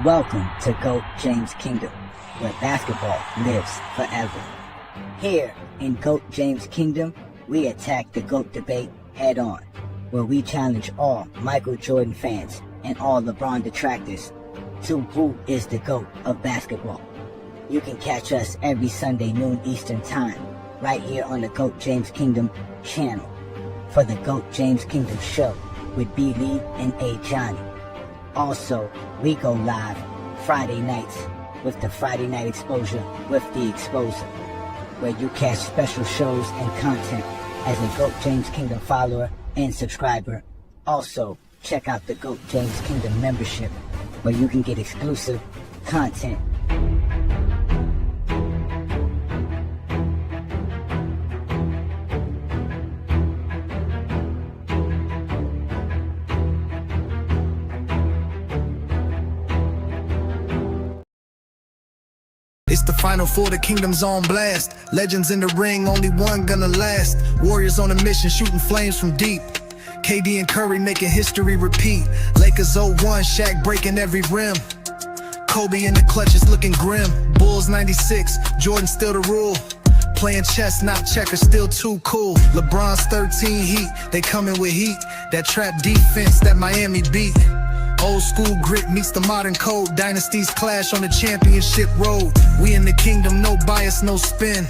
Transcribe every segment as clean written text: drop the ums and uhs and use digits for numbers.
Welcome to GOAT James Kingdom, where basketball lives forever. Here in GOAT James Kingdom, we attack the GOAT debate head on, where we challenge all Michael Jordan fans and all LeBron detractors to who is the GOAT of basketball. You can catch us every Sunday noon Eastern Time, right here on the GOAT James Kingdom channel, for the GOAT James Kingdom show with B. Lee and Ajani. Also, we go live Friday nights with the Friday Night Exposure with the Exposer, where you catch special shows and content as a GOAT James Kingdom follower and subscriber. Also, check out the GOAT James Kingdom membership, where you can get exclusive content. It's the final four, the kingdom's on blast. Legends in the ring, only one gonna last. Warriors on a mission, shooting flames from deep. KD and Curry making history repeat. Lakers 0-1, Shaq breaking every rim. Kobe in the clutches looking grim. Bulls 96, Jordan still the rule. Playing chess, not checkers, still too cool. LeBron's 13 heat, they coming with heat. That trap defense that Miami beat. Old school grit meets the modern code. Dynasties clash on the championship road. We in the kingdom, no bias, no spin.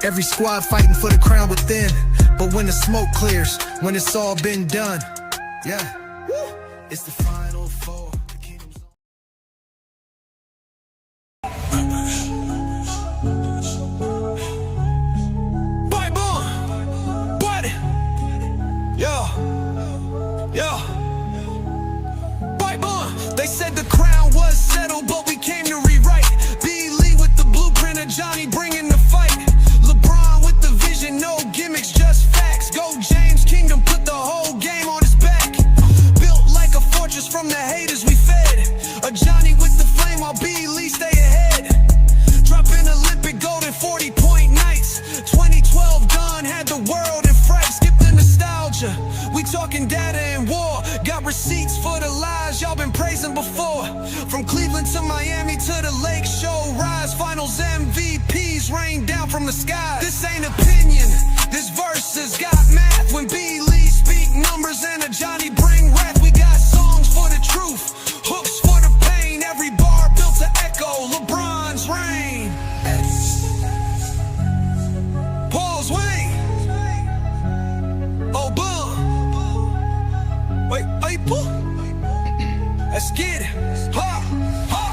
Every squad fighting for the crown within. But when the smoke clears, when it's all been done, yeah, it's the final four. The kingdom's Bye, boy. What? Yo. They said the crown was settled, but we came to rewrite. B. Lee with the blueprint, Ajani bringing the fight. LeBron with the vision, no gimmicks, just facts. Go James Kingdom, put the whole game on his back. Built like a fortress from the haters we fed. Ajani with the flame while B. Lee stay ahead. Dropping Olympic gold in 40-point nights. 2012 done, had the world in fright. Skip the nostalgia, we talking data and war. Got receipts for the lies y'all been praising before. From Cleveland to Miami to the Lake Show Rise. Finals MVPs rain down from the sky. This ain't opinion, this verse has got math. When B. Lee speak numbers and Ajani bring wrath. We got songs for the truth, hooks for the pain. Every bar built to echo LeBron's reign. Pause, wait. Oh, boom. Wait, April? Let's get it. Ha, ha.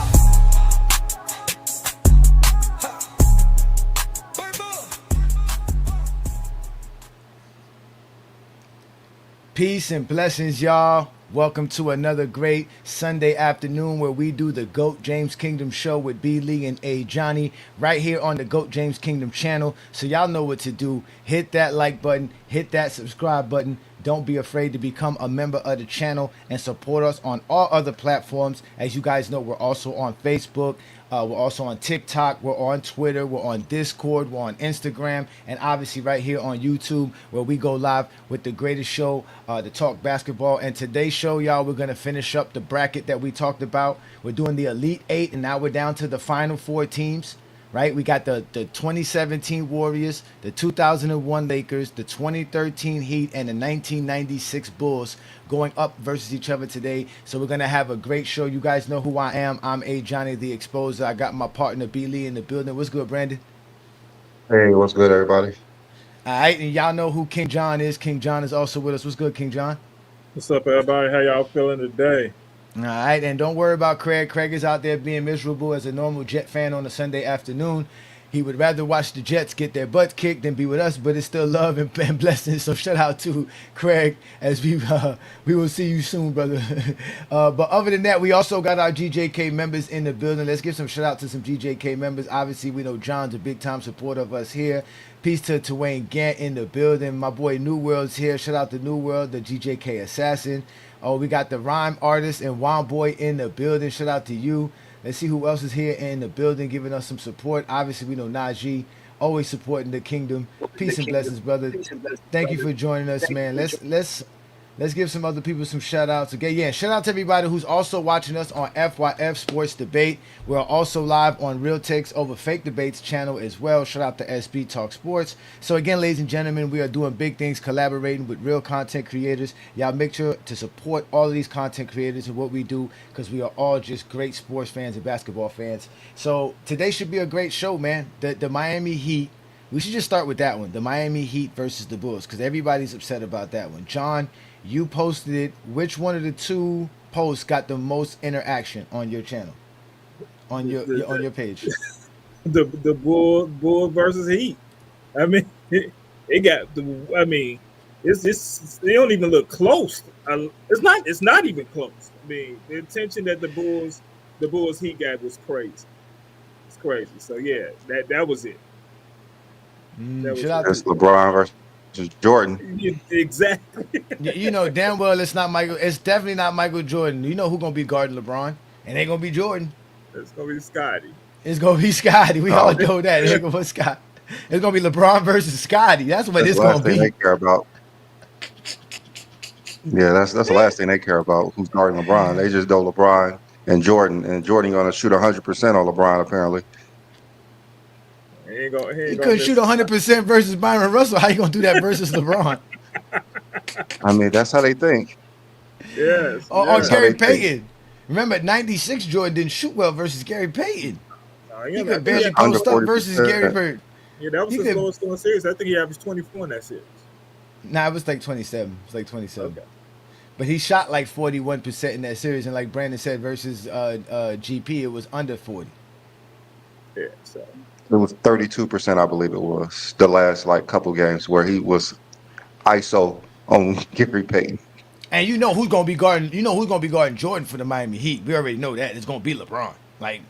Peace and blessings, y'all. Welcome to another great Sunday afternoon where we do the GOAT James Kingdom show with B. Lee and Ajani right here on the GOAT James Kingdom channel. So y'all know what to do. Hit that like button, hit that subscribe button. Don't be afraid to become a member of the channel and support us on all other platforms. As you guys know, we're also on Facebook. We're also on TikTok. We're on Twitter. We're on Discord. We're on Instagram. And obviously right here on YouTube, where we go live with the greatest show to talk basketball. And today's show, y'all, we're going to finish up the bracket that we talked about. We're doing the Elite Eight, and now we're down to the final four teams. Right, we got the 2017 Warriors, the 2001 Lakers, the 2013 Heat, and the 1996 Bulls going up versus each other today. So we're gonna have a great show. You guys know who I am. I'm Ajani, the Exposer. I got my partner B. Lee in the building. What's good, Brandon? Hey, what's good, everybody? All right, and y'all know who King John is. King John is also with us. What's good, King John? What's up, everybody? How y'all feeling today? All right, and don't worry about Craig. Craig is out there being miserable as a normal Jet fan on a Sunday afternoon. He would rather watch the Jets get their butts kicked than be with us, but it's still love and blessings. So shout out to Craig as we will see you soon, brother. But other than that, we also got our GJK members in the building. Let's give some shout out to some GJK members. Obviously, we know John's a big time supporter of us here. Peace to Wayne Gant in the building. My boy New World's here. Shout out to New World, the GJK assassin. Oh, we got the rhyme artist and Juan Boy in the building. Shout out to you. Let's see who else is here in the building giving us some support. Obviously, we know Najee, always supporting the kingdom. Peace and blessings, brother. Thank you for joining us, man. Let's Let's give some other people some shout outs. Again, yeah, shout out to everybody who's also watching us on FYF Sports Debate. We're also live on Real Takes Over Fake Debates channel as well. Shout out to SB Talk Sports. So again, ladies and gentlemen, we are doing big things, collaborating with real content creators. Y'all make sure to support all of these content creators and what we do, because we are all just great sports fans and basketball fans. So today should be a great show, man. The Miami Heat. We should just start with that one. The Miami Heat versus the Bulls, because everybody's upset about that one. John, you posted it. Which one of the two posts got the most interaction on your channel, on your page? The Bull versus Heat. I mean, it got the. I mean, it's just they don't even look close. It's not even close. I mean, the attention that the Bulls Heat got was crazy. It's crazy. So yeah, that was it. That's LeBron versus Jordan. Yeah, exactly. You know damn well it's not Michael. It's definitely not Michael Jordan. You know who gonna be guarding LeBron? It ain't gonna be Jordan. It's gonna be Scotty. It's gonna be Scotty. We all know that. It ain't gonna be Scott. It's gonna be LeBron versus Scotty. That's what it's gonna be. They care about. Yeah, that's the last thing they care about. Who's guarding LeBron? They just know LeBron and Jordan gonna shoot 100% on LeBron apparently. He couldn't shoot 100% versus Byron Russell. How you gonna do that versus LeBron? I mean, that's how they think. Yes. Or Gary Payton. Remember, '96 Jordan didn't shoot well versus Gary Payton. He could barely post up versus Gary Bird. Yeah, that was his lowest scoring series. I think he averaged 24 in that series. Nah, it was like 27. It was like 27. Okay. But he shot like 41% in that series, and like Brandon said, versus GP, it was under 40. Yeah, so. It was 32%, I believe it was, the last like couple games where he was ISO on Gary Payton. And you know who's gonna be guarding? You know who's gonna be guarding Jordan for the Miami Heat? We already know that it's gonna be LeBron. Like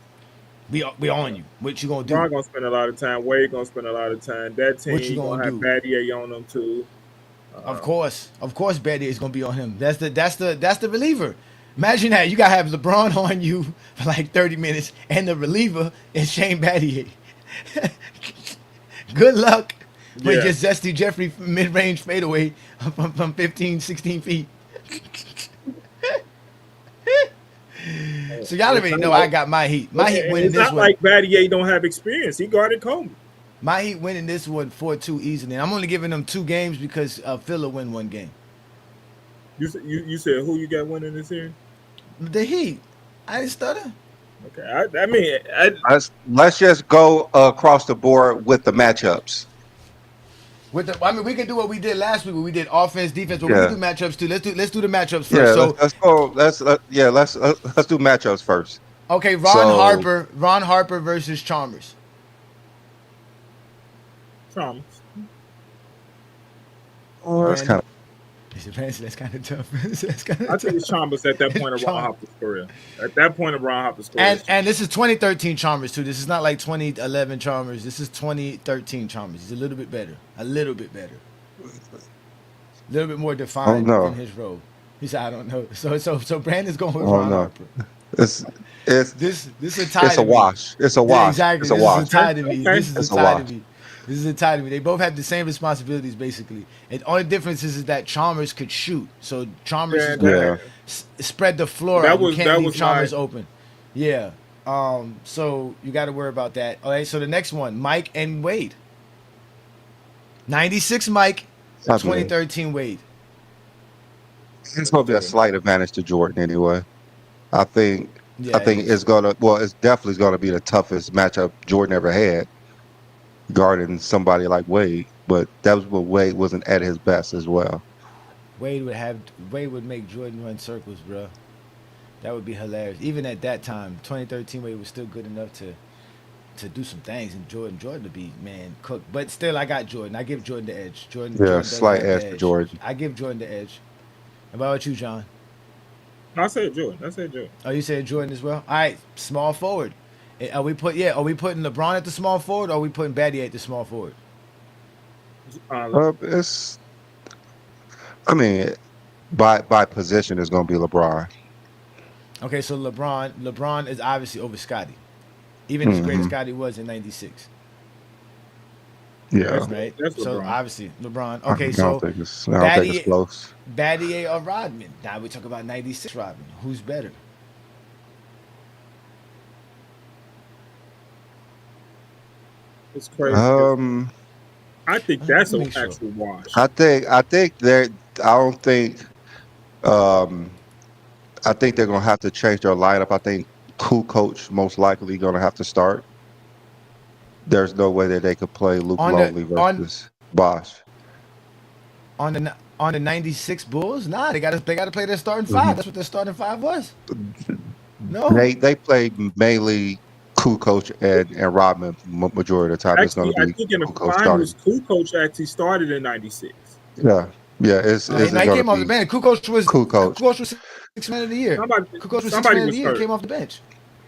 we on you. What you gonna do? LeBron gonna spend a lot of time. Wade gonna spend a lot of time. That team What you gonna have Battier on them too. Of course, Battier is gonna be on him. That's the reliever. Imagine that you gotta have LeBron on you for like 30 minutes, and the reliever is Shane Battier. Good luck with your Zesty Jeffrey mid-range fadeaway from 15, 16 feet. So y'all already know I got my Heat. My Heat winning this one. It's not like Battier don't have experience. He guarded Kobe. My Heat winning this one 4-2 easily. I'm only giving them 2 games because Phil will win 1 game. You said who you got winning this series? The Heat. I didn't stutter. Okay, I mean, let's just go across the board with the matchups. We can do what we did last week. Where we did offense, defense, but we can do matchups too. Let's do the matchups first. Yeah, so let's go. Let's do matchups first. Okay, Ron Harper versus Chalmers. Chalmers. Oh, that's kind of. That's kind of tough. I think it's Chalmers at that point of Ron Harper's career. At that point of Ron Harper's career. And this is 2013 Chalmers too. This is not like 2011 Chalmers. This is 2013 Chalmers. He's a little bit better. A little bit more defined in his role. He said, "I don't know." So Brandon's going with Ron Harper. This is a tie. It's a wash. It's a wash. Yeah, exactly. It's a wash. This is a tie to me. Okay. This is a tie to me. This is a tie to me. They both have the same responsibilities, basically. And the only difference is that Chalmers could shoot. So Chalmers is going to spread the floor out. You can't leave Chalmers open. Yeah. So you got to worry about that. All right, so the next one, Mike and Wade. 96 Mike, 2013 Wade. It's going to be a slight advantage to Jordan anyway. I think it's definitely going to be the toughest matchup Jordan ever had, guarding somebody like Wade, but that was when Wade wasn't at his best as well. Wade would make Jordan run circles, bro. That would be hilarious. Even at that time, 2013 Wade was still good enough to do some things, and Jordan to be cooked. But still, I got Jordan. I give Jordan the edge. Jordan slight edge to Jordan. I give Jordan the edge. How about you, John? I said Jordan. Oh, you said Jordan as well. All right, small forward. Are we putting LeBron at the small forward, or are we putting Battier at the small forward? By position is going to be LeBron. Okay, so LeBron is obviously over Scotty, even as great as Scotty was in '96. Yeah, That's, right? that's So LeBron. obviously LeBron. I Okay, don't so think it's close. Battier or Rodman. Now we talk about '96 Rodman. Who's better? It's crazy because Um, I think Let that's me an make sure. actual wash. I think they're. I don't think. Um, I think they're gonna have to change their lineup. I think Coach most likely gonna have to start. There's no way that they could play Luke On the Longley on versus Bosch. on the '96 Bulls. Nah, they gotta play their starting five. That's what their starting five was. No. They play mainly Coach and Rodman majority of the time. It's going Actually, to I be think in the Coach finals, starting. Coach actually started in '96. Yeah, yeah. It's No, he going to came off the be bench. Coach. Kukoc was six man of the year. Somebody, Kukoc was six somebody man of the was year. hurt. Came off the bench.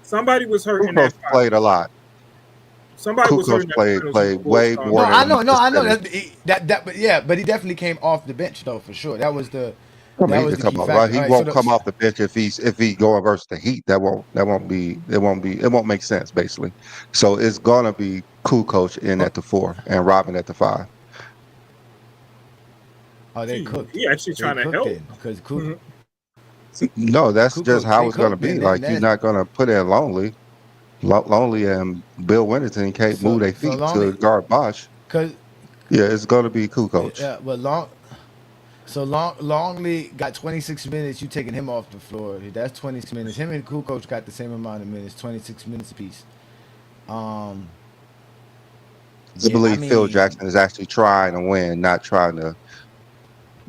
Somebody was hurt in Coach that played a finals. lot. Somebody was hurt Coach in that played finals when the played Bulls way started. more No, than he I know finished. but he definitely came off the bench though for sure. That was the I mean, he can key come off. Well, factor. he All right, won't come off the bench if he going versus the Heat. It won't make sense basically. So it's going to be Coach in at the 4 and Robin at the 5. they cooked. He actually They trying to cooked help. then because Mhm. No, that's just Kukoc how they it's going to cooked be. then. Like you're not going to put in Longley. Lonely and Bill Winterton can't move their So feet to lonely guard Bosch. because Yeah, it's going to be Coach. yeah, but Longley got 26 minutes. You taking him off the floor? That's 26 minutes. Him and Kukoc got the same amount of minutes, 26 minutes apiece. I Yeah, I believe Phil mean, Jackson is actually trying to win, not trying to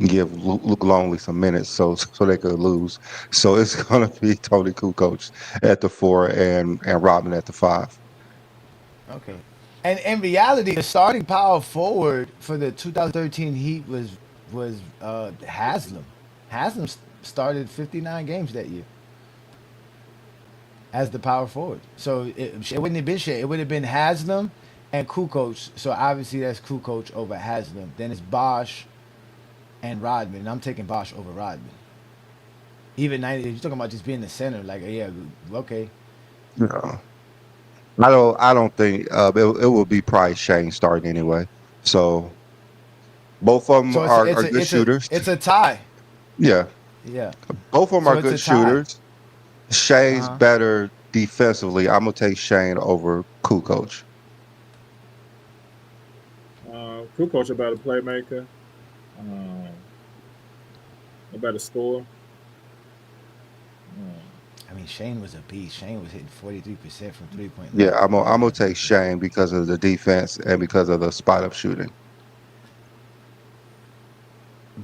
give Luke Longley some minutes so they could lose. So it's going to be Tony Kukoc at the 4 and Robin at the 5. okay. And in reality, the starting power forward for the 2013 Heat was Haslam. Haslam started 59 games that year as the power forward. So it wouldn't have been Shea. It would have been Haslam and Kukoc. So obviously that's Kukoc over Haslam. Then it's Bosch and Rodman. And I'm taking Bosch over Rodman. Even 90, you're talking about just being the center. Like, yeah, okay. Yeah. I don't think it will be probably Shane starting anyway. So both of them So are good shooters. it's a tie. Yeah, Yeah. both of them So are it's good a tie. shooters. Shane's Uh-huh. better defensively. I'm gonna take Shane over Kukoc. Coach about a playmaker, about a score. I mean, Shane was a beast. Shane was hitting 43% from 3-point line. Yeah, I'm gonna take Shane because of the defense and because of the spot up shooting.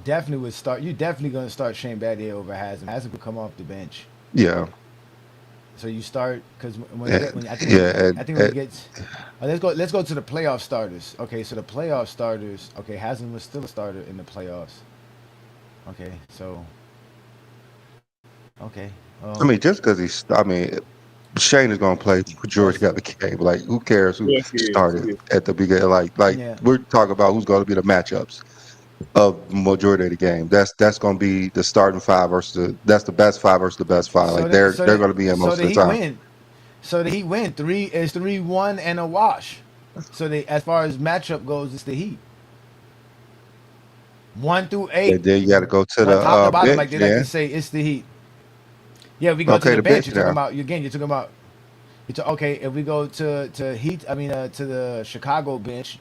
Definitely would start. You definitely gonna start Shane Battier over Haslam. Haslam could come off the bench. Yeah, So you start because and, I think when it gets. Let's go to the playoff starters. Okay, so the playoff starters. Okay, Haslam was still a starter in the playoffs. Okay, so. Okay. I mean, just because Shane is gonna play majority of the game. Like, who cares who Yes, he is. started He is. at the beginning? Like Yeah. we're talking about who's going to be the matchups of majority of the game. That's going to be the starting 5 that's the best 5 versus the best 5. Like they're going to be in most of the time. Win. So the Heat win 3-1 and a wash. So as far as matchup goes, it's the Heat. 1 through 8. And then you got to go to the top to bottom, bench. like they like to say, it's the Heat. Yeah, if we go to the bench, you're talking about you're talking about. Okay, if we go to Heat, I mean to the Chicago bench.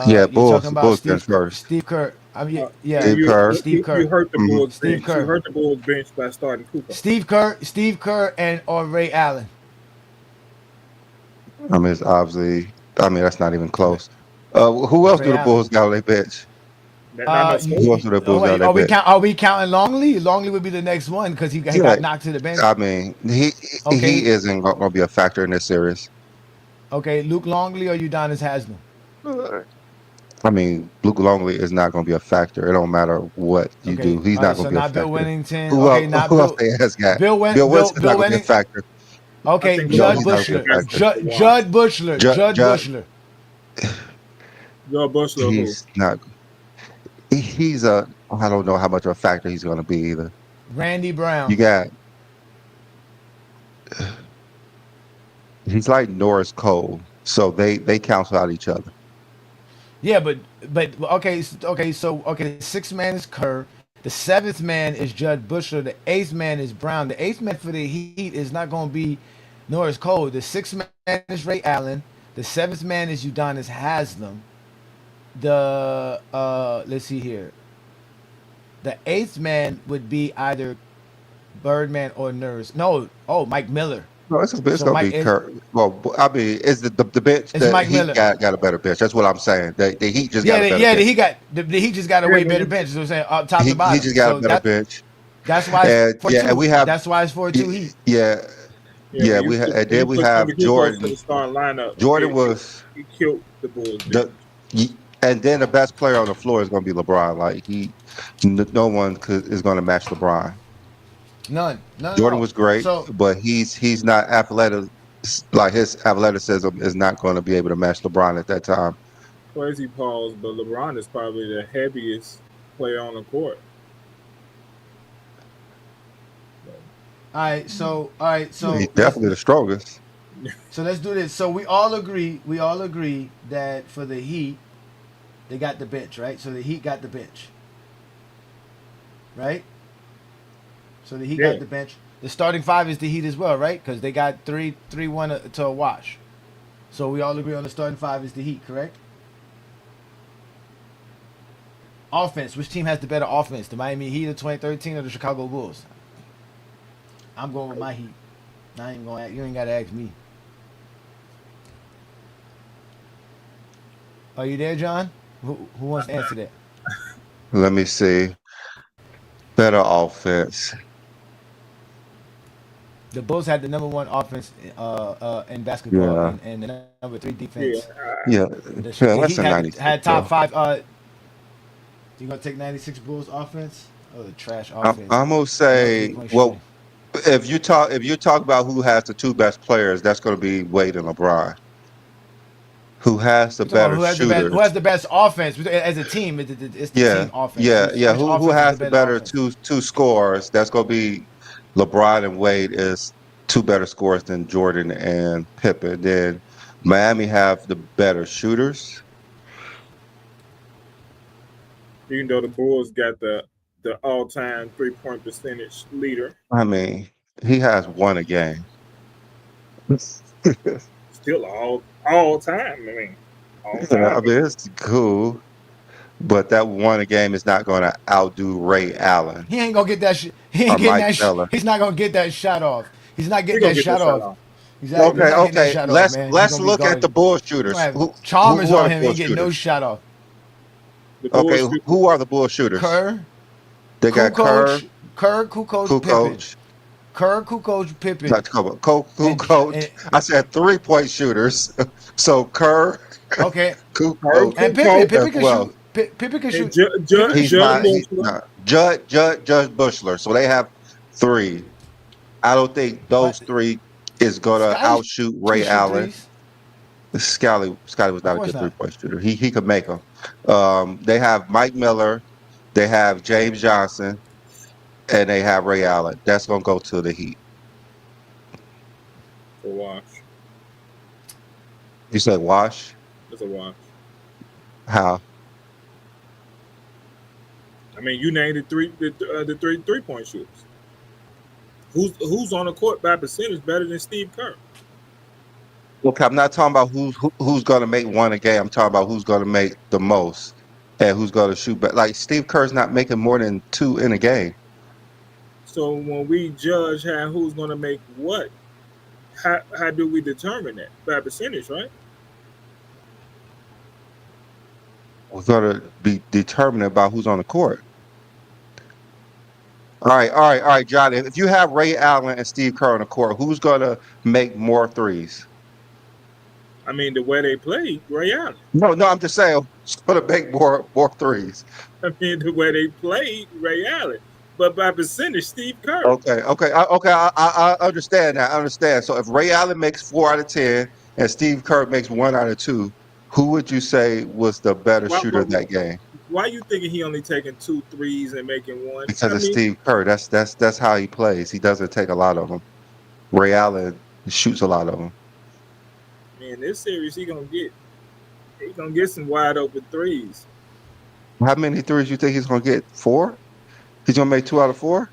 Yeah, You're talking about Bulls bench first. Steve Kerr. I mean, Steve Kerr. Steve Kerr. You hurt the Bulls Steve bench. Kerr. You hurt the Bulls bench by starting Cooper. Steve Kerr, or Ray Allen. I mean, it's obviously. I mean, that's not even close. Who else do the Bulls got on their bench? Who else do the Bulls got on their bench? Are we counting Longley? Longley would be the next one because he got knocked to the bench. I mean, he isn't going to be a factor in this series. Okay, Luke Longley or Udonis Haslam? I mean, Luke Longley is not going to be a factor. It don't matter what you do. He's not going to be a factor. Bill Winnington. Who else they has got? Bill Winston's not going to be a factor. Okay, Judd Bushler. Judd Bushler. He's not. He's a. I don't know how much of a factor he's going to be either. Randy Brown. You got. He's like Norris Cole, so they cancel out each other. Yeah, but okay, so the sixth man is Kerr. The seventh man is Judd Bushler. The eighth man is Brown. The eighth man for the Heat is not going to be Norris Cole. The sixth man is Ray Allen. The seventh man is Udonis Haslam. The let's see here. The eighth man would be either Birdman or Nurse. No, Mike Miller. No, it's So gonna Mike be Kirk. Well, I mean, is the bench it's the Mike Heat Miller. got a better bench? That's what I'm saying. The Heat just Yeah, got a better the bench. Heat just got a Yeah, way but better you- bench. Is what I'm saying, top to He bottom. just got So a better bench. that's why And it's 4-2. yeah, and we have That's why it's 4-2 Heat. yeah, Yeah, when you and when then you we put have Jimmy Kukoc to Jordan. the starting lineup, Jordan was he killed the Bulls. the and then the best player on the floor is going to be LeBron. Like no one is going to match LeBron. None at Jordan all. was great, So but he's not athletic. Like his athleticism is not going to be able to match LeBron at that time. Crazy pause, but LeBron is probably the heaviest player on the court. all right, so He's definitely the strongest. So let's do this. So we all agree that for the Heat, they got the bench, right? So the Heat got the bench. Right? So the Heat Yeah. got the bench. The starting five is the Heat as well, right? Because they got 3-1 to a wash. So we all agree on the starting five is the Heat, correct? Offense. Which team has the better offense? The Miami Heat of 2013 or the Chicago Bulls? I'm going with my Heat. I ain't going. You ain't got to ask me. Are you there, John? Who wants to answer that? Let me see. Better offense. The Bulls had the number one offense in basketball Yeah. and the number three defense. Yeah, The yeah, that's Heat a 96. had top though. five. You gonna take 96 Bulls offense? Oh, the trash I'm offense. gonna say, three-point well, shooting. if you talk about who has the two best players, that's going to be Wade and LeBron. Who has the You're talking about better who has shooters? the best offense as a team? It's the Yeah, team offense. yeah. Which Who offense is has the the better better offense? two scores? That's going to be LeBron and Wade is two better scores than Jordan and Pippen. Then Miami have the better shooters. Even though the Bulls got the all-time 3-point percentage leader, I mean, he has one a game. still all time. I mean, all Yeah, time. I mean, it's cool, but that one a game is not going to outdo Ray Allen He ain't gonna get that shit. He or ain't getting Mike that. Miller. He's not gonna get that shot off. He's not He getting gonna that get that shot shot off. off. Exactly. He's Okay, not getting that okay. shot off, man. He's Let's gonna be look at the guarding. Bulls You shooters. gonna have Who Chalmers are on the him. He Bulls ain't getting no shooters? shot off. The Bulls Okay, shoot- who are the Bulls shooters? Kerr, They got Kerr, Kukoc, Pippen. Kukoc, Kerr, Kukoc, Pippen. not And, Kukoc. and I said 3-point shooters. So Kerr, okay, Kukoc and Kukoc, Pippen as can well. shoot. Pippen can and shoot. Judge Pippen can He's shoot. not. He's Bushler. not. Judge Bushler. So they have three. I don't think those But three is gonna Scotty outshoot can Ray shoot Allen. threes. Scotty was Of not a course good not. 3-point shooter. He could make them. They have Mike Miller, they have James Johnson, and they have Ray Allen. That's gonna go to the Heat. A wash. You said wash? It's a wash. How? I mean, you named the three 3-point shooters. Who's on the court by percentage better than Steve Kerr? Okay, I'm not talking about who's gonna make one a game. I'm talking about who's gonna make the most and who's gonna shoot. But like Steve Kerr's not making more than 2 in a game. So when we judge who's going to make what, how do we determine that by percentage, right? We're gonna be determined about who's on the court. All right, Johnny. If you have Ray Allen and Steve Kerr on the court, who's gonna make more threes? I mean, the way they play, Ray Allen. No, I'm just saying who's gonna make more threes. I mean, the way they play, Ray Allen. But by percentage, Steve Kerr. Okay. I understand that. I understand. So if Ray Allen makes 4 out of 10 and Steve Kerr makes 1 out of 2, who would you say was the better shooter in that game? Why are you thinking he only taking 2 threes and making 1? Because of Steve Kerr. That's how he plays. He doesn't take a lot of them. Ray Allen shoots a lot of them. Man, this series he gonna get He's gonna get some wide open threes. How many threes you think he's gonna get? 4? He's gonna make 2 out of 4.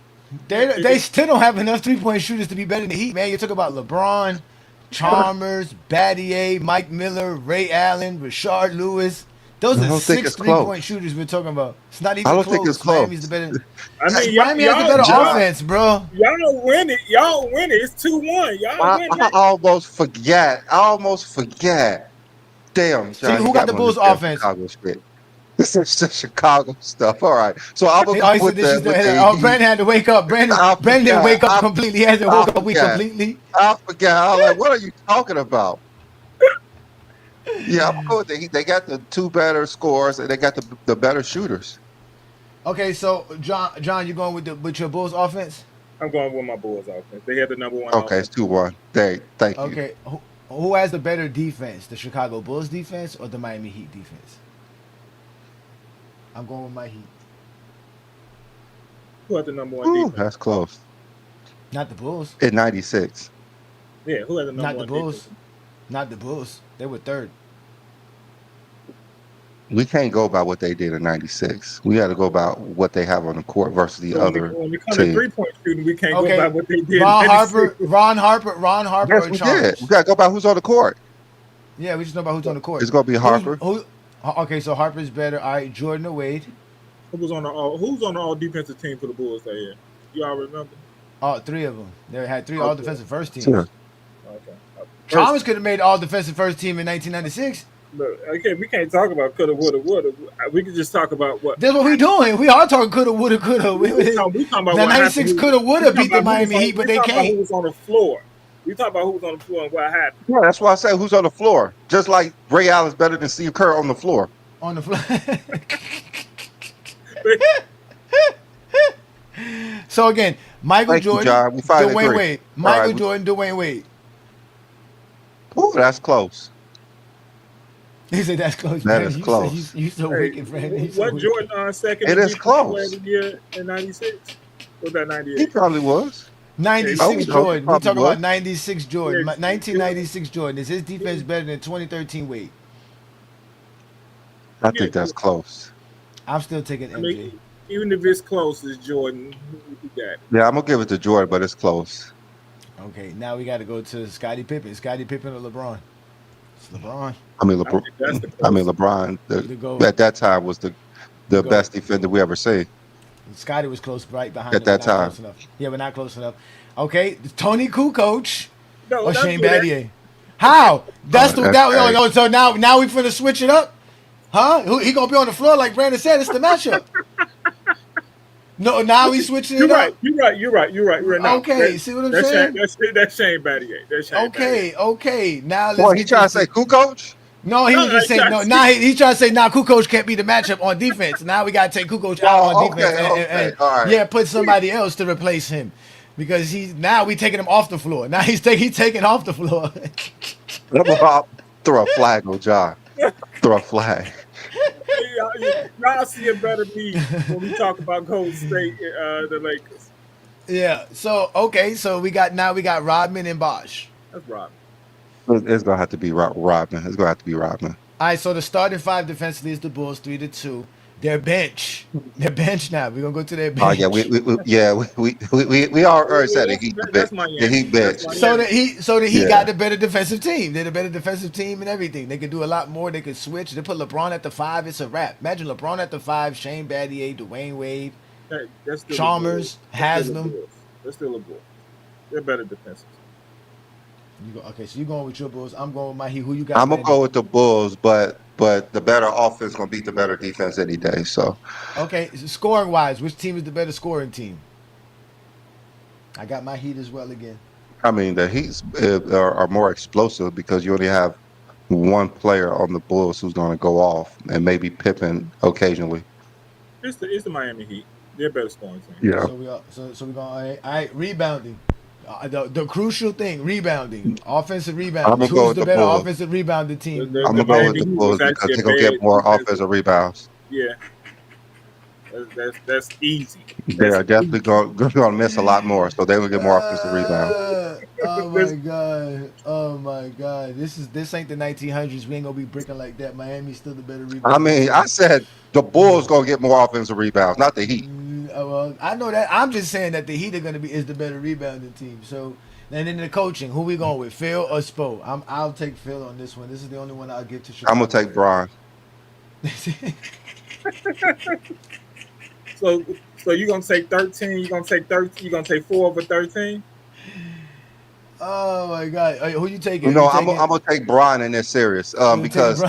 They still don't have enough 3-point shooters to be better than the Heat, man. You talk about LeBron, Chalmers, Battier, Mike Miller, Ray Allen, Rashard Lewis. Those are 6 3-point shooters we're talking about. It's not even I don't close. think it's close. Miami's the better. I mean, Miami has the better offense, bro. Y'all win it. Y'all win it. It's 2-1. Y'all win it. I almost forget. Damn. See, who got the Bulls' offense? This is the Chicago stuff. All right. So I'm going to put that. Brandon had to wake up. Brandon didn't wake up completely. He hasn't woke up completely. I forgot. I was like, what are you talking about? Yeah, I'm going with it. They got the 2 better scorers and they got the better shooters. Okay, so John, you going with your Bulls offense? I'm going with my Bulls offense. They had the number 1. Okay, it's 2-1. Thank you. Okay, who has the better defense? The Chicago Bulls defense or the Miami Heat defense? I'm going with my Heat. Who had the number 1 defense? That's close. Not the Bulls. In 96. Yeah, who had the number 1 Not the Bulls. defense? Not the Bulls. They were third. We can't go by what they did in 96. We got to go about what they have on the court versus the other When we come team. to 3-point shooting, we can't go by what they did. Ron Harper, Yes, or we Chalmers. did. We got to go by who's on the court. Yeah, we just know about who's on the court. It's going to be Harper. Okay, so Harper's better. All right, Jordan or Wade? Who's on the all defensive team for the Bulls that year? You all remember? 3 of them. They had 3 all defensive first teams. Sure. Okay. Chalmers could have made all defensive first team in 1996. Look, okay, we can't talk about coulda, woulda, woulda. We can just talk about what. That's what we're doing. We are talking coulda, woulda, coulda. We talking about the what 96 coulda, woulda beat the Miami Heat, but they can't. Who was on the floor? We talk about who was on the floor and what happened. Yeah, that's why I say who's on the floor. Just like Ray Allen's better than Steve Kerr on the floor. On the floor. So again, Michael Jordan, Dwayne Wade. Michael Jordan, Dwayne Wade. Oh, that's close. He said that's close. That is close. You so wicked, Brandon. What Jordan on second? It is close. Year in 96? Was that 98? He probably was. 96 Jordan. We're talking was. about 96 Jordan. 1996 Jordan. Is his defense better than 2013 Wade? I think that's close. I'm still taking MJ. I mean, even if it's close, it's Jordan. Who got it? Yeah, I'm going to give it to Jordan, but it's close. Okay, now we got to go to Scottie Pippen. Scottie Pippen or LeBron? It's LeBron. I mean, LeBron at that time was the best defender we ever seen. Scottie was close right behind at that time. Yeah, but not close enough. Okay, Tony Kukoc or Shane Battier. Battier? How? So now we finna switch it up? Huh? He gonna be on the floor like Brandon said. It's the matchup. No, now we switching it up. You're right. No, okay, see what I'm saying? That's Shane Battier. Okay. Now let's. Boy, he trying to say Kukoc? No, he was just saying no. Now he trying to say Kukoc can't be the matchup on defense. Now we gotta take Kukoc out on defense and all right. Yeah, put somebody else to replace him because now we taking him off the floor. Now he's taking off the floor. Throw a flag on John. Throw a flag. Y'all see it better me when we talk about Golden State, the Lakers. Yeah. So we got Rodman and Bosh. That's Rodman. It's gonna have to be Rodman. It's gonna have to be Rodman. All right. So the starting 5 defensively is the Bulls 3-2. Their bench now. We're gonna go to their bench. Oh yeah, we already said it. The Heat bench. So the Heat got the better defensive team. They're the better defensive team and everything. They could do a lot more. They could switch. They put LeBron at the 5. It's a wrap. Imagine LeBron at the 5, Shane Battier, Dwayne Wade, Chalmers, Haslam. They're still a Bulls. They're better defensive. Okay, so you're going with your Bulls. I'm going with my Heat. Who you got? I'm gonna go with the Bulls, but the better offense gonna beat the better defense any day. So, okay, scoring wise, which team is the better scoring team? I got my Heat as well again. I mean, the Heat are more explosive because you only have one player on the Bulls who's going to go off, and maybe Pippen occasionally. It's the Miami Heat. They're a better scoring team. Yeah. So we're going. All right, rebounding. The crucial thing, rebounding, offensive rebounding. Who's the better offensive rebounding team? I'm gonna go with the Bulls because they're gonna get more offensive rebounds. Yeah, that's easy. They are definitely going to miss a lot more, so they will get more offensive rebounds. Oh my god! Oh my god! This ain't the 1900s. We ain't gonna be breaking like that. Miami's still the better rebound. I mean, I said the Bulls gonna get more offensive rebounds, not the Heat. Well, I know that. I'm just saying that the Heat are gonna be is the better rebounding team. So, and then the coaching, who we going with, Phil or Spo? I'll take Phil on this one. This is the only one I'll give to Chicago. I'm gonna take Bron. So you're gonna take 13? You're gonna take 13? You're gonna take 4 over 13? Oh my god! Who you taking? No, You I'm taking- gonna take Bron in this series because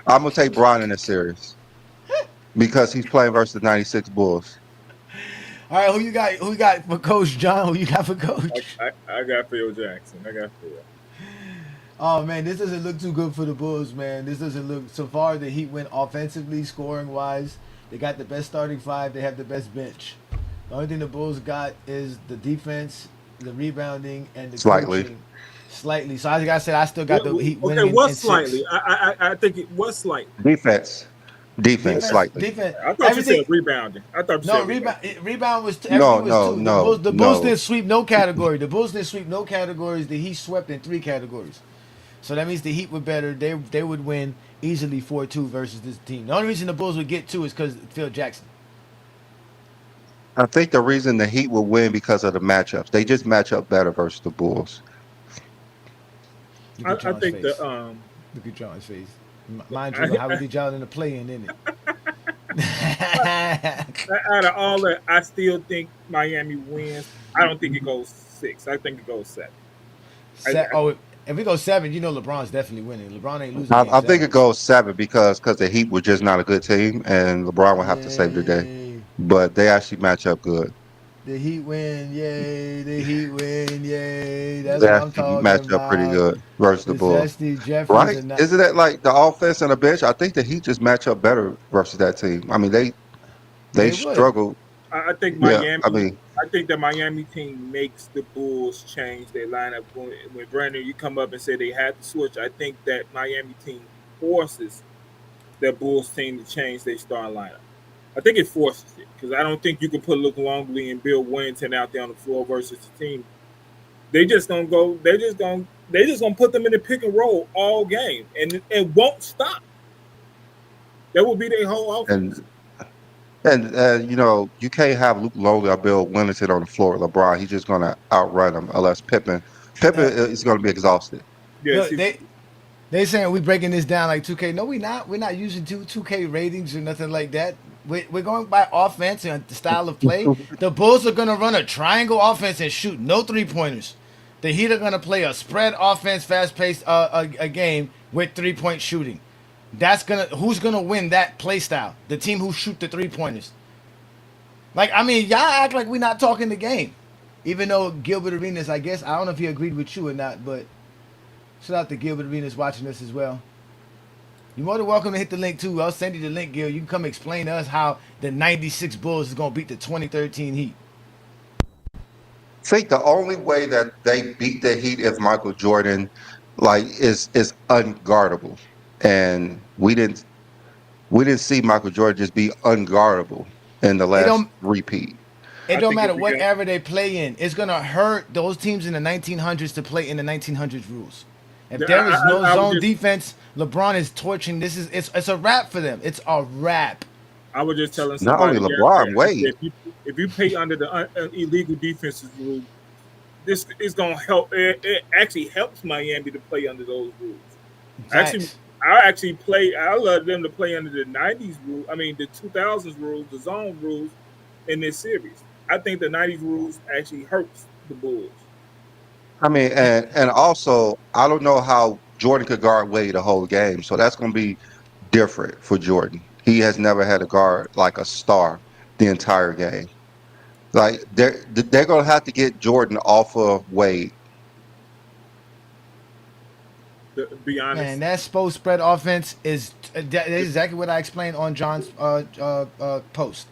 I'm gonna take Bron in this series because he's playing versus the '96 Bulls. All right, who you got? Who you got for Coach John? Who you got for Coach? I got Phil Jackson. I got Phil. Oh man, this doesn't look too good for the Bulls, man. This doesn't look so far. The Heat went offensively, scoring wise. They got the best starting five. They have the best bench. The only thing the Bulls got is the defense, the rebounding, and the coaching. Slightly. So as I said, I still got the Heat winning. Okay, what slightly? I think it was slightly. Defense slightly. Defense. I thought you said rebounding. I thought you said rebound was two. No. The Bulls didn't sweep no category. The Bulls didn't sweep no categories. The Heat swept in 3 categories. So that means the Heat were better. They would win easily 4-2 versus this team. The only reason the Bulls would get 2 is because Phil Jackson. I think the reason the Heat will win because of the matchups. They just match up better versus the Bulls. I think look at John's face. Mind you, how we did y'all in the play-in, isn't it? Out of all that, I still think Miami wins. I don't think it goes 6. I think it goes 7. If we go 7, you know LeBron's definitely winning. LeBron ain't losing. I think it goes 7 because the Heat were just not a good team, and LeBron will have to save the day. But they actually match up good. The Heat win, yay! The Heat win, yay! That's they what I'm talking match about. Up pretty good versus the Bulls, right? Isn't that like the offense and the bench? I think the Heat just match up better versus that team. I mean, they struggle. I think Miami. Yeah, I think the Miami team makes the Bulls change their lineup. When Brandon, you come up and say they had to switch, I think that Miami team forces the Bulls team to change their starting lineup. I think it forces it because I don't think you can put Luke Longley and Bill Wellington out there on the floor versus the team. They just gonna go. They just gonna put them in the pick and roll all game, and it won't stop. That will be their whole offense. And you can't have Luke Longley or Bill Wellington on the floor with LeBron. He's just gonna outrun him unless Pippen is gonna be exhausted. Yes, they saying we breaking this down like 2K. No, we not. We're not using 2K ratings or nothing like that. We're going by offense and the style of play. The Bulls are going to run a triangle offense and shoot no 3-pointers. The Heat are going to play a spread offense, fast-paced a game with 3-point shooting. Who's going to win that play style? The team who shoot the 3-pointers. Y'all act like we're not talking the game. Even though Gilbert Arenas, I guess, I don't know if he agreed with you or not, but shout out to Gilbert Arenas watching this as well. You're more than welcome to hit the link too. I'll send you the link, Gil. You can come explain to us how the 96 Bulls is going to beat the 2013 Heat. I think the only way that they beat the Heat is Michael Jordan is unguardable. And we didn't see Michael Jordan just be unguardable in the last repeat. It don't matter what era they play in. It's going to hurt those teams in the 1900s to play in the 1900s rules. If there is no zone defense, LeBron is torching. It's a wrap for them. It's a wrap. I was just telling somebody. Not only LeBron, Wade. If you play under the illegal defenses rule, this is going to help. It actually helps Miami to play under those rules. I love them to play under the 90s rule. I mean, the 2000s rules, the zone rules in this series. I think the 90s rules actually hurts the Bulls. I mean, and also, I don't know how Jordan could guard Wade the whole game, so that's going to be different for Jordan. He has never had a guard like a star the entire game. Like they're going to have to get Jordan off of Wade. To be honest, man, that Spo spread offense is exactly what I explained on John's post.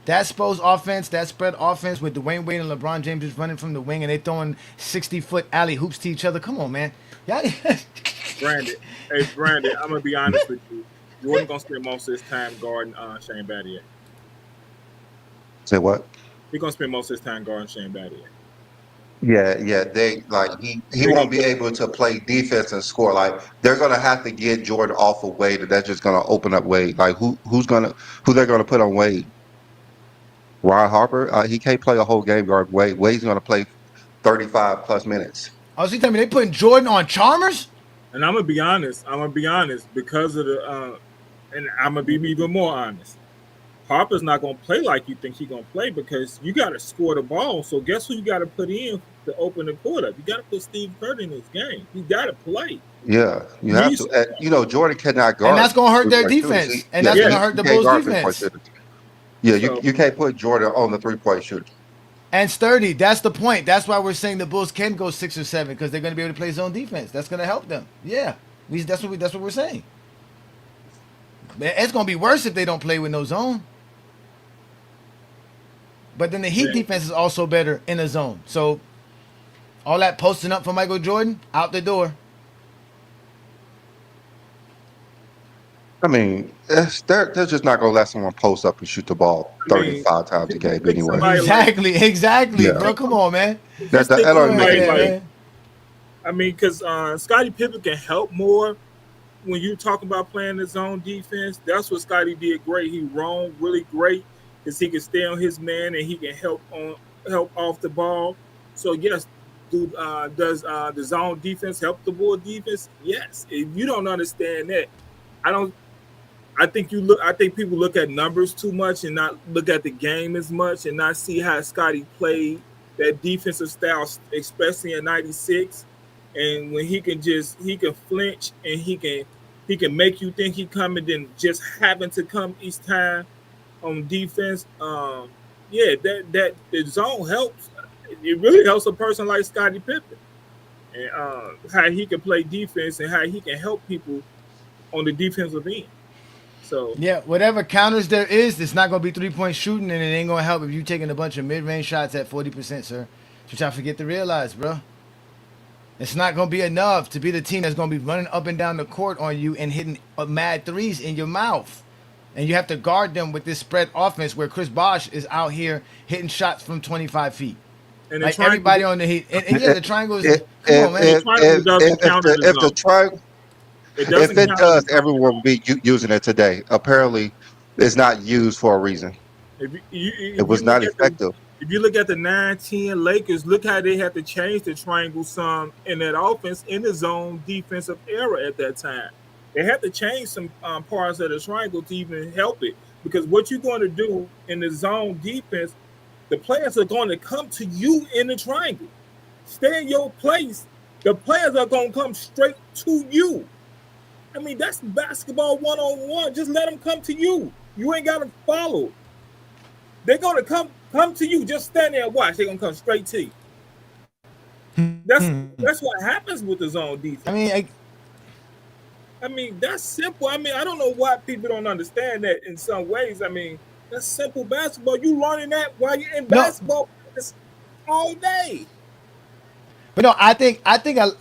That Spo's offense, that spread offense with Dwayne Wade and LeBron James just running from the wing and they throwing 60-foot alley hoops to each other. Come on, man. Brandon, I'm going to be honest with you. Jordan going to spend most of his time guarding Shane Battier. Say what? He's going to spend most of his time guarding Shane Battier. Yeah. They like he won't be able to play defense and score. Like they're gonna have to get Jordan off of Wade, and that's just gonna open up Wade. Like who they're gonna put on Wade? Ron Harper? He can't play a whole game guard. Wade's gonna play 35 plus minutes. Oh, so you telling me they putting Jordan on Chalmers? And I'm gonna be honest. Because of the, and I'm gonna be even more honest. Harper's not gonna play like you think he's gonna play because you got to score the ball. So guess who you got to put in to open the court up? You got to put Steve Kerr in this game. He got to play. Yeah, you have to. And, Jordan cannot guard, and that's gonna hurt their defense, and that's gonna hurt the Bulls' defense. Yeah, you can't put Jordan on the 3-point shooter. And sturdy. That's the point. That's why we're saying the Bulls can go 6 or 7 because they're going to be able to play zone defense. That's going to help them. Yeah, that's what we're saying. It's going to be worse if they don't play with no zone. But then the Heat defense is also better in a zone. So all that posting up for Michael Jordan out the door. I mean, they're just not going to let someone post up and shoot the ball 35 times a game anyway. Exactly, yeah. Bro. Come on, man. I mean, because Scottie Pippen can help more when you talk about playing the zone defense. That's what Scottie did great. He roamed really great because he can stay on his man and he can help off the ball. So yes, does the zone defense help the Bull defense? Yes. If you don't understand that, I think people look at numbers too much and not look at the game as much and not see how Scottie played that defensive style, especially in '96. And when he can flinch and he can make you think he coming, then just happen to come each time on defense. That the zone helps. It really helps a person like Scottie Pippen and how he can play defense and how he can help people on the defensive end. So yeah, whatever counters there is, it's not going to be 3-point shooting, and it ain't going to help if you taking a bunch of mid-range shots at 40%, sir. Which I forget to realize, bro. It's not going to be enough to be the team that's going to be running up and down the court on you and hitting mad threes in your mouth. And you have to guard them with this spread offense where Chris Bosh is out here hitting shots from 25 feet. And like everybody on the Heat. And yeah, the triangle is... Come on, man. If it does, everyone will be using it today. Apparently, it's not used for a reason. It was not effective. If you look at the 9-10 Lakers, look how they had to change the triangle some in that offense in the zone defensive era at that time. They had to change some parts of the triangle to even help it. Because what you're going to do in the zone defense, the players are going to come to you in the triangle. Stay in your place. The players are going to come straight to you. I mean, that's basketball one-on-one. Just let them come to you. You ain't got to follow. They're going to come to you. Just stand there and watch. They're going to come straight to you. That's what happens with the zone defense. I mean, that's simple. I mean, I don't know why people don't understand that in some ways. I mean, that's simple basketball. You learning that while you're in basketball all day. But no, I think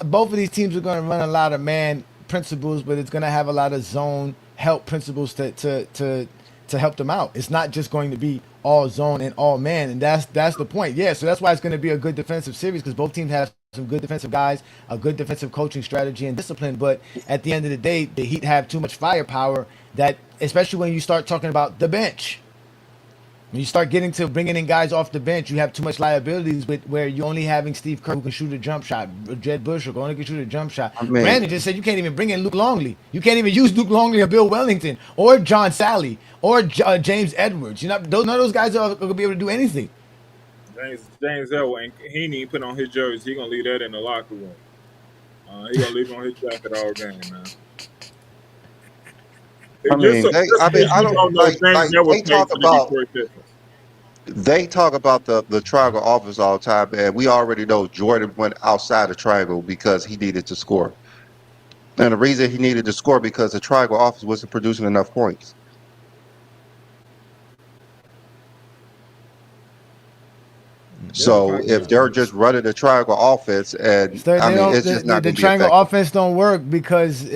both of these teams are going to run a lot of man principles, but it's going to have a lot of zone help principles to help them out. It's not just going to be all zone and all man, and that's the point. Yeah, so that's why it's going to be a good defensive series because both teams have some good defensive guys, a good defensive coaching strategy and discipline. But at the end of the day, the Heat have too much firepower that, especially when you start talking about the bench. When you start getting to bringing in guys off the bench, you have too much liabilities with where you're only having Steve Kerr who can shoot a jump shot, Jed Bush who only can shoot a jump shot. Brandon just said you can't even bring in Luke Longley. You can't even use Luke Longley or Bill Wellington or John Sally or James Edwards. None of those guys are going to be able to do anything. James Edwards, he ain't even put on his jersey. He going to leave that in the locker room. He going to leave it on his jacket all game, man. They talk about the triangle offense all the time, and we already know Jordan went outside the triangle because he needed to score. And the reason he needed to score because the triangle offense wasn't producing enough points. So if they're just running the triangle offense, and it's just not the triangle offense don't work because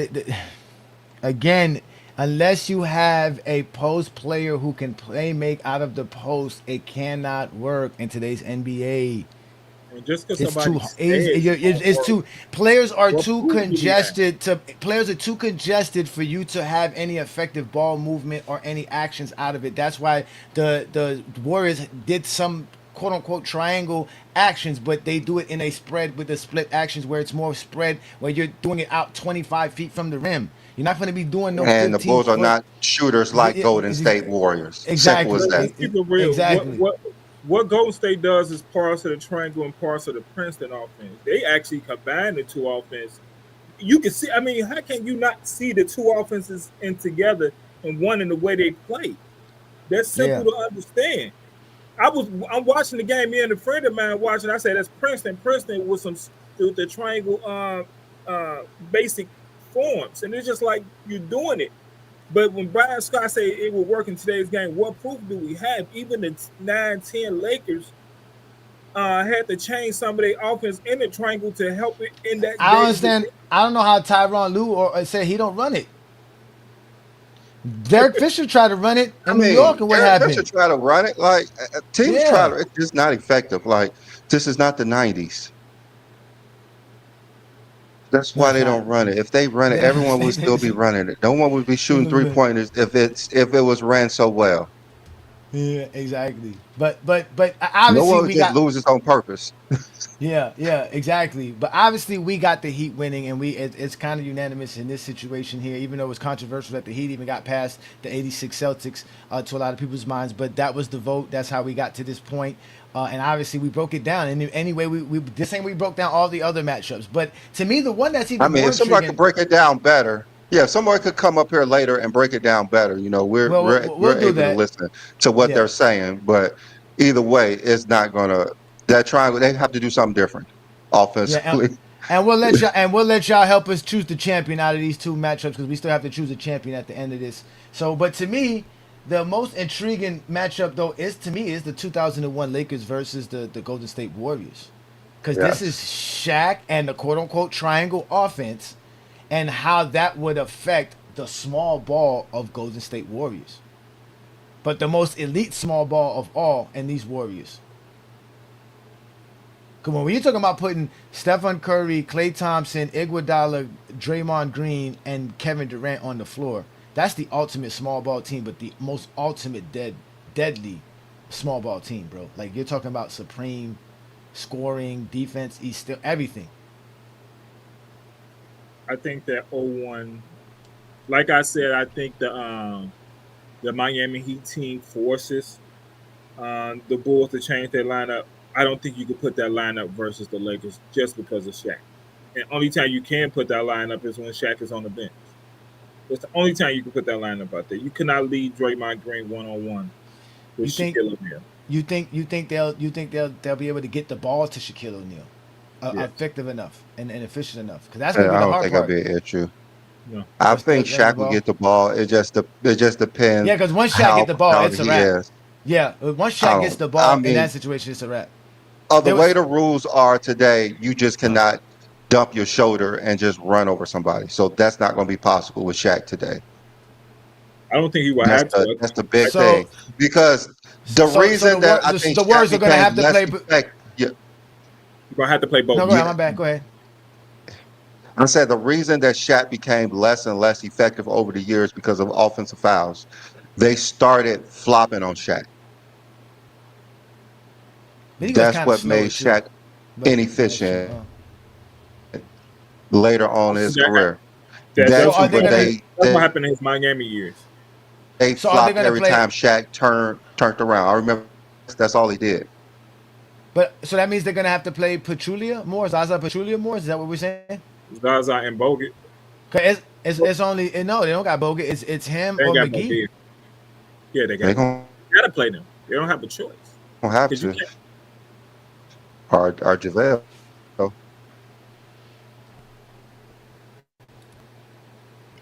again. Unless you have a post player who can make out of the post, it cannot work in today's NBA. And just because It's too. somebody It's too. Players are what too proof do we have? congested to. Players are too congested for you to have any effective ball movement or any actions out of it. That's why the Warriors did some quote unquote triangle actions, but they do it in a spread with the split actions where it's more spread, where you're doing it out 25 feet from the rim. You're not going to be doing no And the 15 Bulls are foot. not shooters like Golden State Warriors. Simple as Exactly. that. Let's keep it real. Exactly. What Golden State does is parts of the triangle and parts of the Princeton offense. They actually combine the two offenses. You can see. I mean, how can you not see the two offenses in together and one in the way they play? That's simple to understand. I'm watching the game. Me and a friend of mine watching. I said that's Princeton. Princeton with some with the triangle basic forms, and it's just like you're doing it. But when Brian Scott said it would work in today's game, what proof do we have? Even the 9-10 Lakers had to change some of their offense in the triangle to help it in that. I understand. I don't know how Tyronn Lue said he don't run it. Derek Fisher tried to run it in New York, and what happened? Fisher tried to run it. Like teams try to. It's just not effective. Like this is not the '90s. That's why they don't run it. If they run it, everyone would still be running it. No one would be shooting 3-pointers if it was ran so well. Yeah, exactly. But obviously no one we just got loses on purpose. yeah, exactly. But obviously we got the Heat winning, and it's kind of unanimous in this situation here. Even though it was controversial that the Heat even got past the '86 Celtics to a lot of people's minds, but that was the vote. That's how we got to this point. And obviously we broke it down. And anyway, we this ain't we broke down all the other matchups. But to me, the one that's even more if somebody could break it down better. Yeah, somebody could come up here later and break it down better. You know, we're able to listen to what they're saying, but either way, it's not gonna that triangle. They have to do something different offensively. Yeah, and we'll let y'all help us choose the champion out of these two matchups because we still have to choose a champion at the end of this. So, but to me, the most intriguing matchup though is the 2001 Lakers versus the Golden State Warriors, because this is Shaq and the quote unquote triangle offense, and how that would affect the small ball of Golden State Warriors. But the most elite small ball of all in these Warriors. Come on, when you're talking about putting Stephen Curry, Klay Thompson, Iguodala, Draymond Green, and Kevin Durant on the floor, that's the ultimate small ball team, but the most ultimate deadly small ball team, bro. Like, you're talking about supreme scoring, defense, everything. I think that 01, like I said, I think the Miami Heat team forces the Bulls to change their lineup. I don't think you could put that lineup versus the Lakers just because of Shaq. And only time you can put that lineup is when Shaq is on the bench. It's the only time you can put that lineup out there. You cannot lead Draymond Green one-on-one with Shaquille O'Neal. You think they'll be able to get the ball to Shaquille O'Neal? Effective enough and efficient enough, because that's gonna be the hard part. I don't think that'll be an issue. No. I think Shaq will get the ball. It just depends. Yeah, because once Shaq get the ball, it's a wrap. Yeah, once Shaq gets the ball in that situation, it's a wrap. The way the rules are today, you just cannot dump your shoulder and just run over somebody. So that's not going to be possible with Shaq today. I don't think he will have to. That's the big thing, because the reason that I think the Warriors are going to have to play. You're going to have to play both. No, go ahead, my bad. Go ahead. I said the reason that Shaq became less and less effective over the years because of offensive fouls. They started flopping on Shaq. That's what made Shaq inefficient later on in his career. That's what happened in his Miami years. They flopped every time Shaq turned around. I remember that's all he did. But so that means they're gonna have to play Pachulia more, Zaza Pachulia more. Is that what we're saying? Zaza and Bogut. Cause it's only they don't got Bogut. It's him or McGee. Bogut. Yeah, they gotta play them. They don't have a choice. Don't have to. Or JaVale.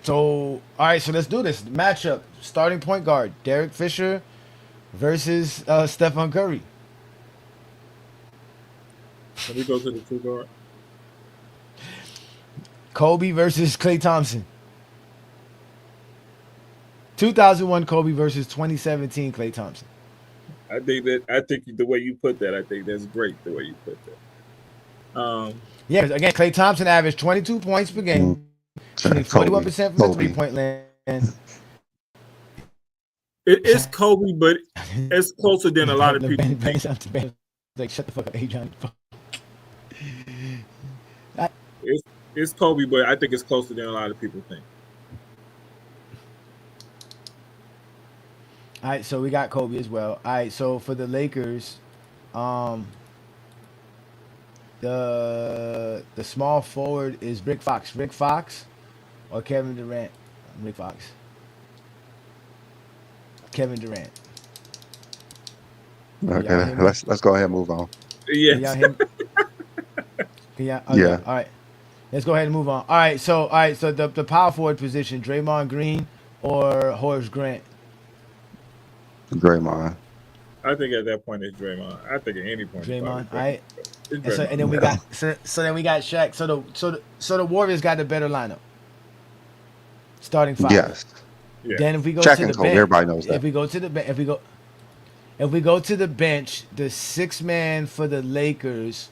So all right, so let's do this matchup. Starting point guard Derek Fisher versus Stephen Curry. Let me go to the two guard. Kobe versus Klay Thompson. 2001 Kobe versus 2017 Klay Thompson. I think the way you put that, I think that's great. The way you put that. Yeah, 'cause again, Klay Thompson averaged 22 points per game, shooting 41% from the 3-point land. It's Kobe, but it's closer than a lot of people think. Like, shut the fuck up, Ajani. It's Kobe, but I think it's closer than a lot of people think. All right, so we got Kobe as well. All right, so for the Lakers, the small forward is Rick Fox. Rick Fox or Kevin Durant? Rick Fox. Kevin Durant. Okay, let's go ahead and move on. Yes. Yeah. Yeah. All right. Let's go ahead and move on. All right. So the power forward position, Draymond Green or Horace Grant? Draymond. I think at that point it's Draymond. I think at any point. Draymond. All right. It's And then we got then we got Shaq. So the Warriors got the better lineup. Starting five. Yes. Yeah. Then if we go Shaq to and the Kobe, bench, everybody knows that. If we go to the bench, the sixth man for the Lakers,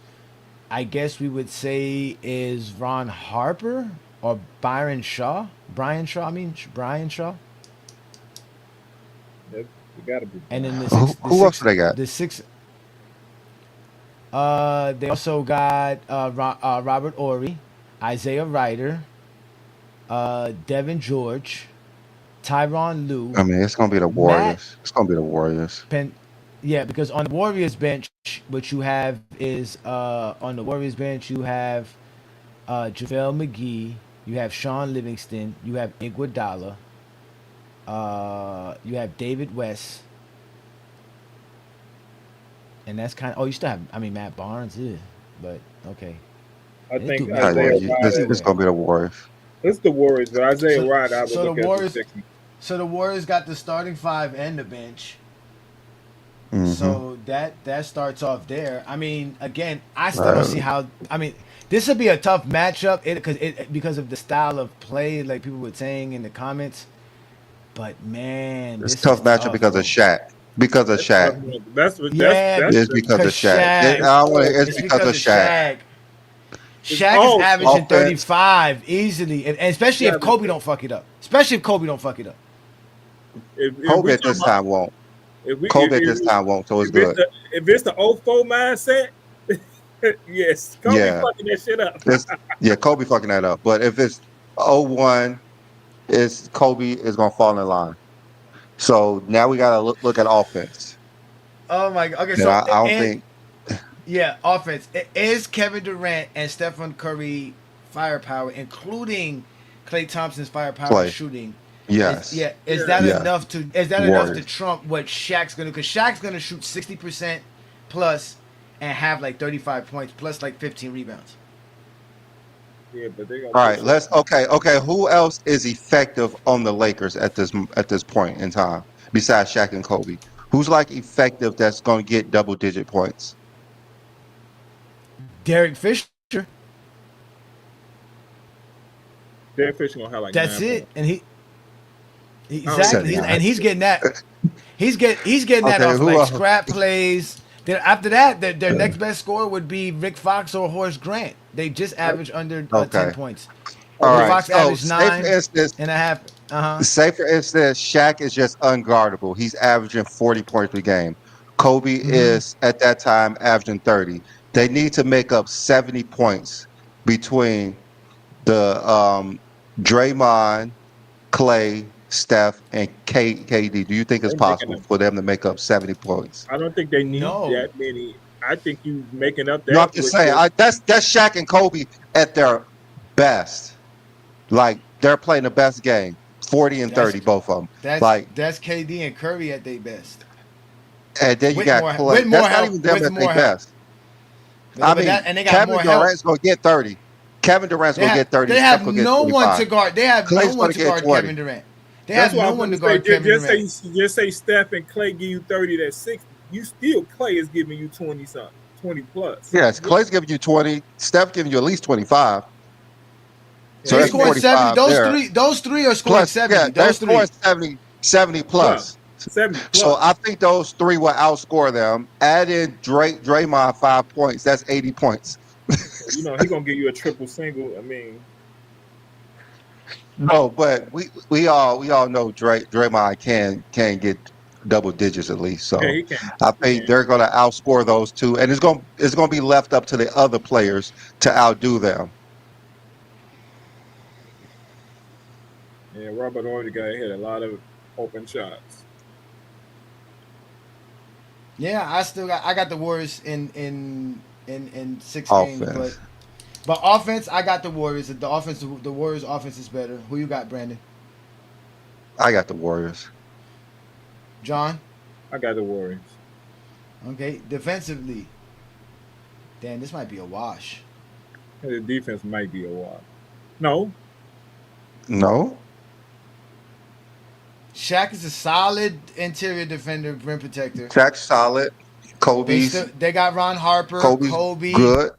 I guess we would say is Ron Harper or Brian Shaw. Brian Shaw. It gotta be. And then Who else do they got? The six. They also got Robert Ory, Isaiah Ryder, Devin George, Tyronn Lue. I mean, it's gonna be the Warriors. It's gonna be the Warriors. Yeah, because on the Warriors bench, what you have is on the Warriors bench you have JaVale McGee, you have Sean Livingston, you have Iguodala, you have David West, and that's kind of. Oh, you still have. I mean, Matt Barnes, but okay. I think It's gonna be the Warriors. It's the Warriors, but Isaiah Ryder. I would look at the Sixers. So the Warriors got the starting five and the bench. Mm-hmm. So that starts off there. I mean, again, I still don't see how. I mean, this would be a tough matchup because of the style of play, like people were saying in the comments. But man, it's a tough matchup because of Shaq. Because of Shaq. That's it's because of Shaq. It's because of Shaq. Shaq is averaging 35 easily, and especially if Kobe don't fuck it up. Kobe at this time won't. Kobe at this time won't, so it's good. If it's the 04 mindset, yes, Kobe fucking that shit up. Kobe fucking that up. But if it's 01, it's Kobe is gonna fall in line. So now we gotta look at offense. Oh my god! Okay, and so I don't think. Yeah, offense. Is Kevin Durant and Stephen Curry firepower, including Klay Thompson's firepower shooting? Yes. Is that enough to trump what Shaq's gonna do? Because Shaq's gonna shoot 60% plus and have like 35 points plus like 15 rebounds. Yeah, but they got. All right, okay. Who else is effective on the Lakers at this point in time besides Shaq and Kobe? Who's like effective that's gonna get double-digit points? Derek Fisher. Derek Fisher gonna have like. That's 9 points. And he's getting that. He's getting that off like scrap plays. Then after that, their next best score would be Rick Fox or Horace Grant. They just average under 10 points. All right. Fox averaged 9.5. Say for instance, Shaq is just unguardable. He's averaging 40 points per game. Kobe is at that time averaging 30. They need to make up 70 points between the Draymond, Klay, Steph, and KD. Do you think it's possible for them to make up 70 points? I don't think they need that many. I think you making up that. No, I'm just saying. That's Shaq and Kobe at their best. Like they're playing the best game, 40 and 30, both of them. That's KD and Curry at their best. And then you got Klay. That's not even them at their best. I mean, Kevin Durant's going to get 30. Kevin Durant's going to get 30. They have no one to guard. They have no one to guard Kevin Durant. They have no one to guard Kevin Durant. Just say Steph and Klay give you 30, that's 60. You still Klay is giving you 20 something, 20 plus. Yes, Klay's giving you 20. Steph giving you at least 25. So that's 45 those three are scoring 70. Yeah, they're scoring 70 plus. 70 plus. So I think those three will outscore them. Add in Draymond 5 points. That's 80 points. You know, he gonna give you a triple single. I mean, No, but we all know Draymond can get double digits at least. yeah, So he can. I He think can. they're going to outscore those two, and it's gonna be left up to the other players to outdo them. Yeah, Robert Ory guy hit a lot of open shots. Yeah, I got the Warriors in 6 games, Offense, but offense, I got the Warriors. The Warriors offense is better. Who you got, Brandon? I got the Warriors. John? I got the Warriors. Okay, defensively. Damn, this might be a wash. The defense might be a while. No, No, Shaq is a solid interior defender, rim protector. Shaq's solid. They got Ron Harper, Kobe's Kobe, good.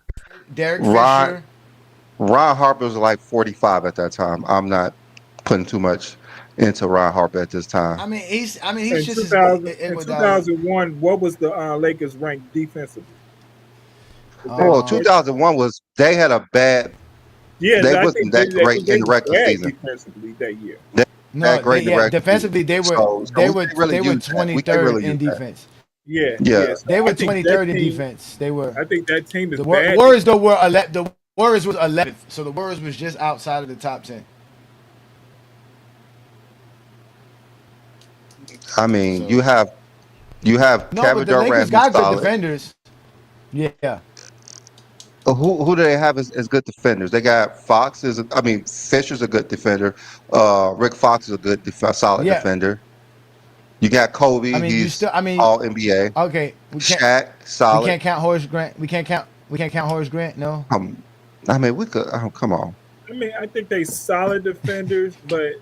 Derek Ron Fisher. Ron Harper was like 45 at that time. I'm not putting too much into Ron Harper at this time. He's in just 2000, as in Iguodala. 2001, what was the Lakers ranked defensively? Oh, 2001 was they had a bad. Yeah, They I wasn't think that great in the were regular bad season. defensively that year. No, Great in the regular defensively they were season. So they we were can't really they were use that. We can't 23rd really in use that. defense. Yeah, Yeah. So They were I think 23rd that in team- defense. They were. I think that team is The bad. Warriors though were the Warriors was 11th, so the Warriors was just outside of the top 10. I mean, So- you have No, Kevin but the Lakers Durant got who's good solid. defenders. Yeah. Who do they have as good defenders? They got Fisher's a good defender. Rick Fox is a good solid Yeah. defender. You got Kobe. I mean, you He's still. I mean, all NBA. okay. Shaq We solid. can't count Horace Grant. We can't count Horace Grant. No. I mean, we could. Oh, come on. I mean, I think they solid defenders, but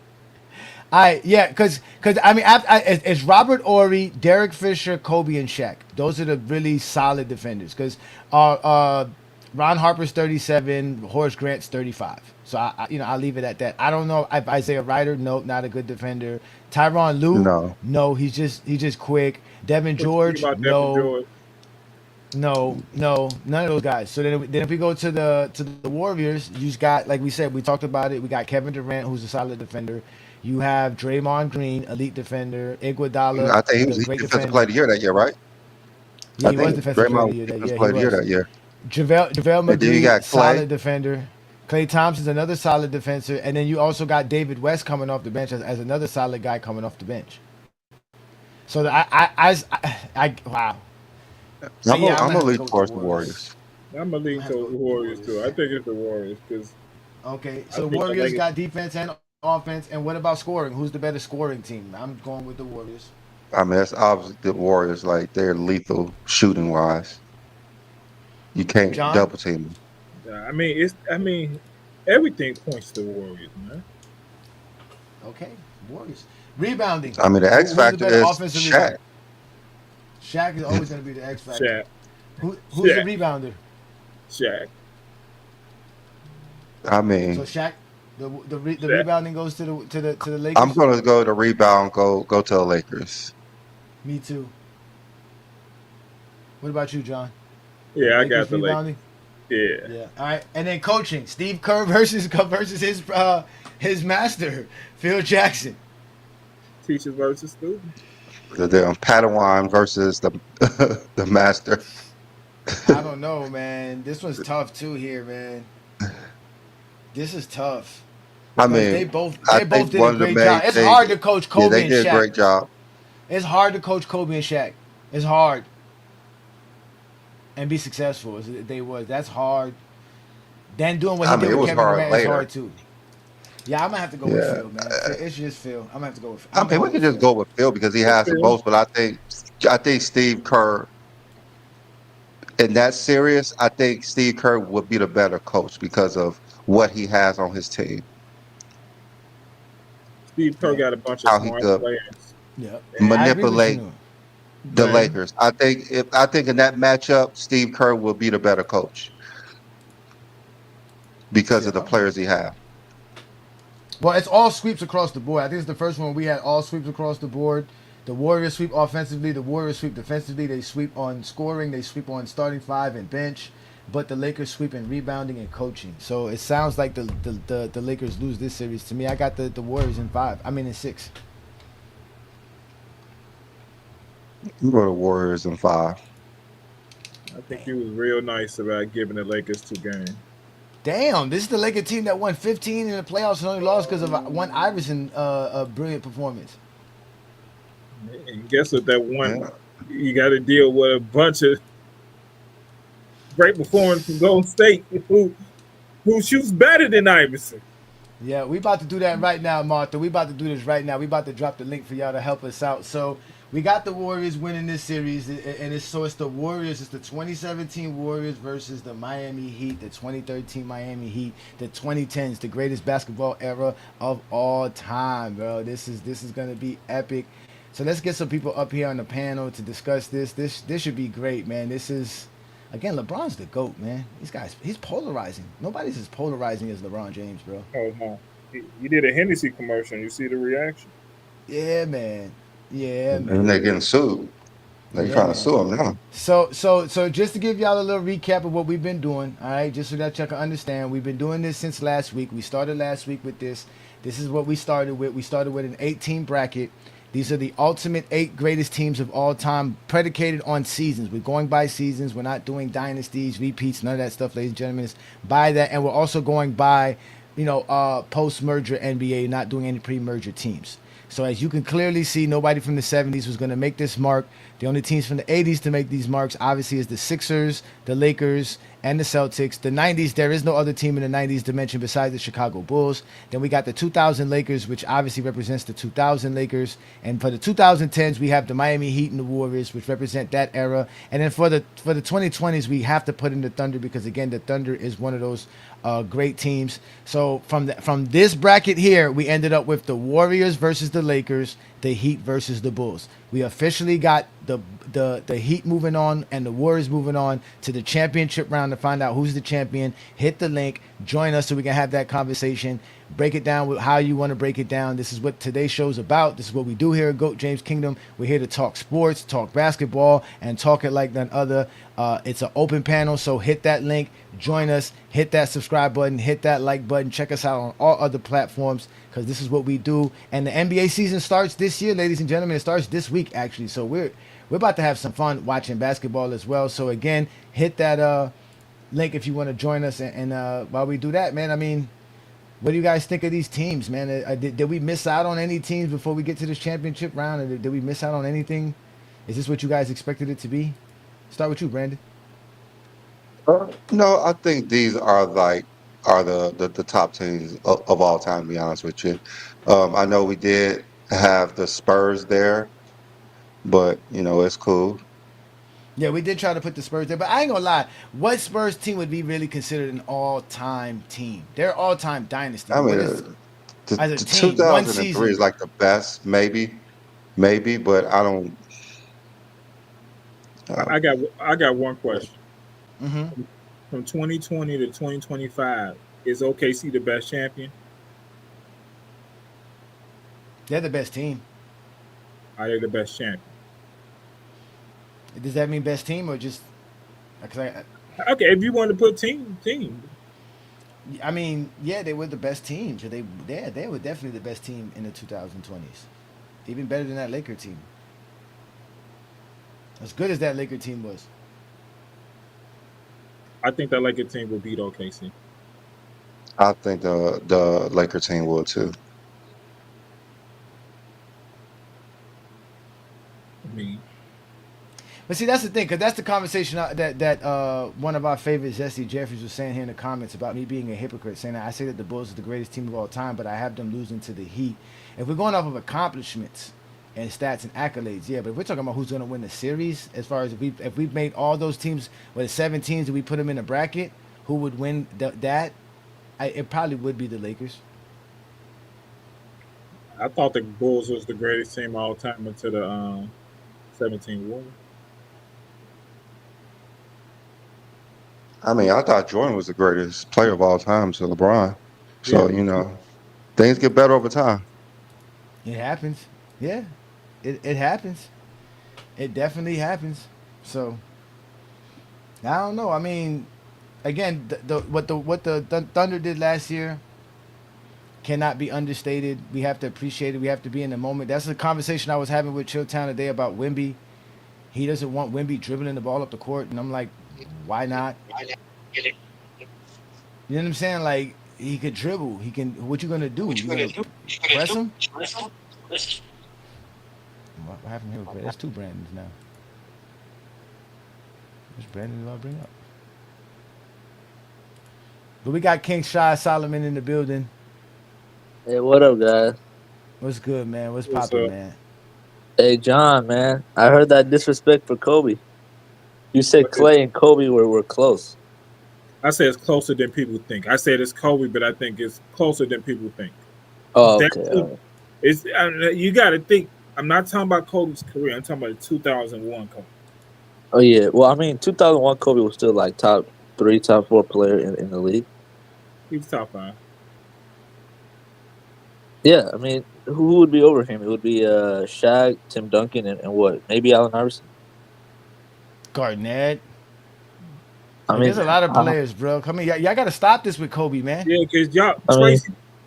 Because it's Robert Ory, Derek Fisher, Kobe, and Shaq. Those are the really solid defenders. Because Ron Harper's 37, Horace Grant's 35. So I'll leave it at that. I don't know if Isaiah Ryder, no, not a good defender. Tyronn Lue, no, he's just quick. Devin George, about no. Devin George. No, none of those guys. So then if we go to the Warriors, you just got, like we said, we talked about it. We got Kevin Durant, who's a solid defender. You have Draymond Green, elite defender. Iguodala, I think he was great defensive defender. player of the year that year, right? Yeah, he was defensive player of the year. Defensive player of the year that year. JaVale And then you got McGee, Klay. solid defender. Klay Thompson's another solid defender, and then you also got David West coming off the bench as another solid guy coming off the bench. So wow. So, I'm yeah, gonna have to lean go with towards the Warriors. I'm gonna lean towards the Warriors too. I think it's the Warriors because Okay, I so think the Warriors Lakers- got defense and offense, and what about scoring? Who's the better scoring team? I'm going with the Warriors. I mean, that's obviously the Warriors. Like they're lethal shooting wise. You can't John? double team them. I mean, everything points to the Warriors, man. Okay, Warriors. Rebounding. I mean, the X Who's factor better is offensive Shaq. rebounder? Shaq is always going to be the X factor. Shaq, Who's Shaq. the rebounder? Shaq. I mean, So Shaq, the Shaq. rebounding goes to the Lakers. I'm gonna go to rebound. Go to the Lakers. Me too. What about you, John? Yeah, I Lakers got the Lakers. rebounding. Yeah. Yeah. All right, and then coaching: Steve Kerr versus his master, Phil Jackson. Teachers versus students. The Padawan versus the the master. I don't know, man. This one's tough too here, man. This is tough. I Because mean, they both I did think a one of the great main job. It's things- hard to coach Yeah, Kobe they and did a Shaq. great job. It's hard to coach Kobe and Shaq. It's hard. And be successful as they was. That's hard. Then doing what he I mean, did it with was Kevin hard Durant is later. hard too. Yeah, I'm gonna have to go with Yeah. Phil, man. It's just Phil. I'm gonna have to go with Phil. I mean, we could just go with Phil because he has the Phil. most. But I think Steve Kerr in that series, I think Steve Kerr would be the better coach because of what he has on his team. Steve Kerr got a bunch How of he smart could players. Yeah. manipulate the Right. Lakers. I think in that matchup, Steve Kerr will be the better coach because of the players he has. Well, it's all sweeps across the board. I think it's the first one we had all sweeps across the board. The Warriors sweep offensively. The Warriors sweep defensively. They sweep on scoring. They sweep on starting five and bench. but the Lakers sweep in rebounding and coaching. So it sounds like the Lakers lose this series. To me, I got the Warriors in 5. I mean in 6. You go to Warriors in 5. I think he was real nice about giving the Lakers 2 games. Damn, this is the Lakers team that won 15 in the playoffs and only lost because of one Iverson brilliant performance. And guess what? That one, you got to deal with a bunch of great performance from Golden State who shoots better than Iverson. Yeah, we about to do that right now, Martha. We about to do this right now. We about to drop the link for y'all to help us out. So we got the Warriors winning this series, and it's the Warriors. It's the 2017 Warriors versus the Miami Heat, the 2013 Miami Heat, the 2010s, the greatest basketball era of all time, bro. This is gonna be epic. So let's get some people up here on the panel to discuss this. This should be great, man. This is. Again, LeBron's the GOAT, man. These guys, he's polarizing. Nobody's as polarizing as LeBron James, bro. Oh, no. He did a Hennessy commercial. You see the reaction? Yeah, man. Yeah, man. And they're getting sued. They're trying to sue him now. So just to give y'all a little recap of what we've been doing, all right, just so that y'all can understand, we've been doing this since last week. We started last week with this. This is what we started with. We started with an 8-team bracket. These are the ultimate 8 greatest teams of all time, predicated on seasons. We're going by seasons. We're not doing dynasties, repeats, none of that stuff, ladies and gentlemen. It's by that, and we're also going by, post-merger NBA, not doing any pre-merger teams. So as you can clearly see, nobody from the 70s was going to make this mark. The only teams from the 80s to make these marks, obviously, is the Sixers, the Lakers, and the Celtics. The 90s, there is no other team in the 90s dimension besides the Chicago Bulls. Then we got the 2000 Lakers, which obviously represents the 2000 Lakers. And for the 2010s, we have the Miami Heat and the Warriors, which represent that era. And then for the 2020s, we have to put in the Thunder because, again, the Thunder is one of those great teams. So from this bracket here, we ended up with the Warriors versus the Lakers, the Heat versus the Bulls. We officially got the Heat moving on and the Warriors moving on to the championship round to find out who's the champion. Hit the link, join us so we can have that conversation. Break it down with how you want to break it down. This is what today's show's about. This is what we do here at GOAT James Kingdom. We're here to talk sports, talk basketball, and talk it like none other. It's an open panel, so hit that link, join us, hit that subscribe button, hit that like button. Check us out on all other platforms because this is what we do. And the NBA season starts this year, ladies and gentlemen. It starts this week, actually. So we're about to have some fun watching basketball as well. So again, hit that link if you want to join us. And while we do that, man, I mean, what do you guys think of these teams, man? Did we miss out on any teams before we get to this championship round? Or did we miss out on anything? Is this what you guys expected it to be? Start with you, Brandon. No, I think these are the top teams of all time, to be honest with you. I know we did have the Spurs there, but it's cool. Yeah, we did try to put the Spurs there, but I ain't gonna lie. What Spurs team would be really considered an all-time team? They're all-time dynasty. I mean, as a the team, 2003 is like the best, maybe, but I don't. I got one question. Mm-hmm. From 2020 to 2025, is OKC the best champion? They're the best team. Are they the best champion? Does that mean best team or just? Okay, if you want to put team. I mean, yeah, they were the best team. So they were definitely the best team in the 2020s. Even better than that Laker team. As good as that Laker team was. I think that Laker team will beat OKC. I think the Laker team will too. I mean, but see, that's the thing, because that's the conversation that one of our favorites, Jesse Jeffries, was saying here in the comments about me being a hypocrite, saying that I say that the Bulls are the greatest team of all time, but I have them losing to the Heat. If we're going off of accomplishments and stats and accolades, yeah, but if we're talking about who's going to win the series, as far as if we've made all those teams, with the 7 teams, and we put them in a bracket, who would win that? It probably would be the Lakers. I thought the Bulls was the greatest team of all time until the 17 Warriors. I mean, I thought Jordan was the greatest player of all time to LeBron. So, things get better over time. It happens. Yeah, it happens. It definitely happens. So, I don't know. I mean, again, what the Thunder did last year cannot be understated. We have to appreciate it. We have to be in the moment. That's the conversation I was having with Chilltown today about Wemby. He doesn't want Wemby dribbling the ball up the court, and I'm like, why not? You know what I'm saying? Like, he could dribble. He can. What you gonna do? You gonna press him? What happened here? There's two Brandons now. Which Brandon did I bring up? But we got King Shy Solomon in the building. Hey, what up, guys? What's good, man? What's What's poppin', up? man? Hey, John, man. I heard that disrespect for Kobe. You said What Clay and Kobe were close. I say it's closer than people think. I said it's Kobe, but I think it's closer than people think. Oh, That's okay. the- It's you got to think. I'm not talking about Kobe's career. I'm talking about the 2001 Kobe. Oh, yeah. Well, I mean, 2001 Kobe was still like top 3, top 4 player in the league. He was top 5. Yeah, I mean, who would be over him? It would be Shaq, Tim Duncan, and what? Maybe Allen Iverson. Garnett. I mean, There's a lot of players, bro. Come on, y'all got to stop this with Kobe, man. Yeah, because y'all I mean-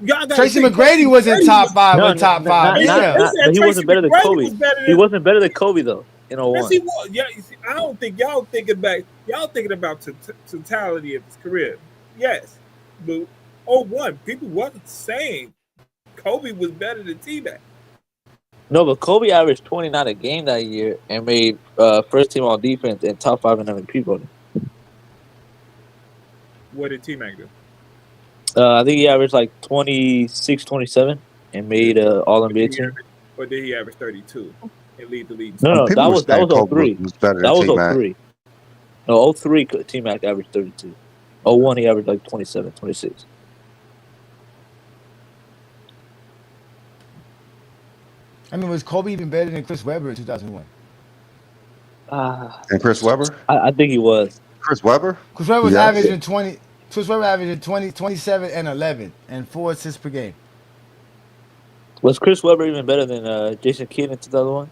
y'all got Tracy McGrady was in top five. No, with top no, five. not- Yeah. not- but he wasn't better than Kobe. He wasn't better than Kobe though. In Yes, 01. he was. Yeah, you see, I don't think y'all thinking back. Y'all thinking about totality of his career. Yes, but 01 people wasn't saying Kobe was better than T-Mac. No, but Kobe averaged 29 a game that year and made first team all defense and top 5 in MVP voting. What did T-Mac do? I think he averaged like 26, 27 and made all NBA team. Or did he average 32 and lead the league? No, People that were was saying Kobe 03. was better That than was T-Mac. 03. No, 03 T-Mac averaged 32. 01 he averaged like 27, 26. I mean, was Kobe even better than Chris Webber in 2001? And Chris Webber? I think he was. Chris Webber? Chris Webber was Yes. averaging 20. Chris Webber averaging 27 and 11 and 4 assists per game. Was Chris Webber even better than Jason Kidd in 2001?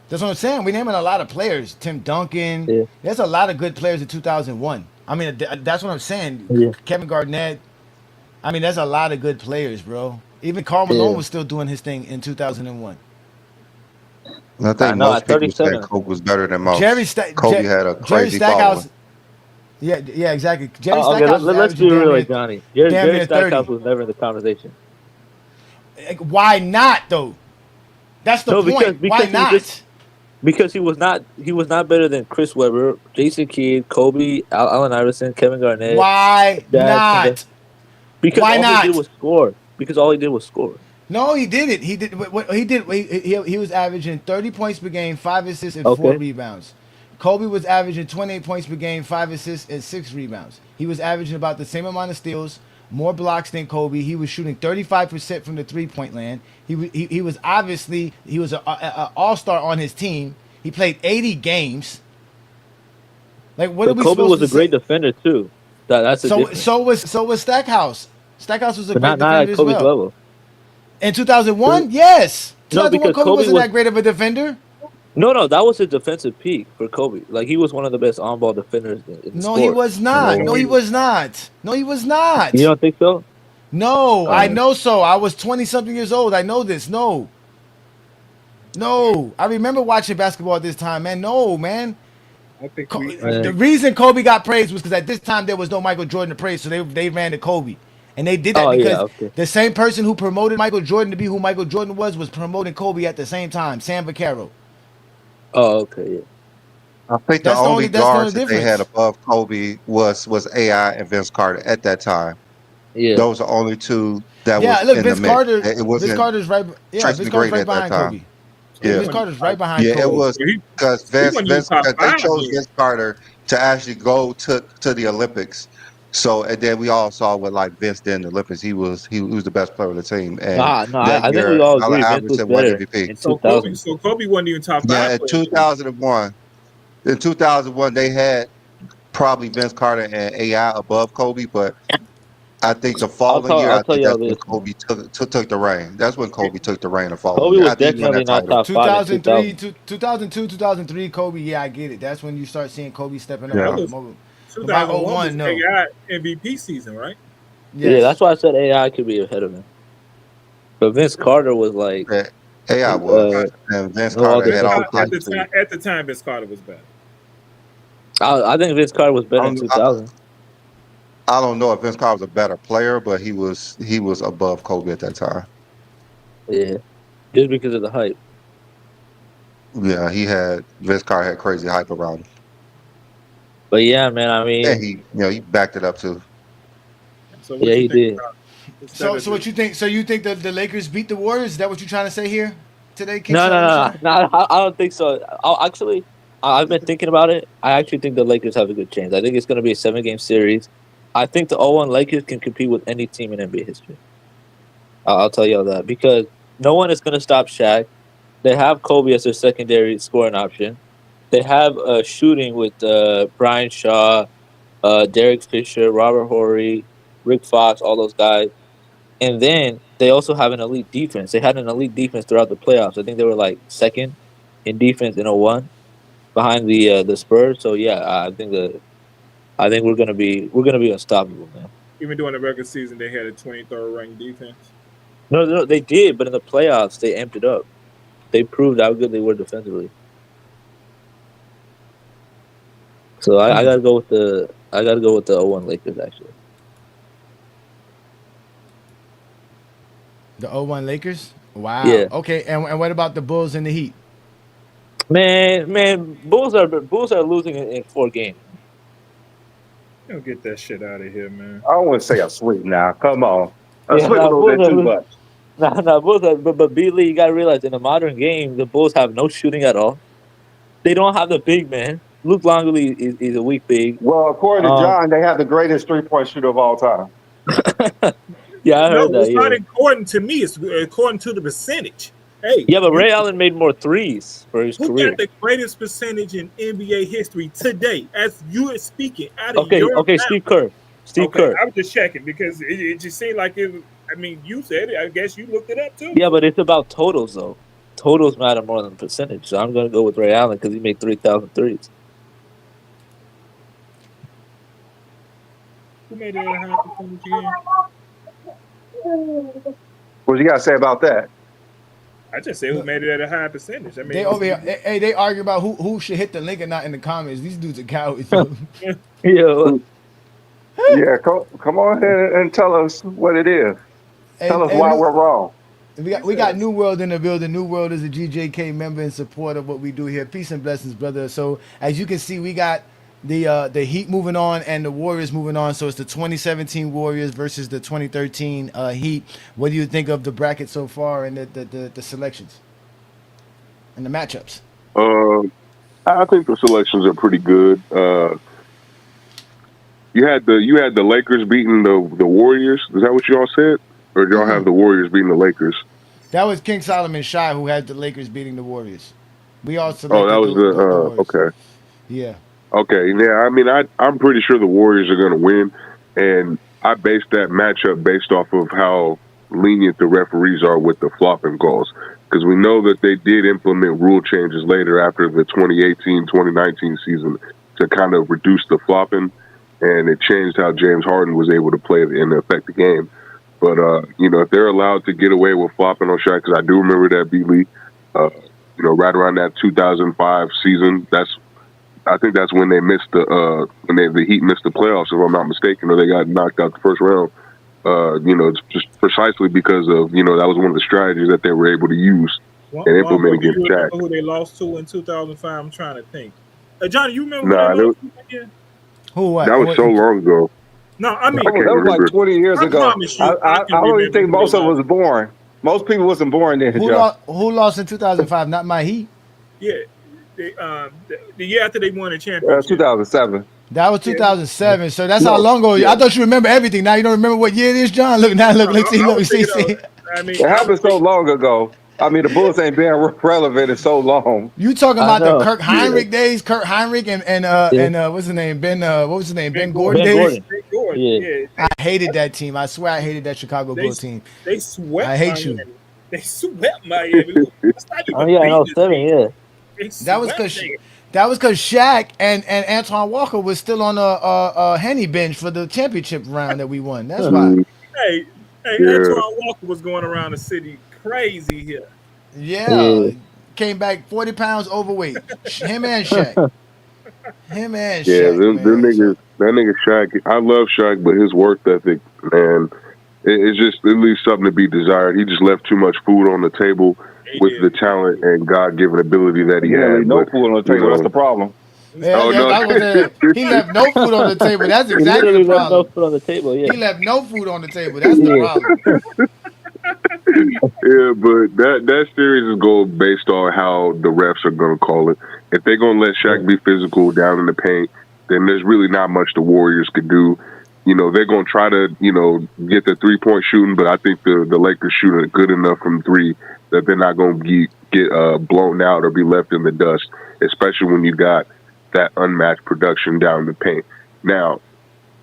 That's what I'm saying. We naming a lot of players. Tim Duncan. Yeah. There's a lot of good players in 2001. I mean, that's what I'm saying. Yeah. Kevin Garnett. I mean, there's a lot of good players, bro. Even Karl Malone was still doing his thing in 2001. I think No, most at people 37. said Kobe was better than most. Kobe had a crazy Stackhouse. following. Yeah, exactly. Jerry Okay, Stackhouse was let's be averaging real damn with near- Johnny. damn Jerry near Stackhouse 30. was never in the conversation. Why not though? That's the No, point. because Why he not? just- Because he was not better than Chris Webber, Jason Kidd, Kobe, Allen Iverson, Kevin Garnett. Why Jackson, not? Because Why all not? he did was score. Because all he did was score. No, he didn't. He did. What he did. He was averaging 30 points per game, 5 assists, and 4 Okay. rebounds. Kobe was averaging 28 points per game, 5 assists, and 6 rebounds. He was averaging about the same amount of steals, more blocks than Kobe. He was shooting 35% from the 3-point land. He was obviously an all-star on his team. He played 80 games. Like what are But we Kobe supposed was to a great say? defender too. That's a difference. So was Stackhouse. Stackhouse was a But great not defender at as Kobe's well. level. In 2001, yes. No, 2001 because Kobe Kobe wasn't was- that great of a defender. No, that was his defensive peak for Kobe. Like he was one of the best on-ball defenders in the No, sport. he was not. No. No, he was not. No, he was not. You don't think so? No, I know so. I was 20-something years old. I know this. No. I remember watching basketball at this time, man. No, man. I think The reason Kobe got praised was because at this time there was no Michael Jordan to praise, so they ran to Kobe. And they did that Oh, yeah, because okay. the same person who promoted Michael Jordan to be who Michael Jordan was promoting Kobe at the same time, Sam Vaccaro. Oh, okay, yeah. I think That's the the only only- that's the only guards that they had difference. above Kobe was AI and Vince Carter at that time. Yeah. Those are only two that Yeah, was look, in Vince the mix. Carter. It wasn't Vince Carter's right. Yeah, Tracy Vince Carter's McGrady right at that behind time. Kobe. Yeah. Vince Carter's right behind Yeah, Kobe. it was because Vince wasn't even top they five chose then. Vince Carter to actually go to the Olympics. So and then we all saw what like Vince did in the Olympics. He was the best player of the team. And No, that I think year, we all Allen agree Vince was Iverson won better MVP. in So 2000. Kobe wasn't even top 5. Yeah, in player. 2001. In 2001, they had probably Vince Carter and AI above Kobe, but I think the following year, I'll I tell think y'all that's when this. Kobe took the reign. That's when Kobe took the reign the following Kobe year. was I think he won definitely that not title. top 5 in 2003, 2000. 2002, 2003, Kobe. Yeah, I get it. That's when you start seeing Kobe stepping up. Yeah. on the moment. by 2001 was 01, no. AI MVP season, right? Yes. Yeah, that's why I said AI could be ahead of him. But Vince Carter was like Yeah, AI was, and Vince Carter had all the hype too. At the time, Vince Carter was better. I think Vince Carter was better in 2000. I don't know if Vince Carter was a better player, but he was above Kobe at that time. Yeah, just because of the hype. Yeah, Vince Carter had crazy hype around him. But yeah, man, I mean, and he backed it up too. So what you think did. about So what you think? So you think that the Lakers beat the Warriors? Is that what you're trying to say here today, King? No, I don't think so. I've been thinking about it. I actually think the Lakers have a good chance. I think it's going to be a 7-game series. I think the 0-1 Lakers can compete with any team in NBA history. I'll tell you all that because no one is going to stop Shaq. They have Kobe as their secondary scoring option. They have shooting with Brian Shaw, Derek Fisher, Robert Horry, Rick Fox, all those guys. And then they also have an elite defense. They had an elite defense throughout the playoffs. I think they were like second in defense in 01 behind the Spurs. So yeah, I think we're gonna be unstoppable, man. Even during the regular season, they had a 23rd ranked defense. No, they did, but in the playoffs, they amped it up. They proved how good they were defensively. So I gotta go with the 0-1 Lakers actually. The 0-1 Lakers? Wow. Yeah. Okay, and what about the Bulls and the Heat? Man, Bulls are losing in 4 games. You don't get that shit out of here, man. I don't want to say a sweep now. Come on. A sweep a little bit too much. Bulls are, but B. Lee, you gotta realize in a modern game, the Bulls have no shooting at all. They don't have the big man. Luke Longley is a weak big. Well, according to John, they have the greatest 3-point shooter of all time. Yeah, I heard that. It's not according to me. It's according to the percentage. Hey, yeah, but Ray Allen made more threes for his career. Who got the greatest percentage in NBA history today? As you are speaking out of your mouth. Steve Kerr. Kerr. I was just checking because it just seemed like it. I mean, you said it. I guess you looked it up too. Yeah, but it's about totals though. Totals matter more than percentage. So I'm going to go with Ray Allen because he made 3,000 threes. Who made it a high percentage again? What you got to say about that? I just say who made it at a high percentage. I mean, they over here. Hey, they argue about who should hit the link or not in the comments. These dudes are cowards. Yeah. Yeah, come on here and tell us what it is. Tell us why we're wrong. We got New World in the building. New World is a GJK member and support of what we do here. Peace and blessings, brother. So as you can see, we got the Heat moving on and the Warriors moving on. So it's the 2017 Warriors versus the 2013 Heat. What do you think of the bracket so far and the selections and the matchups? I think the selections are pretty good. You had the Lakers beating the Warriors. Is that what y'all said? Or did y'all have the Warriors beating the Lakers? That was King Solomon Shy who had the Lakers beating the Warriors. We all selected that was the Warriors. okay. Yeah. Okay. Yeah. I mean, I'm pretty sure the Warriors are going to win, and I based that matchup based off of how lenient the referees are with the flopping calls, because we know that they did implement rule changes later after the 2018-2019 season to kind of reduce the flopping, and it changed how James Harden was able to play and affect the game. But, if they're allowed to get away with flopping on Shaq, because I do remember that B. Lee, right around that 2005 season, I think that's when they missed the Heat missed the playoffs, if I'm not mistaken, or they got knocked out the first round. It's just precisely because of, that was one of the strategies that they were able to use and implement against Shaq. Who they lost to in 2005? I'm trying to think. Johnny, you remember who they lost to again? Who? What? That was so long ago. No, I mean, that was like 20 years ago. I don't even think most of us was born. Most people wasn't born then. Who lost in 2005? Not my Heat. Yeah, the year after they won the championship. 2007. That was 2007. So that's how long ago. Yeah. I thought you remember everything. Now you don't remember what year it is, John. Look now. Let's see. I mean, it happened so long ago. I mean, the Bulls ain't been relevant in so long. You talking about the Kirk Heinrich days? Kirk Heinrich and what's his name? What was his name? Ben Gordon days. Ben Gordon. Yeah. I hated that team. I swear I hated that Chicago Bulls team. They swept. I hate Miami. you. They swept Miami. Yeah. That was because Shaq and Antoine Walker was still on a Henny bench for the championship round that we won. That's why. Hey, Yeah. Antoine Walker was going around the city crazy here. Yeah. Came back 40 pounds overweight. Him and Shaq. Him and Shaq. Them Man. niggas, that nigga Shaq. I love Shaq, but his work ethic, man, it's just at least something to be desired. He just left too much food on the table with the talent and God-given ability that he had. No food on the table. That's the problem. Yeah, Oh, no. He left no food on the table. That's He exactly literally the left no problem. food on the table. Yeah. He left no food on the table. That's the problem. Yeah, but that series is going based on how the refs are going to call it. If they're going to let Shaq be physical down in the paint, then there's really not much the Warriors could do. You know, they're going to try to, get the three-point shooting, but I think the Lakers shoot it good enough from three that they're not going to get blown out or be left in the dust, especially when you got that unmatched production down in the paint. Now,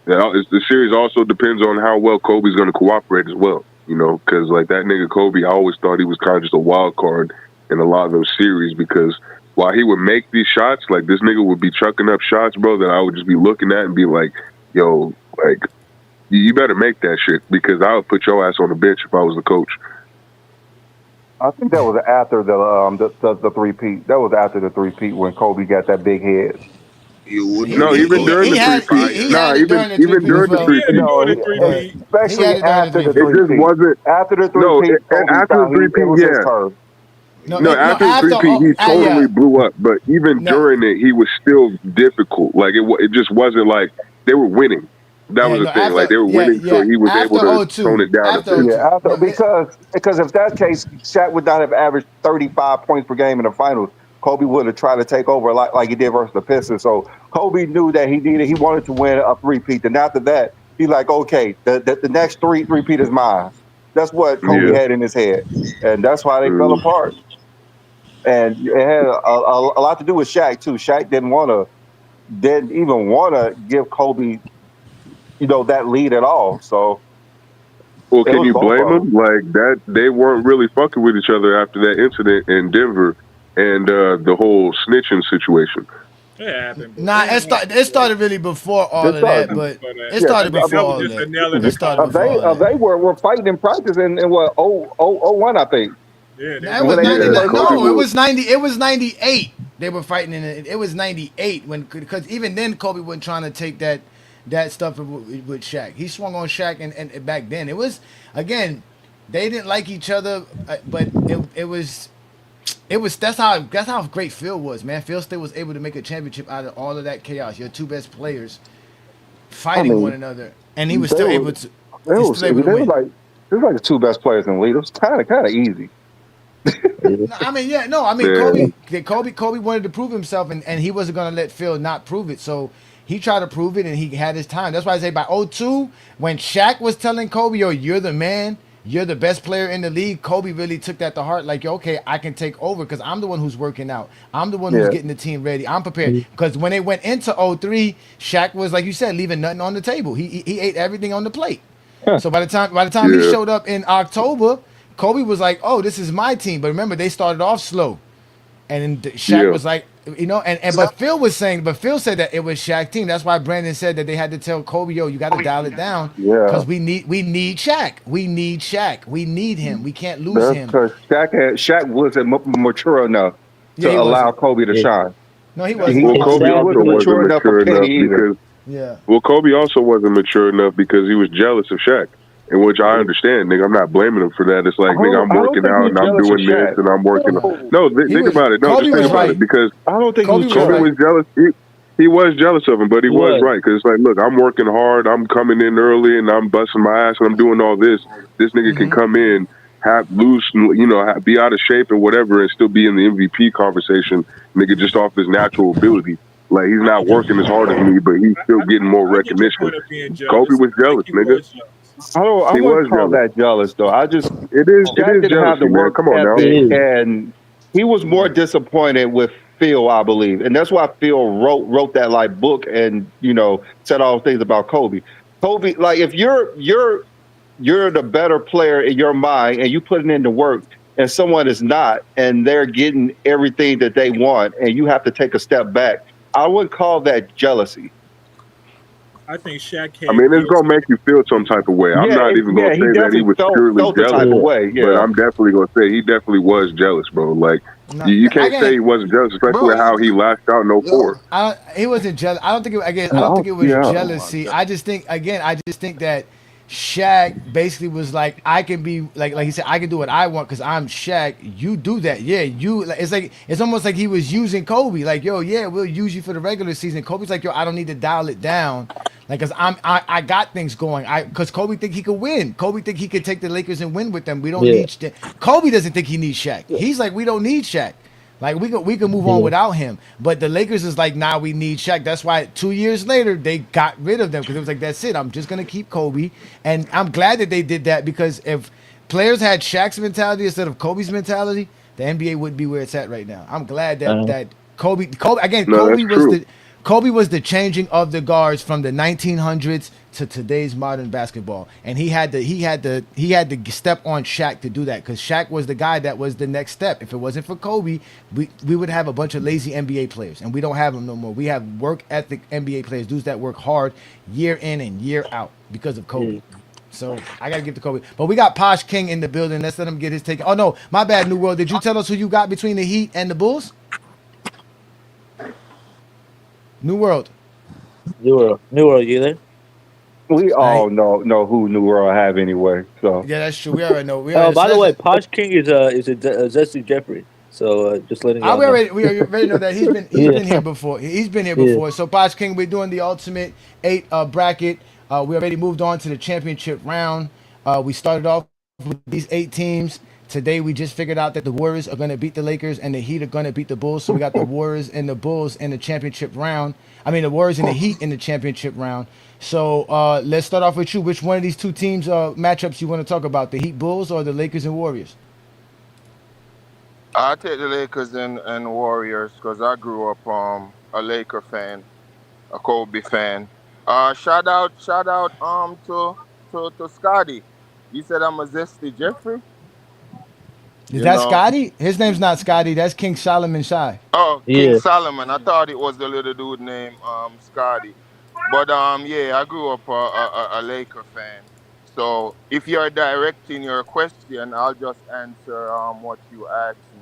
the series also depends on how well Kobe's going to cooperate as well, because like that nigga Kobe, I always thought he was kind of just a wild card in a lot of those series because while he would make these shots, like this nigga would be chucking up shots, bro, that I would just be looking at and be like, yo, like, you better make that shit because I would put your ass on the bench if I was the coach. I think that was after the three-peat. That was after the three-peat when Kobe got that big head. No, even during the three-peat. Nah, even during the three-peat. No, especially after the three-peat. It just wasn't. After the three-peat. No, after the three-peat, yeah. After the three-peat, he totally blew up. But even during it, he was still difficult. Like, it just wasn't like they were winning. That was the thing. Like, they were winning, so he was able to tone it down. Because if that's the case, Shaq would not have averaged 35 points per game in the finals. Kobe would have tried to take over like he did versus the Pistons. So Kobe knew that he wanted to win a three-peat. And after that, he's like, okay, the next three-peat is mine. That's what Kobe had in his head. And that's why they fell apart. And it had a lot to do with Shaq, too. Shaq didn't even want to give Kobe, that lead at all. So, well, can you blame them? Like that, they weren't really fucking with each other after that incident in Denver and the whole snitching situation. Yeah, happened. Nah, it started really before all of that, but it started before all of that. They were fighting in practice in what 01, I think. Yeah, it was 99. No, it was 90. It was 98. They were fighting in it. It was 98 because even then Kobe wasn't trying to take that stuff with Shaq. He swung on Shaq and back then it was again they didn't like each other, but it was that's how great Phil was, man. Phil still was able to make a championship out of all of that chaos. Your two best players fighting one another, and he was still able to. It was like the two best players in the league. It was kind of easy. Kobe wanted to prove himself, and he wasn't going to let Phil not prove it. So he tried to prove it, and he had his time. That's why I say by 02, when Shaq was telling Kobe, yo, you're the man, you're the best player in the league, Kobe really took that to heart. Like, yo, okay, I can take over because I'm the one who's working out. I'm the one who's getting the team ready. I'm prepared. Because when they went into 03, Shaq was, like you said, leaving nothing on the table. He ate everything on the plate. So by the time he showed up in October, Kobe was like, oh, this is my team. But remember, they started off slow. And Shaq was like, but Phil said that it was Shaq's team. That's why Brandon said that they had to tell Kobe, yo, you got to dial it down. Because we need Shaq. We need Shaq. We need him. We can't lose him. Because Shaq wasn't mature enough to allow Kobe to shine. No, he wasn't. Well, Kobe also wasn't mature enough because Kobe also wasn't mature enough because he was jealous of Shaq. In which I understand, nigga. I'm not blaming him for that. It's like, nigga, I'm working out and I'm doing this and I'm working. No, think about it. No, just think about it because I don't think Kobe was jealous. He was jealous of him, but he was right because it's like, look, I'm working hard. I'm coming in early and I'm busting my ass and I'm doing all this. This nigga can come in, be out of shape and whatever, and still be in the MVP conversation, nigga, just off his natural ability. Like he's not working as hard as me, but he's still getting more recognition. Kobe was jealous, nigga. I wouldn't call that jealous though. It is didn't have the work Come on now. and he was more disappointed with Phil, I believe, and that's why Phil wrote that like book and said all things about Kobe. Kobe, like if you're the better player in your mind and you putting in the work and someone is not, and they're getting everything that they want, and you have to take a step back. I would call that jealousy. I think Shaq I had mean, it's feels. gonna make you feel some type of way. I'm Yeah, not even gonna he say that he definitely was purely felt the type jealous, of way. but Yeah, I'm definitely gonna say he definitely was jealous, bro. Like No, you I can't say he can't. wasn't jealous, especially Bro, with how he lashed out in yo, '04. He wasn't jealous. I don't think. I don't oh think it was yeah, oh my jealousy. god. I just think. Again, I just think that Shaq basically was like, I can be like he said, I can do what I want because I'm Shaq. You do that, yeah. You like it's almost like he was using Kobe. Like, yo, yeah, we'll use you for the regular season. Kobe's like, yo, I don't need to dial it down. Like, cause I got things going. Cause Kobe think he could win. Kobe think he could take the Lakers and win with them. We don't Yeah. need. Kobe doesn't think he needs Shaq. He's like, we don't need Shaq. Like we could move on Yeah. without him, but the Lakers is like, nah, we need Shaq. That's why 2 years later they got rid of them because it was like, that's it. I'm just gonna keep Kobe, and I'm glad that they did that because if players had Shaq's mentality instead of Kobe's mentality, the NBA wouldn't be where it's at right now. I'm glad that Uh, Kobe again. No, that's true. Kobe was the changing of the guards from the 1900s to today's modern basketball, and he had to step on Shaq to do that because Shaq was the guy that was the next step. If it wasn't for Kobe, we would have a bunch of lazy NBA players, and we don't have them no more. We have work ethic NBA players, dudes that work hard year in and year out because of Kobe. Yeah. So I gotta give to Kobe. But we got Posh King in the building. Let's let him get his take. Oh no, my bad, New World. Did you tell us who you got between the Heat and the Bulls? New World. New World, you there? we I all know who New World have anyway. So Yeah, that's true. We already know. Oh, by So the way, that's Posh King is a Zesty Jeffrey. So just letting y'all know. we already know that he's been here before. He's been here Yeah. before. So Posh King, we're doing the ultimate 8 bracket. We already moved on to the championship round. We started off with these 8 teams. Today we just figured out that the Warriors are going to beat the Lakers and the Heat are going to beat the Bulls. So we got the Warriors and the Bulls in the championship round. I mean the Warriors and the Heat in the championship round. So let's start off with you. Which one of these 2 teams matchups you want to talk about? The Heat Bulls or the Lakers and Warriors? I take the Lakers and Warriors because I grew up a Laker fan, a Kobe fan. Shout out to Scotty. You said I'm a Zesty Jeffrey. Is You that know. Scotty? His name's not Scotty. That's King Solomon Shy. Oh, King Yeah. Solomon. I thought it was the little dude named Scotty. But yeah, I grew up a Laker fan. So if you're directing your question, I'll just answer what you asked me.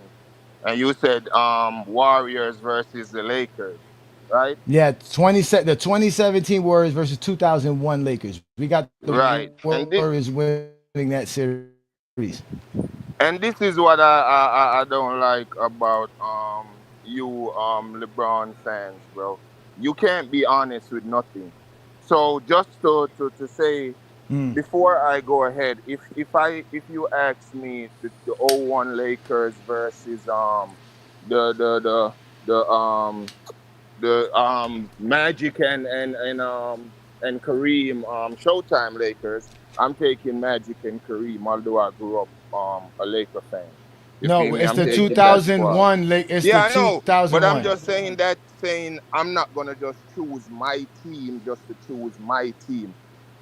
And you said Warriors versus the Lakers, right? Yeah, the 2017 Warriors versus 2001 Lakers. We got the Right. Warriors winning that series. And this is what I don't like about you LeBron fans, bro. You can't be honest with nothing. So just to say Mm. before I go ahead, if you ask me the '01 Lakers versus the the the the Magic and Kareem Showtime Lakers, I'm taking Magic and Kareem, although I grew up a Laker fan. You feel No, me? it's I'm the taking that squad. 2001 It's Yeah, the I know, but I'm 2001. just saying I'm not gonna just choose my team just to choose my team.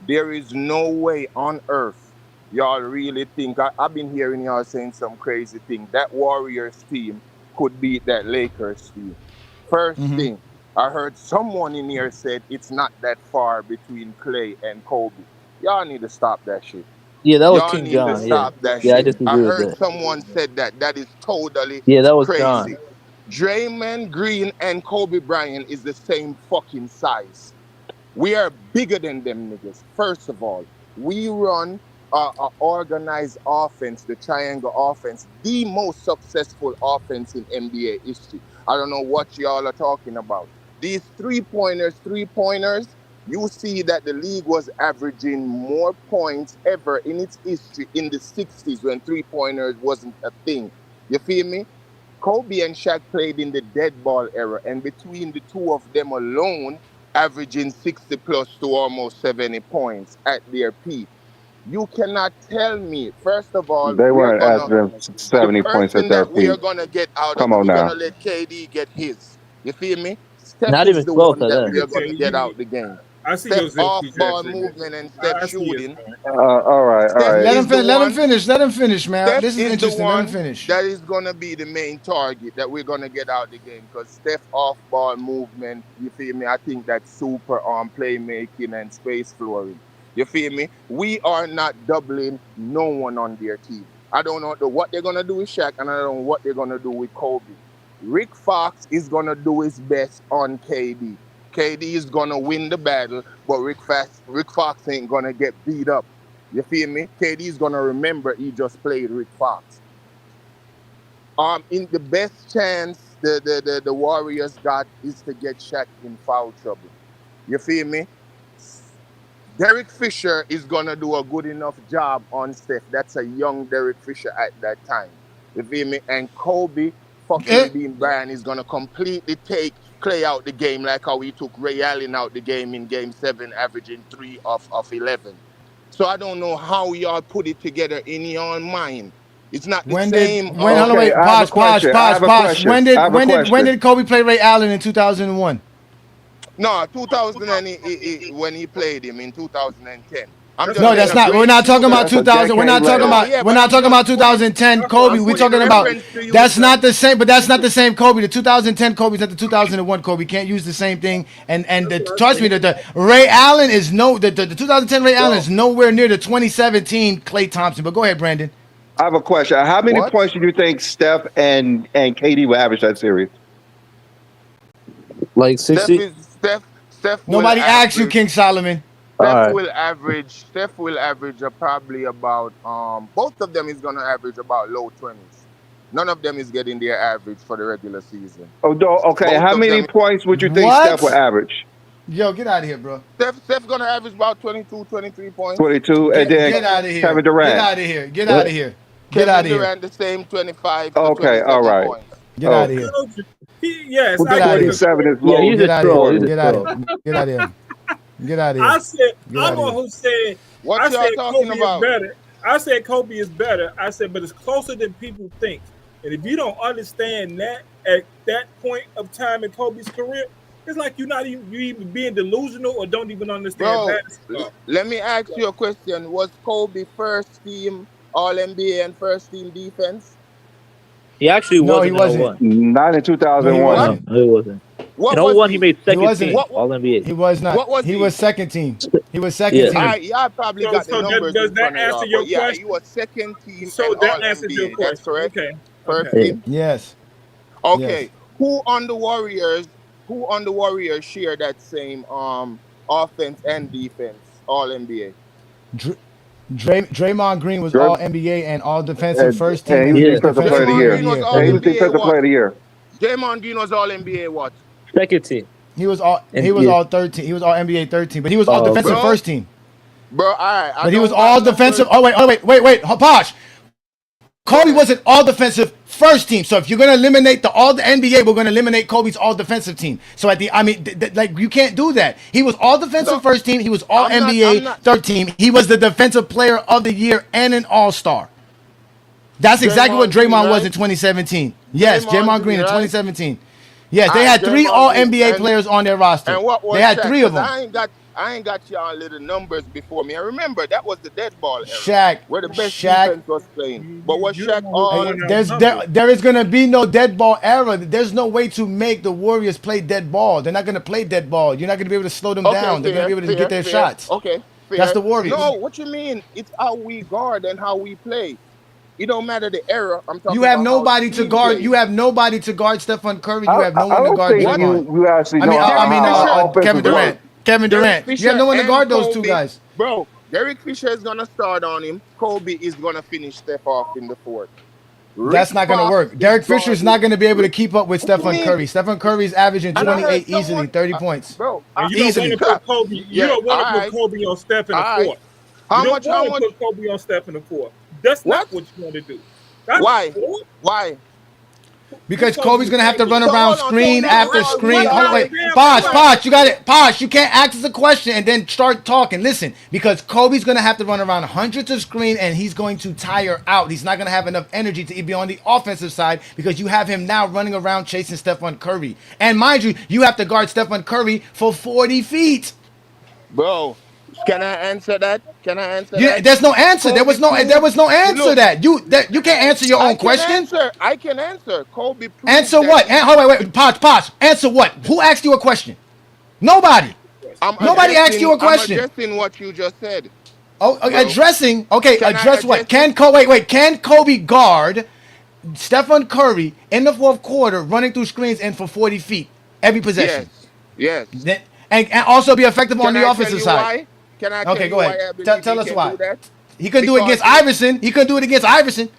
There is no way on earth y'all really think I've been hearing y'all saying some crazy thing that Warriors team could beat that Lakers team. First Hmm. thing, I heard someone in here said it's not that far between Clay and Kobe. Y'all need to stop that shit. Yeah, that was Y'all King need to John. Yeah. stop that Yeah, I shit. I disagree with heard that. someone said that. That is totally Yeah, that was crazy. John. Draymond Green and Kobe Bryant is the same fucking size. We are bigger than them niggas. First of all, we run a organized offense, the triangle offense, the most successful offense in NBA history. I don't know what y'all are talking about. These three pointers, you see that the league was averaging more points ever in its history in the 60s when 3-pointers wasn't a thing. You feel me? Kobe and Shaq played in the dead ball era, and between the two of them alone, averaging 60 plus to almost 70 points at their peak. You cannot tell me, first of all, they we're weren't gonna averaging the 70 first points at thing their that we are peak. gonna get out of Come it, on we're gonna now. let KD get his. You feel me? Steph Not is even the close one at that that. we are Okay, gonna get out the game. I see your Steph off Zip ball Jackson. movement and Steph I see his shooting. point. All right, all Steph right. Let is him the finish. Let him one. finish. Let him finish, man. Steph This is is the interesting. Let him one finish. that is gonna be the main target that we're gonna get out the game because Steph off ball movement. You feel me? I think that's super on playmaking and space flooring. You feel me? We are not doubling no one on their team. I don't know what they're gonna do with Shaq, and I don't know what they're gonna do with Kobe. Rick Fox is gonna do his best on KD. KD is gonna win the battle, but Rick Fox ain't gonna get beat up. You feel me? KD is gonna remember he just played Rick Fox. In the best chance the Warriors got is to get Shaq in foul trouble. You feel me? Derek Fisher is gonna do a good enough job on Steph. That's a young Derek Fisher at that time. You feel me? And Kobe fucking Bean Bryant is gonna completely take Clay out the game like how he took Ray Allen out the game in Game 7, averaging 3 of 11. So I don't know how y'all put it together in your mind. It's not the same. Hold on, wait, pause. When did Kobe play Ray Allen in 2001? No, 2000 when he played him in 2010. No, that's not. We're not talking about 2000. We're not talking about. We're not talking about 2010 Kobe. We're talking about. That's not the same. But that's not the same Kobe. The 2010 Kobe is not the 2001 Kobe. Can't use the same thing. And trust me, the Ray Allen is the 2010 Ray Allen is nowhere near the 2017 Klay Thompson. But go ahead, Brandon. I have a question. How many points do you think Steph and KD will average that series? Like 60. Steph Nobody asked you, King Solomon. Steph will average probably about both of them is gonna average about low 20s. None of them is getting their average for the regular season. Oh, okay. How many points would you think Steph will average? Yo, get out of here, bro. Steph gonna average about 22, 23 points. 22, and then get out of here. Kevin Durant. Get out of here. Get out of here. Get Kevin out of here. Durant the same 25. Okay, all right. Points. Get out of here. Yes, Get out of here. 27 is low. Get out of here. Get out of here. Get out of here. Get out of here. I said, I'm one who said, what I y'all said talking Kobe about? is better. I said Kobe is better. I said, but it's closer than people think. And if you don't understand that at that point of time in Kobe's career, it's like you even being delusional or don't even understand basketball. Let me ask you a question. Was Kobe first team All-NBA and first team defense? He actually wasn't. No, he wasn't. Not in 2001. No, he wasn't. What in was 01, he made second team All-NBA. He was not. What was he he? was second team. He was second team. I probably got the numbers. Does that answer your question? Yeah, he was second team. So and that answers your All-NBA. question. That's correct. Okay. First team. Yes. Okay. Yes. Who on the Warriors share that same offense and defense All-NBA? Draymond Green was all NBA and all defensive first team. And he was defensive player of the year. Green was And he was defensive player of the year. Draymond Green was All-NBA what? Second team. He was all 13. He was all NBA 13, but he was all defensive first team. Bro, all right. But he was all defensive. Wait. Posh. Kobe wasn't all defensive first team. So if you're gonna eliminate all the NBA, we're gonna eliminate Kobe's all defensive team. So like you can't do that. He was all defensive first team. He was all NBA third team. He was the defensive player of the year and an all-star. That's exactly what Draymond was in 2017. Yes, Draymond Green in 2017. Yes, they had 3 all NBA players on their roster. And what was they had Shaq? 3 of them. I ain't got y'all little numbers before me. I remember that was the dead ball era, Shaq, where the best defense was playing. But was Shaq all? There is gonna be no dead ball era. There's no way to make the Warriors play dead ball. They're not gonna play dead ball. You're not gonna be able to slow them down. They're gonna be able to get their shots. Okay, fair. That's the Warriors. No, what you mean? It's how we guard and how we play. It don't matter the era. I'm talking. You have about nobody to guard. You have nobody to guard Stephen Curry. You have no one to guard Draymond. You actually know Kevin Durant. Kevin Durant. You have no one to guard those 2 guys. Bro, Derek Fisher is going to start on him. Kobe is going to finish Steph off in the 4th. That's not going to work. Derek Fisher is not going to be able to keep up with Stephen Curry. Stephen Curry's averaging 28 easily, 30 points. Bro, you don't want to put Kobe. You don't want to put Kobe on Steph in the 4th. How much? Put Kobe on Steph in the 4th. That's not what you want to do. Why? Because Kobe's gonna have to run around screen after screen. Hold on, wait. Posh, you got it. Posh, you can't ask us a question and then start talking. Listen, because Kobe's gonna have to run around hundreds of screens and he's going to tire out. He's not gonna have enough energy to be on the offensive side because you have him now running around chasing Stephen Curry. And mind you, you have to guard Stephen Curry for 40 feet. Bro, can I answer that? Can I answer Yeah, that? there's no answer. There was no answer. Look, You can't answer your own question. I can answer. Kobe proved Answer that what? Wait. Pause. Answer what? Who asked you a question? Nobody. Nobody asked you a I'm question. addressing what you just said. Oh, Bro. addressing. Okay, Can I address what? address it? Can Kobe guard Stephen Curry in the fourth quarter, running through screens and for 40 feet every possession? Yes. And also be effective on Can the I offensive tell you side. why? Can I tell Okay, you go why ahead. I believe Tell he us can why. do that? He couldn't do it against Because Iverson. He couldn't do it against Iverson.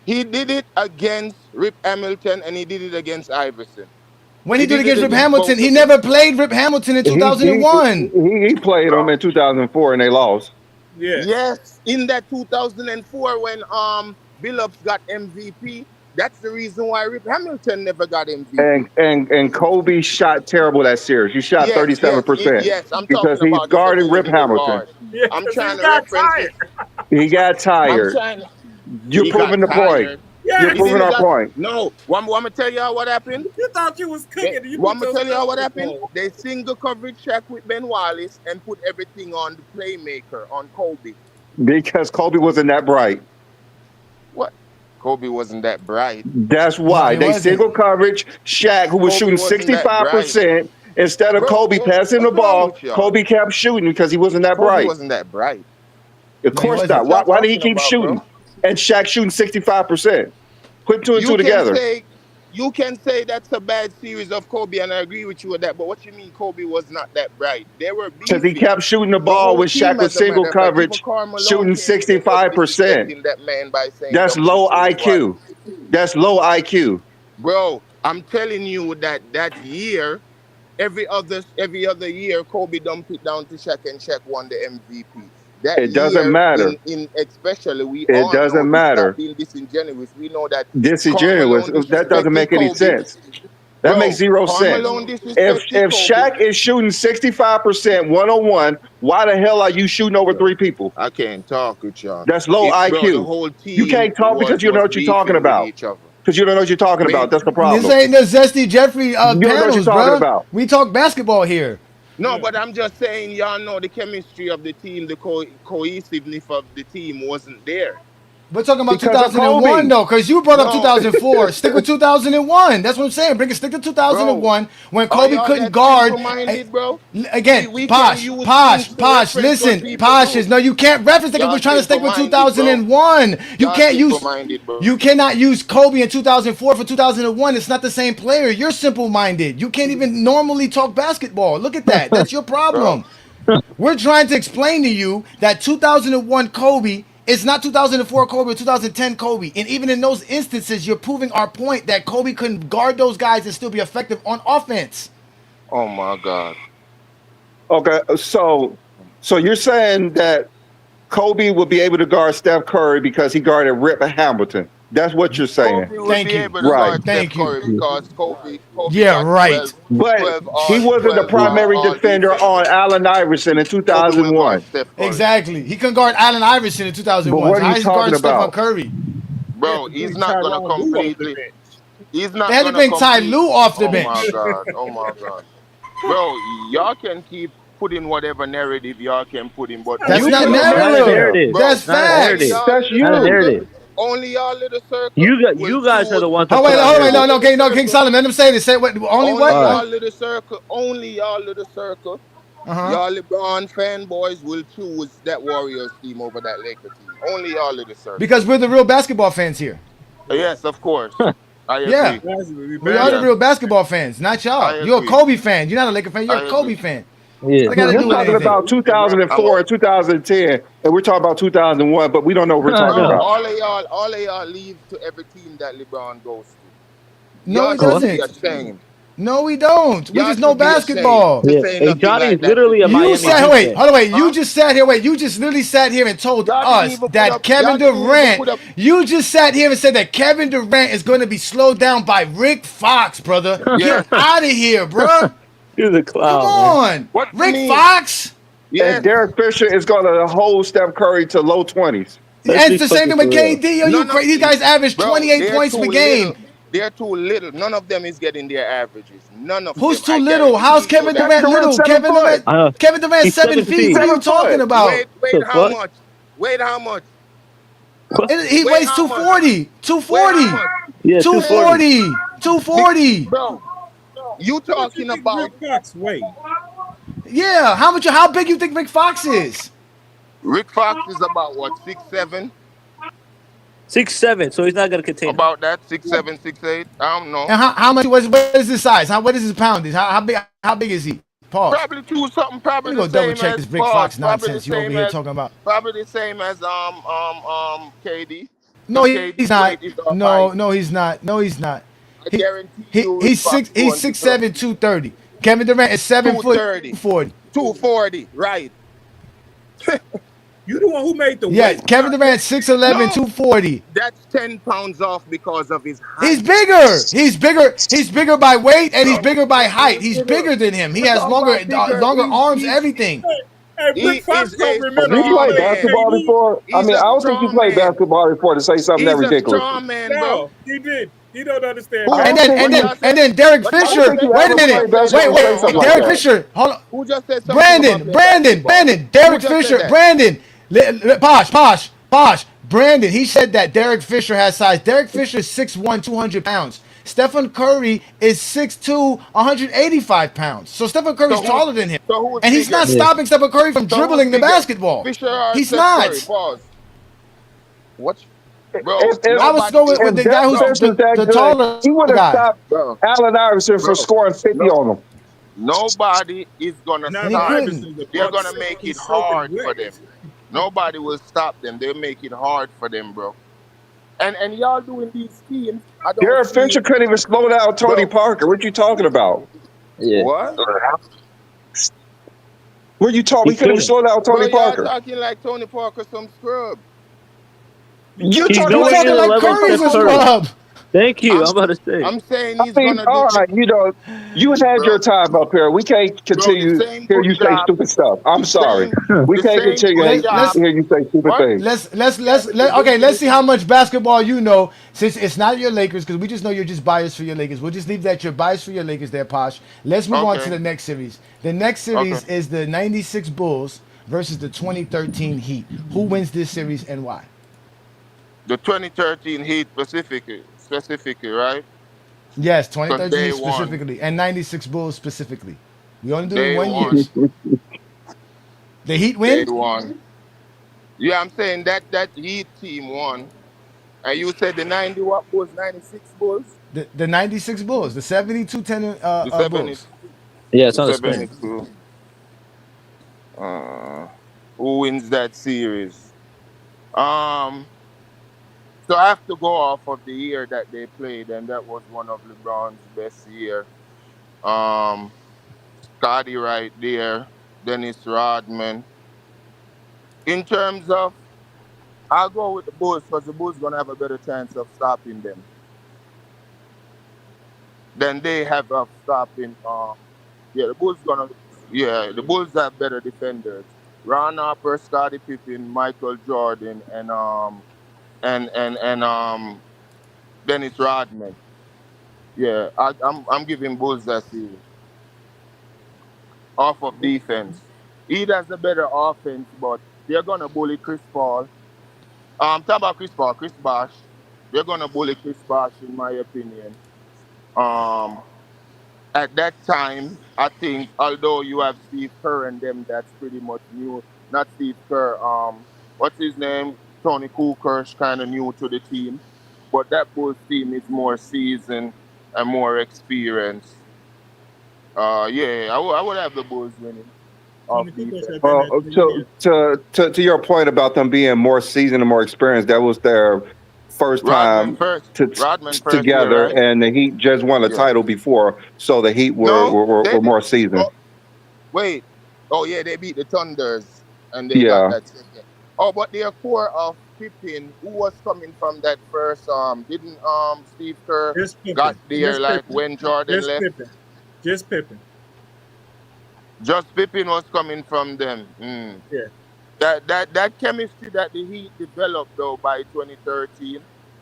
he did it against Rip Hamilton and he did it against Iverson. When he did it did against Rip Hamilton, both he of them. never played Rip Hamilton in 2001. He played them in 2004 and they lost. Yeah. Yes, in that 2004 when Billups got MVP, that's the reason why Rip Hamilton never got MVP. And Kobe shot terrible that series. He shot 37% Yes. I'm because talking he's about his guarding Rip ability to Hamilton. guard. Yeah, I'm 'cause trying he to got reference tired. it. He got I'm tired. trying. You're He proving the got point. tired. Yeah. You're He proving didn't our got, point. No, want me to tell you what happened? You thought you was cooking. You Want me put to tell you what your happened? stuff on. They single coverage Shaq with Ben Wallace and put everything on the playmaker, on Kobe. Because Kobe wasn't that bright. What? Kobe wasn't that bright. That's No, why he they wasn't. single coverage Shaq, who was Kobe shooting wasn't that 65%. Instead of Bro, Kobe passing the what's wrong ball, with y'all? Kobe kept shooting because he wasn't that Kobe bright. wasn't that bright. Of No, he course wasn't. not. Why did he Talking keep about, shooting? bro? And Shaq shooting 65%. Put two and You two can together. say that's a bad series of Kobe, and I agree with you with that. But what you mean Kobe was not that bright? They were Because he beefing. kept shooting the The ball whole when Shaq team, was as a matter single of fact, even coverage, Karl Malone shooting came in and was 65%. disrespecting that man by saying That's double low team twice. IQ. That's low IQ. Bro, I'm telling you that year, every other year, Kobe dumped it down to Shaq and Shaq won the MVP. That It doesn't year, matter. in especially, we It all know, doesn't it's matter. not being disingenuous. We know that Disingenuous. Karl Malone That doesn't disrespected make any Kobe. sense. That makes zero Karl sense. Malone If disrespected Kobe. Shaq is shooting 65% one-on-one, why the hell are you shooting over three people? I can't talk with y'all. That's low Bro, the IQ. whole team You can't talk because you don't know what you're talking beefing with about. each other. Because you don't know what you're talking about. That's the This problem. ain't the Zesty Jeffrey You don't know what you're panels, talking bro. about. We talk basketball here. No, but I'm just saying, y'all know the chemistry of the team, the cohesiveness of the team wasn't there. We're talking about Because of 2001 Kobe. though, because you brought up No. 2004. Stick with 2001. That's what I'm saying. Stick to 2001 when Are Kobe y'all couldn't that guard. simple-minded, bro? Again, We can use things to reference what listen, people Posh. do. No, you can't reference that because Y'all we're trying to stick with simple-minded, bro. 2001. You Y'all can't use. simple-minded, bro. You cannot use Kobe in 2004 for 2001. It's not the same player. You're simple-minded. You can't even normally talk basketball. Look at that. That's your problem. We're trying to explain to you that 2001 Kobe is not 2004 Kobe or 2010 Kobe. And even in those instances, you're proving our point that Kobe couldn't guard those guys and still be effective on offense. Oh my God. Okay, so you're saying that Kobe will be able to guard Steph Curry because he guarded Rip Hamilton. That's what you're saying. Kobe would Thank be you. able to Right. guard Thank Steph you. Curry because Kobe Yeah, got right. 12, But 12 he wasn't the 12 primary all defender defense. on Allen Iverson in Kobe will 2001. guard Steph Curry. Exactly. He couldn't guard Allen Iverson in But 2001. what are How you is he guarding talking Stephen about? Curry? Bro, he's not going to Tyronn Lue off the completely... bench. He's not They had to going to bring Ty complete... Lue off the Oh bench. my God. Oh my God. Bro, y'all can keep putting whatever narrative y'all can put in, but... That's You not put up Not a narrative. narrative. Bro, That's Not a facts. narrative. That's Not a you. narrative. Only y'all little circle. You guys are the ones that Oh put wait, out hold on, narrative. no, okay, no, King Solomon. Let him say this. Say what? Only Only what? y'all little circle. Only y'all little circle. Uh-huh. Y'all LeBron fanboys will choose that Warriors team over that Lakers team. Only y'all little circle. Because we're the real basketball fans here. Yes, of course. I agree. Yeah. Basically, We are the Yeah. real basketball fans, not y'all. I You're a agree. Kobe fan. You're not a Laker fan. You're I a Kobe agree. fan. Yeah. I gotta You're do with talking anything. about 2004 and 2010, and we're talking about 2001, but we don't know what we're talking No. about. All of y'all leave to every team that LeBron goes to. No, Y'all he should be doesn't. ashamed. No, we don't. We Y'all just know should be ashamed basketball. to Yeah. say Hey, nothing Johnny like is that. literally a You Miami sat Heat wait, fan. hold on, wait. Huh? You just sat here. Wait, you just literally sat here and told Y'all didn't us even put that up- Kevin y'all didn't even Durant. put up- You just sat here and said that Kevin Durant is going to be slowed down by Rick Fox, brother. Yeah. Get out of here, bro. You're the Come clown, man. on, What you Rick mean? Fox. Yes. And Derek Fisher is going to hold Steph Curry to low 20s. Let's And be it's the same thing fucking with for real. KD. Yo, No, you no. crazy? These guys average Bro, 28 they're points too per game. little. They're too little. None of them is getting their averages. None of Who's them. too I little? guarantee How's you Kevin that. Durant little? Durant 7 foot. Kevin Durant He's 7 7 feet. feet. What are you 7 talking foot. about? Wait, The how fuck? much? Wait, how much? What? He Wait, weighs how much? 240. Wait, how 240. much? Yeah, 240. 240. Big 240. bro, you How much you talking think Rick about Fox weigh? Yeah. How big you think Rick Fox is? Rick Fox is about what, 6'7"? 6'7", so he's not gonna contain him. About that, 6'7", 6'8". I don't know. And how much what is his size? What is his poundage? How big is he? Pause. Probably two something. Let Probably me the go double same check as this Rick pause. Fox nonsense you over here talking about. Probably the same as KD. No, Because he's KD's not. weight is off No, height. no, he's not. No, he's not. I He, guarantee you, Rick he's Fox he's going to 6'7", 30. 230. Kevin Durant is 7 foot 230. 240. 240, right? You the one who made the Yeah, weight. Kevin Durant 6'11", No, 240. that's 10 pounds off because of his height. He's bigger. He's bigger by weight and he's bigger by height. He's Bigger. bigger than him. He We're has talking about bigger. longer arms, He's everything. Hey, he Rick Fox is don't a remember Have you he strong played played man. basketball KD. before? I He's mean, a I don't think you strong played man. basketball before to say something that He's a ridiculous. strong man, bro. No, he did. He don't understand. Who? And don't then think and you- then Derek What y'all Fisher. think you Wait a ever minute. played basketball Wait. and say something like Derek that. Fisher. Hold on. Who just said something about playing Brandon. basketball? Derek Who just said Fisher. that? Brandon. Posh. Brandon. He said that Derek Fisher has size. Derek Fisher is 6'1", 200 pounds. Stephen Curry is 6'2", 185 pounds. So Stephen Curry's taller than him. So who's And he's bigger? not stopping Stephen Curry from So dribbling who's the bigger? basketball. Fisher or He's Steph not. Curry? Pause. What? Bro, If- I was going with If the guy Derek who's Fisher's that the good, taller he would have guy. stopped bro, Allen Iverson for bro. scoring 50 No, on him. nobody is gonna Now And he stop. couldn't. Iverson's a They're buck gonna make it soaking hard wet. for them. Nobody will stop them. They'll make it hard for them, bro. And y'all doing these schemes. I don't Derek see Fisher couldn't even slow down Tony Bro. Parker. What you talking about? Yeah. what? What you talking? He He couldn't even couldn't. slow down Bro, Tony y'all Parker. talking like Tony Parker some scrub. You He's talking You're nowhere like near talking the like level of Curry's a Steph Curry. scrub. Thank you. I'm, I'm about to say. I'm saying I he's mean, gonna all do right, you had bro. your time up here. We can't Bro, the continue same hear good you say job. stupid stuff. I'm The sorry. same We the can't same continue good Let's job. hear you say stupid What? things. Let's see how much basketball you know. Since it's not your Lakers, because we just know you're just biased for your Lakers. We'll just leave that you're biased for your Lakers there, Posh. Let's move on to Okay. the next series. The next series Okay. is the 96 Bulls versus the 2013 Heat. Who wins this series and why? The 2013 Heat specifically, right? Yes, Because 2013 they Heat won. specifically and 96 Bulls specifically. We only do it They in 1 won. year. The Heat They win? won. Yeah, I'm saying that Heat team won. And you said the 90 what Bulls, 96 Bulls? The 96 Bulls, the 72-10 The 70, Bulls. Yeah, it's the on the screen. 72. Who wins that series? Um, so I have to go off of the year that they played, and that was one of LeBron's best year. Um, Scotty right there, Dennis Rodman. In terms of, I'll go with the Bulls because the Bulls gonna have a better chance of stopping them than they have of stopping. Yeah, the Bulls have better defenders. Ron Harper, Scottie Pippen, Michael Jordan, and Dennis Rodman. Yeah, I'm giving Bulls that series off of defense. He has a better offense, but they're gonna bully Chris Paul. Talk about Chris Paul, Chris Bosh. They're gonna bully Chris Bosh, in my opinion. Um, at that time, I think, although you have Steve Kerr and them, that's pretty much new. Not Steve Kerr. What's his name? Tony Kukoc, kind of new to the team, but that Bulls team is more seasoned and more experienced. Yeah, I would have the Bulls winning off Tony Kukoc defense. had been Well, there 3 years. to your point about them being more seasoned and more experienced, that was their first time Rodman first year, together, right? and the Heat just won a Yeah. title before, so the Heat No, were they more did. seasoned. Oh, wait. Oh yeah, they beat the Thunders and they Yeah. got that second. Oh, but their core of Pippen, who was coming from that first, didn't Steve Kerr Just Pippen. got there Just like Pippen. when Jordan Just left? Pippen. Just Pippen. Just Pippen was coming from them. Yeah. That chemistry that the Heat developed though by 2013,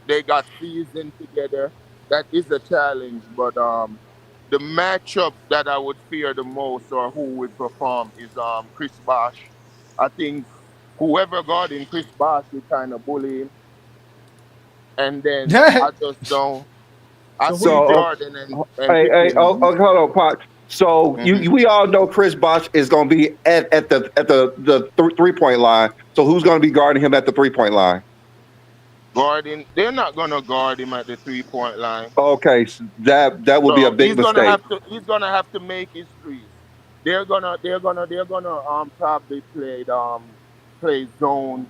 they got seasoned together. That is a challenge, but the matchup that I would fear the most or who would perform is Chris Bosh. I think whoever guarding Chris Bosh will kind of bully him, and then I just don't. I So who you see think? So, Jordan and hey, Pippen. hold on, Pot. So Mhm. we all know Chris Bosh is going to be at the 3 point line. So who's going to be guarding him at the 3 point line? Guarding, they're not gonna guard him at the 3 point line. Okay, so that would be a So big mistake he's gonna have to make his threes. They're gonna probably play zone.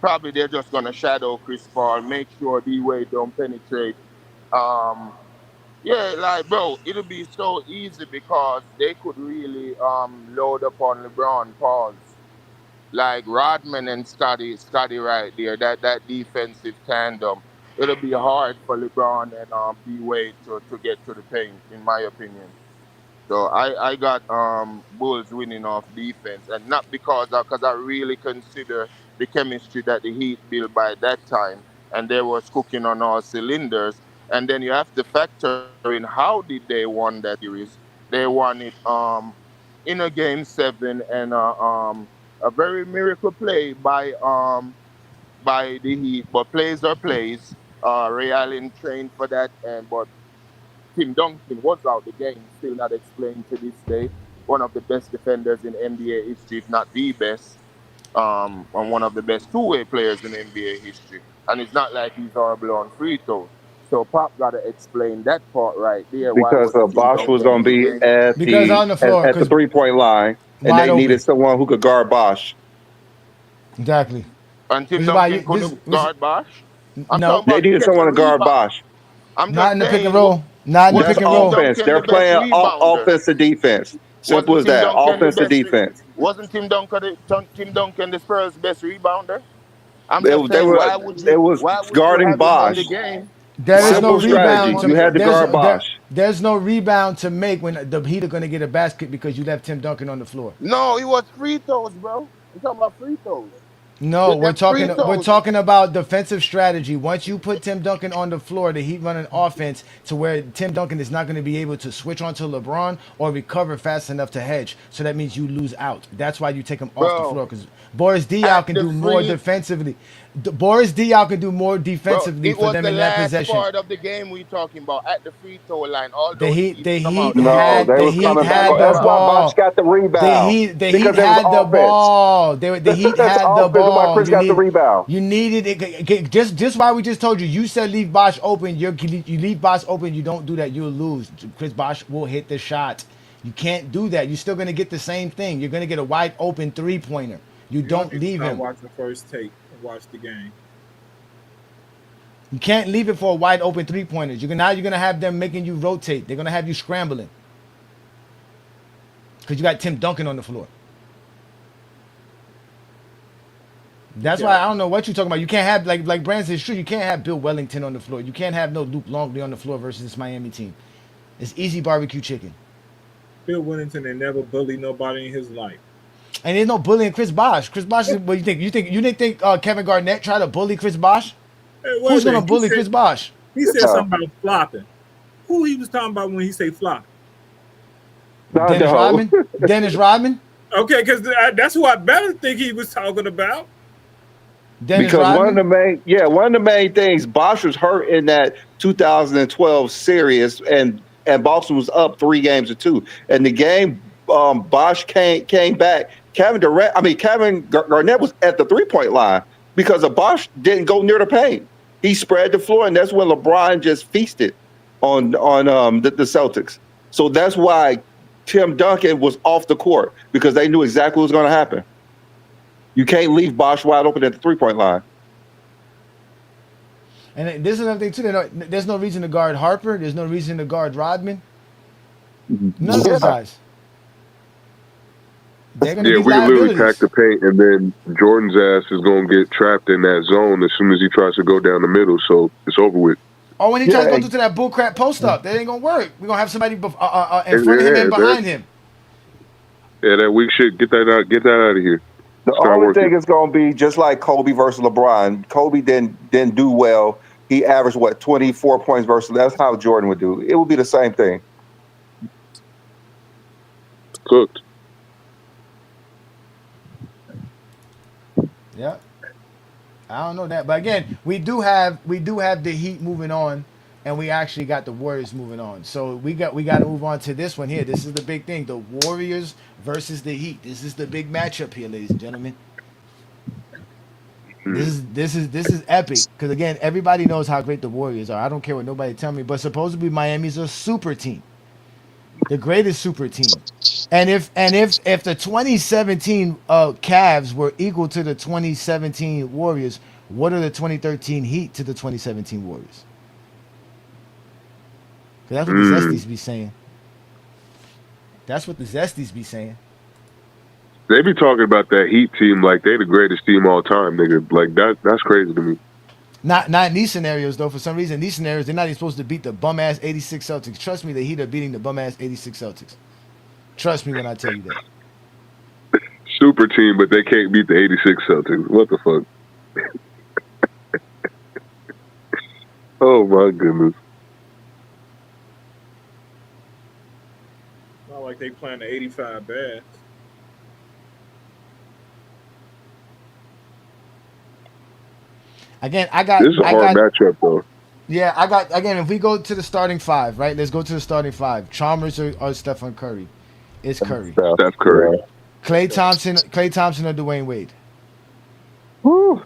Probably they're just gonna shadow Chris Paul, make sure D Wade don't penetrate. Um yeah, like bro, it'll be so easy because they could really load up on LeBron Pauls. Like Rodman and Scotty right there, that defensive tandem. It'll be hard for LeBron and D Wade to get to the paint, in my opinion. So I got Bulls winning off defense, and not because I really consider the chemistry that the Heat built by that time, and they was cooking on all cylinders. And then you have to factor in how did they won that series? They won it in a game 7 and a very miracle play by the Heat, but plays are plays. Ray Allen trained for that, and but Tim Duncan was out the game, still not explained to this day. One of the best defenders in NBA history, if not the best, and one of the best two-way players in NBA history. And it's not like he's horrible on free throws. So Pop got to explain that part right there. Why because wasn't Tim Bosh was Duncan going in to the be game? Because on the floor, at the because 3 point line, and wide they needed open. someone who could guard Bosh. Exactly. And Tim Which is why Duncan couldn't which, guard Bosh. I'm no, talking They about to needed get someone the to guard rebound. Bosh. I'm not just in the pick and saying, roll. Not in the That's pick wasn't and Tim roll. offense. Duncan They're the best playing rebounder? offense to defense. Simple Wasn't as Tim that. Duncan the Offense to best? defense. Wasn't Tim Duncan the Spurs' best rebounder? I'm just They saying, were. It was why would you guarding have him in the Bosh. game? There Why is no Simple would you have him rebound strategy. on to You the had to there's guard there, Bosh there's no rebound to make when the Heat are going to get a basket because you left Tim Duncan on the floor. No, it was free throws, bro. I'm talking about free throws. No, With them free we're throws. talking about defensive strategy. Once you put Tim Duncan on the floor, the Heat run an offense to where Tim Duncan is not going to be able to switch onto LeBron or recover fast enough to hedge. So that means you lose out. That's why you take him off the Bro, floor because Boris Diaw at can the do more free defensively. Boris Diaw can do more Bro, defensively it for was them the in that last possession. part of the game we talking about at the free throw line. The Although the Heat, Heat the somehow Heat No, defended had they the was Heat coming back. had the That's why Bosh ball. got the rebound The Heat because it was had the offense. ball. The Heat That's had the offense. Why ball. Chris got the rebound? You needed it. Just why we just told you. You said leave Bosh open. You leave Bosh open. You don't do that. You'll lose. Chris Bosh will hit the shot. You can't do that. You're still gonna get the same thing. You're gonna get a wide open 3-pointer. You Y'all don't need to leave start him. watching first take and watch the game. You can't leave it for a wide open 3-pointers. You're gonna have them making you rotate. They're gonna have you scrambling because you got Tim Duncan on the floor. That's why I don't know what you're talking about. You can't have like Brandon said, it's true. You can't have Bill Wellington on the floor. You can't have no Luke Longley on the floor versus this Miami team. It's easy barbecue chicken. Bill Wellington ain't never bullied nobody in his life. And there's no bullying Chris Bosh. Chris Bosh is what you think? You didn't think Kevin Garnett tried to bully Chris Bosh? Hey, wait Who's a gonna minute. bully Chris Bosh? He said something about flopping. Who he was talking about when he say flopping? Dennis Rodman? Dennis Rodman? Okay, because that's who I better think he was talking about. Dennis Because Rodman? one of the main things, Bosh was hurt in that 2012 series, and Boston was up 3-2. And the game, Bosh came back. Kevin Garnett was at the 3-point line because Bosh didn't go near the paint. He spread the floor, and that's when LeBron just feasted on the Celtics. So that's why Tim Duncan was off the court, because they knew exactly what was going to happen. You can't leave Bosh wide open at the 3-point line. And this is another thing too. There's no reason to guard Harper. There's no reason to guard Rodman. None of those guys. They're gonna Yeah, be we can literally liabilities. pack the paint, and then Jordan's ass is going to get trapped in that zone as soon as he tries to go down the middle. So it's over with. Or when he tries to go to that bullcrap post up, that ain't gonna work. We're gonna have somebody in front of him and behind him. Yeah, that weak shit. Get that out of here. The only thing is going to be just like Kobe versus LeBron. Kobe didn't do well he averaged what 24 points versus. That's how Jordan would do. It would be the same thing. Cooked. Yeah. I don't know that, but again, we do have the Heat moving on, and we actually got the Warriors moving on. So we got to move on to this one here. This is the big thing: the Warriors versus the Heat. This is the big matchup here, ladies and gentlemen. This is epic because again, everybody knows how great the Warriors are. I don't care what nobody tell me, but supposedly Miami's a super team, the greatest super team. And if the 2017 Cavs were equal to the 2017 Warriors, what are the 2013 Heat to the 2017 Warriors? Because that's what the Zesties be saying. That's what the Zesties be saying. They be talking about that Heat team like they the greatest team all time, nigga. Like that's crazy to me. Not in these scenarios though. For some reason, these scenarios they're not even supposed to beat the bum ass 86 Celtics. Trust me, the Heat are beating the bum ass 86 Celtics. Trust me when I tell you that. Super team, but they can't beat the 86 Celtics. What the fuck? Oh my goodness. Not like they playing the 85 bad. Again, I got. This is a hard matchup though. Yeah, I got. Again, if we go to the starting five, right? Let's go to the starting five. Chalmers or Stephen Curry. It's Curry. Steph Curry. Klay Thompson or Dwayne Wade. Whew.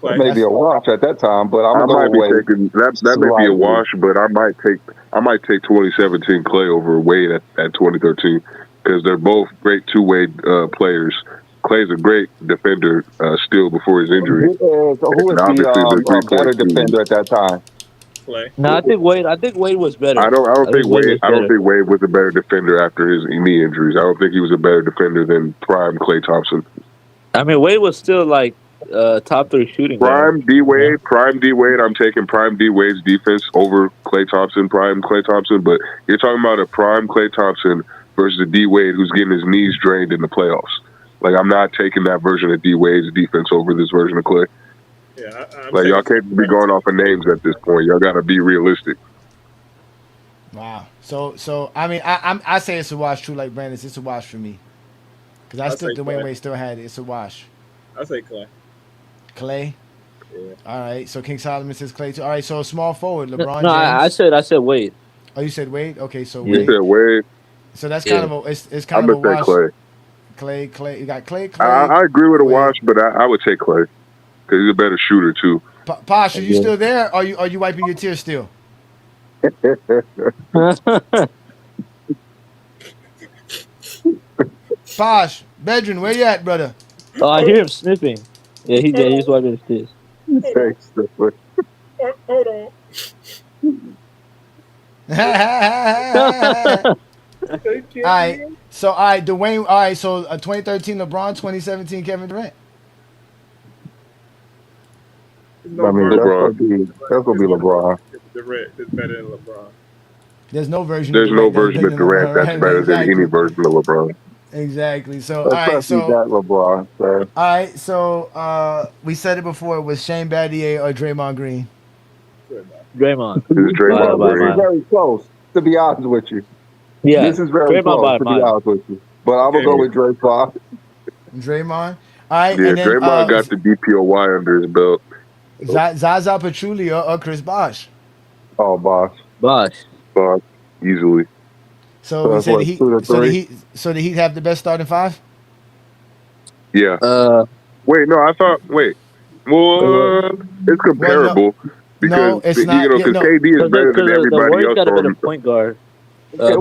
That may be a wash at that time, but I might be taking that may be a wash, but I might take 2017 Klay over Wade at 2013 because they're both great two-way players. Klay's a great defender still before his injury. So who is the better defender at that time? Klay. No, I think Wade was better. I don't think Wade was a better defender after his knee injuries. I don't think he was a better defender than prime Klay Thompson. I mean, Wade was still like top 3 shooting. Prime D Wade. I'm taking prime D Wade's defense over Klay Thompson, prime Klay Thompson. But you're talking about a prime Klay Thompson versus a D Wade who's getting his knees drained in the playoffs. Like, I'm not taking that version of D Wade's defense over this version of Klay. Yeah, like y'all can't be going off of names at this point. Y'all got to be realistic. Wow. So I mean, I say it's a wash. True, like Brandon, it's a wash for me. Because I still Dwayne Wade still had it. It's a wash. I say Klay. Klay. Yeah. All right. So King Solomon says Klay too. All right. So small forward, LeBron. No, I said Wade. Oh, you said Wade. Okay, so Wade. You said Wade. So that's kind of a it's kind of a wash. Klay. Klay. You got Klay. I agree with a wash, but I would take Klay because he's a better shooter too. Posh, are you still there? Or are you wiping your tears still? Posh, bedroom, where you at, brother? Oh, I hear him sniffing. Yeah, he's wiping his tears. Hold on. All right, Dwayne. All right, so 2013 LeBron, 2017 Kevin Durant. No, I mean, that's gonna be LeBron. Durant is better than LeBron. There's no version. There's no version of Durant that's better than any version of LeBron. Exactly. So all right, so that LeBron. So. All right, so we said it before. It was Shane Battier or Draymond Green? Draymond. It's Draymond Green. This is very close, to be honest with you. Yeah, this is very close, to be honest with you. But I'm gonna go with Draymond. Draymond. All right. Yeah, and then, Draymond got the DPOY under his belt. Zaza Pachulia or Chris Bosh? Oh, Bosh, easily. So we said the Heat have the best starting five? Yeah. Wait, no, I thought. Wait, well, it's comparable because it's not. Because KD is better than everybody else on the point guard. KD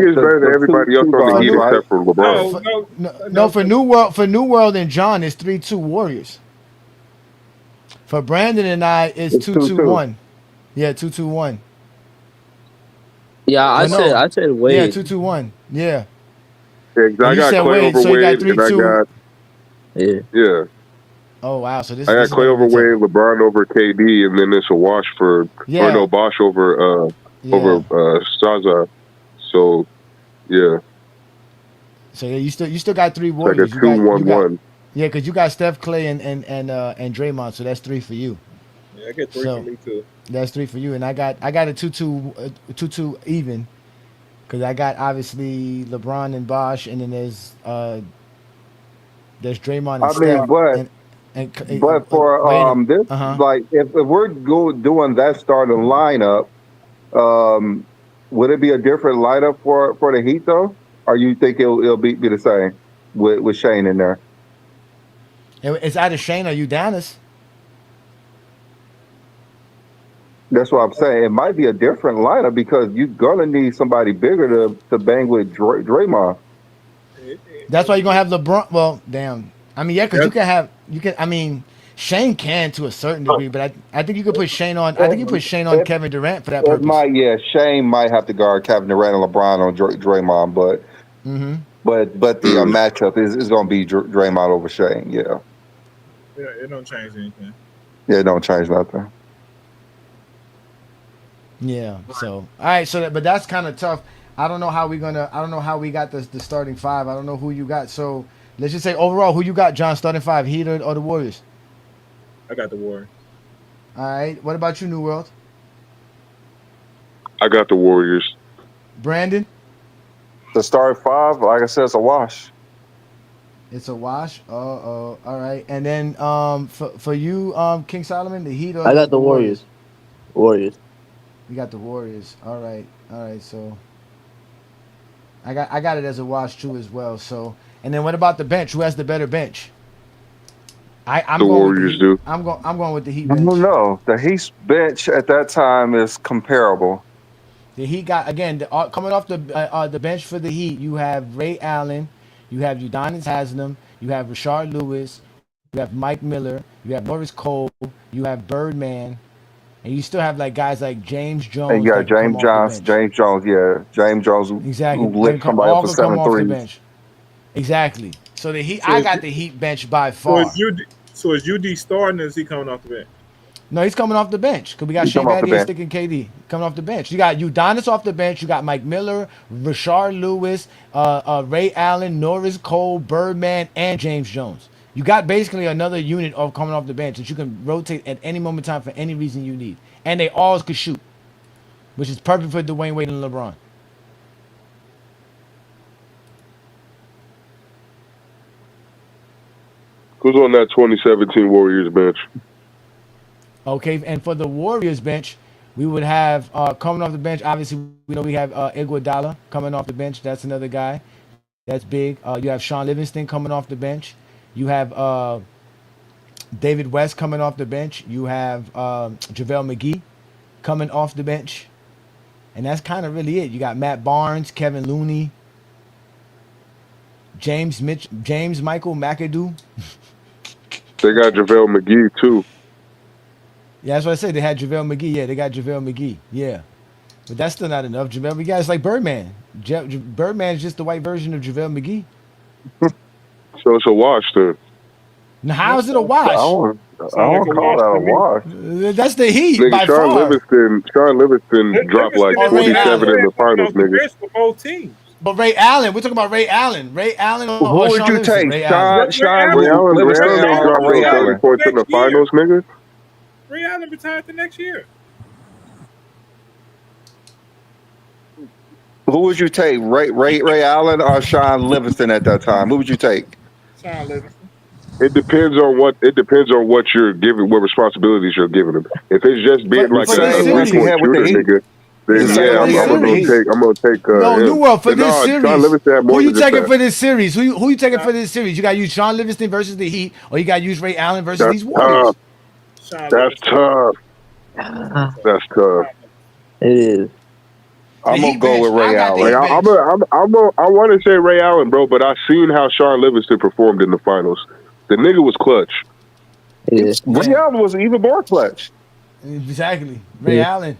is better than everybody else on the Heat except for LeBron. No, for New World and John, it's 3-2 Warriors. For Brandon and I, it's 2-2-1. Yeah, 2-2-1. Yeah, I said Wade. Yeah, 2-2-1. Yeah. I got Klay over Wade, and I got yeah. Oh wow! So this I got Klay over Wade, LeBron over KD, and then it's a wash for Bosh over Zaza. So yeah. So yeah, you still got 3 Warriors. Like a 2-1-1. Yeah, because you got Steph, Klay, and Draymond. So that's 3 for you. Yeah, I get 3 So for me too. that's 3 for you, and I got a 2-2 even because I got obviously LeBron and Bosh, and then there's Draymond and I mean, Steph, but for wait. this, Uh-huh. like if we're doing that starting lineup, um, would it be a different lineup for the Heat though, or you think it'll be the same with Shane in there? It's either Shane or Udonis. That's what I'm saying. It might be a different lineup because you're gonna need somebody bigger to bang with Draymond. That's why you're gonna have LeBron. Well, damn. I mean, yeah, because Yep. you can. I mean, Shane can to a certain degree, but I think you could put Shane on. I think you put Shane on It, Kevin Durant for that it purpose. might, yeah. Shane might have to guard Kevin Durant and LeBron on Draymond, Mm-hmm. but the matchup is gonna be Draymond over Shane. Yeah, Yeah, it don't change anything. yeah. It don't change nothing. Yeah. So all right. But that's kind of tough. I don't know how we gonna. I don't know how we got the starting five. I don't know who you got. So let's just say overall, who you got, John, starting five, Heat or the Warriors? I got the Warriors. All right. What about you, New World? I got the Warriors. Brandon? The starting five, like I said, it's a wash. It's a wash. Oh. All right. And then for you, King Solomon, the Heat or I got the Warriors. Warriors. You got the Warriors. All right. So I got it as a wash too as well. So and then what about the bench? Who has the better bench? I'm The going Warriors with the Heat. do. I'm going with the Heat I bench. don't know. The Heat's bench at that time is comparable. The Heat got again coming off the bench for the Heat. You have Ray Allen, you have Udonis Haslam, you have Rashard Lewis, you have Mike Miller, you have Norris Cole, you have Birdman, and you still have like guys like James And Jones you that got can come off the bench. James Jones, yeah. James Jones Exactly, who lit somebody up all for can come seven off the threes. bench. Exactly. So the Heat, So I is got the Heat bench by So far. is UD starting or is he coming off the bench? No, he's coming off the bench because we got He Shea come off the Battier bench. sticking KD coming off the bench. You got Udonis off the bench. You got Mike Miller, Rashard Lewis, Ray Allen, Norris Cole, Birdman, and James Jones. You got basically another unit of coming off the bench that you can rotate at any moment in time for any reason you need, and they all could shoot, which is perfect for Dwayne Wade and LeBron. Who's on that 2017 Warriors bench? Okay, and for the Warriors bench, we would have coming off the bench. Obviously, we know we have Iguodala coming off the bench. That's another guy. That's big. You have Sean Livingston coming off the bench. You have David West coming off the bench. You have JaVale McGee coming off the bench. And that's kind of really it. You got Matt Barnes, Kevin Looney, James Michael McAdoo. They got JaVale McGee too. Yeah, that's what I said. They had JaVale McGee. Yeah, they got JaVale McGee. Yeah. But that's still not enough. JaVale McGee is like Birdman. Birdman is just the white version of JaVale McGee. So it's a wash then. Now, how is it a I wash? don't call that a wash. That's the Heat Nigga, by Sean far. Livingston dropped like Oh, Ray 47 in the finals, Off the nigga. bench for both teams. But Ray Allen, we're talking about Ray Allen. Ray Allen or Who would Sean you Livingston? take? Ray Allen. Sean Ray Allen Livingston ain't or dropped Ray no 30 Allen? points in the Next year. finals, nigga. Ray Allen retired the next year. Who would you take? Ray Allen or Sean Livingston at that time? Who would you take? Sean Livingston. It depends on what you're giving, what responsibilities you're giving him. If it's just being But like for a this 3-point series- had with the shooter, Heat. nigga, then The yeah, same I'm with the gonna take. No, him. New World for But this no, series. Sean Livingston had more Who you than just taking that. for this series? Who you taking for this series? You got to use Sean Livingston versus the Heat, or you got to use Ray Allen versus That's these Warriors. tough. Sean That's Livingston. tough. That's tough. It is. I'm gonna Heat go bench. with Ray I got the Allen. Heat Like, I want to say Ray Allen, bro, but I seen how Sean Livingston performed in the finals. The nigga was clutch. It is. Ray Allen was even more clutch. Exactly, Ray Yeah. Allen.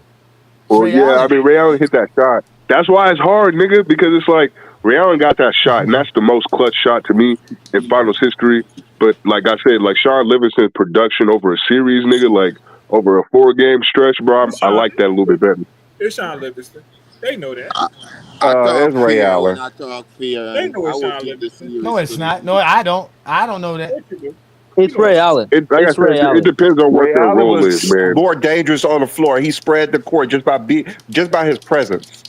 Well, Ray yeah, Allen. I mean Ray Allen hit that shot. That's why it's hard, nigga, because it's like Ray Allen got that shot, and that's the most clutch shot to me in finals history. But like I said, like Sean Livingston's production over a series, nigga, like over a 4-game stretch, bro, I like that a little bit better. It's Sean Livingston. They know that. I talk it's Ray fear Allen. when I talk fear. They And know I it's will Sean keep the Livingston. series No, it's to not. No, I don't. I don't know that. What you do? You It's know Ray that's Allen. It like I It's said, Ray it Allen. depends on what Ray their Allen role is, was man. more dangerous on the floor. He spread the court just by his presence.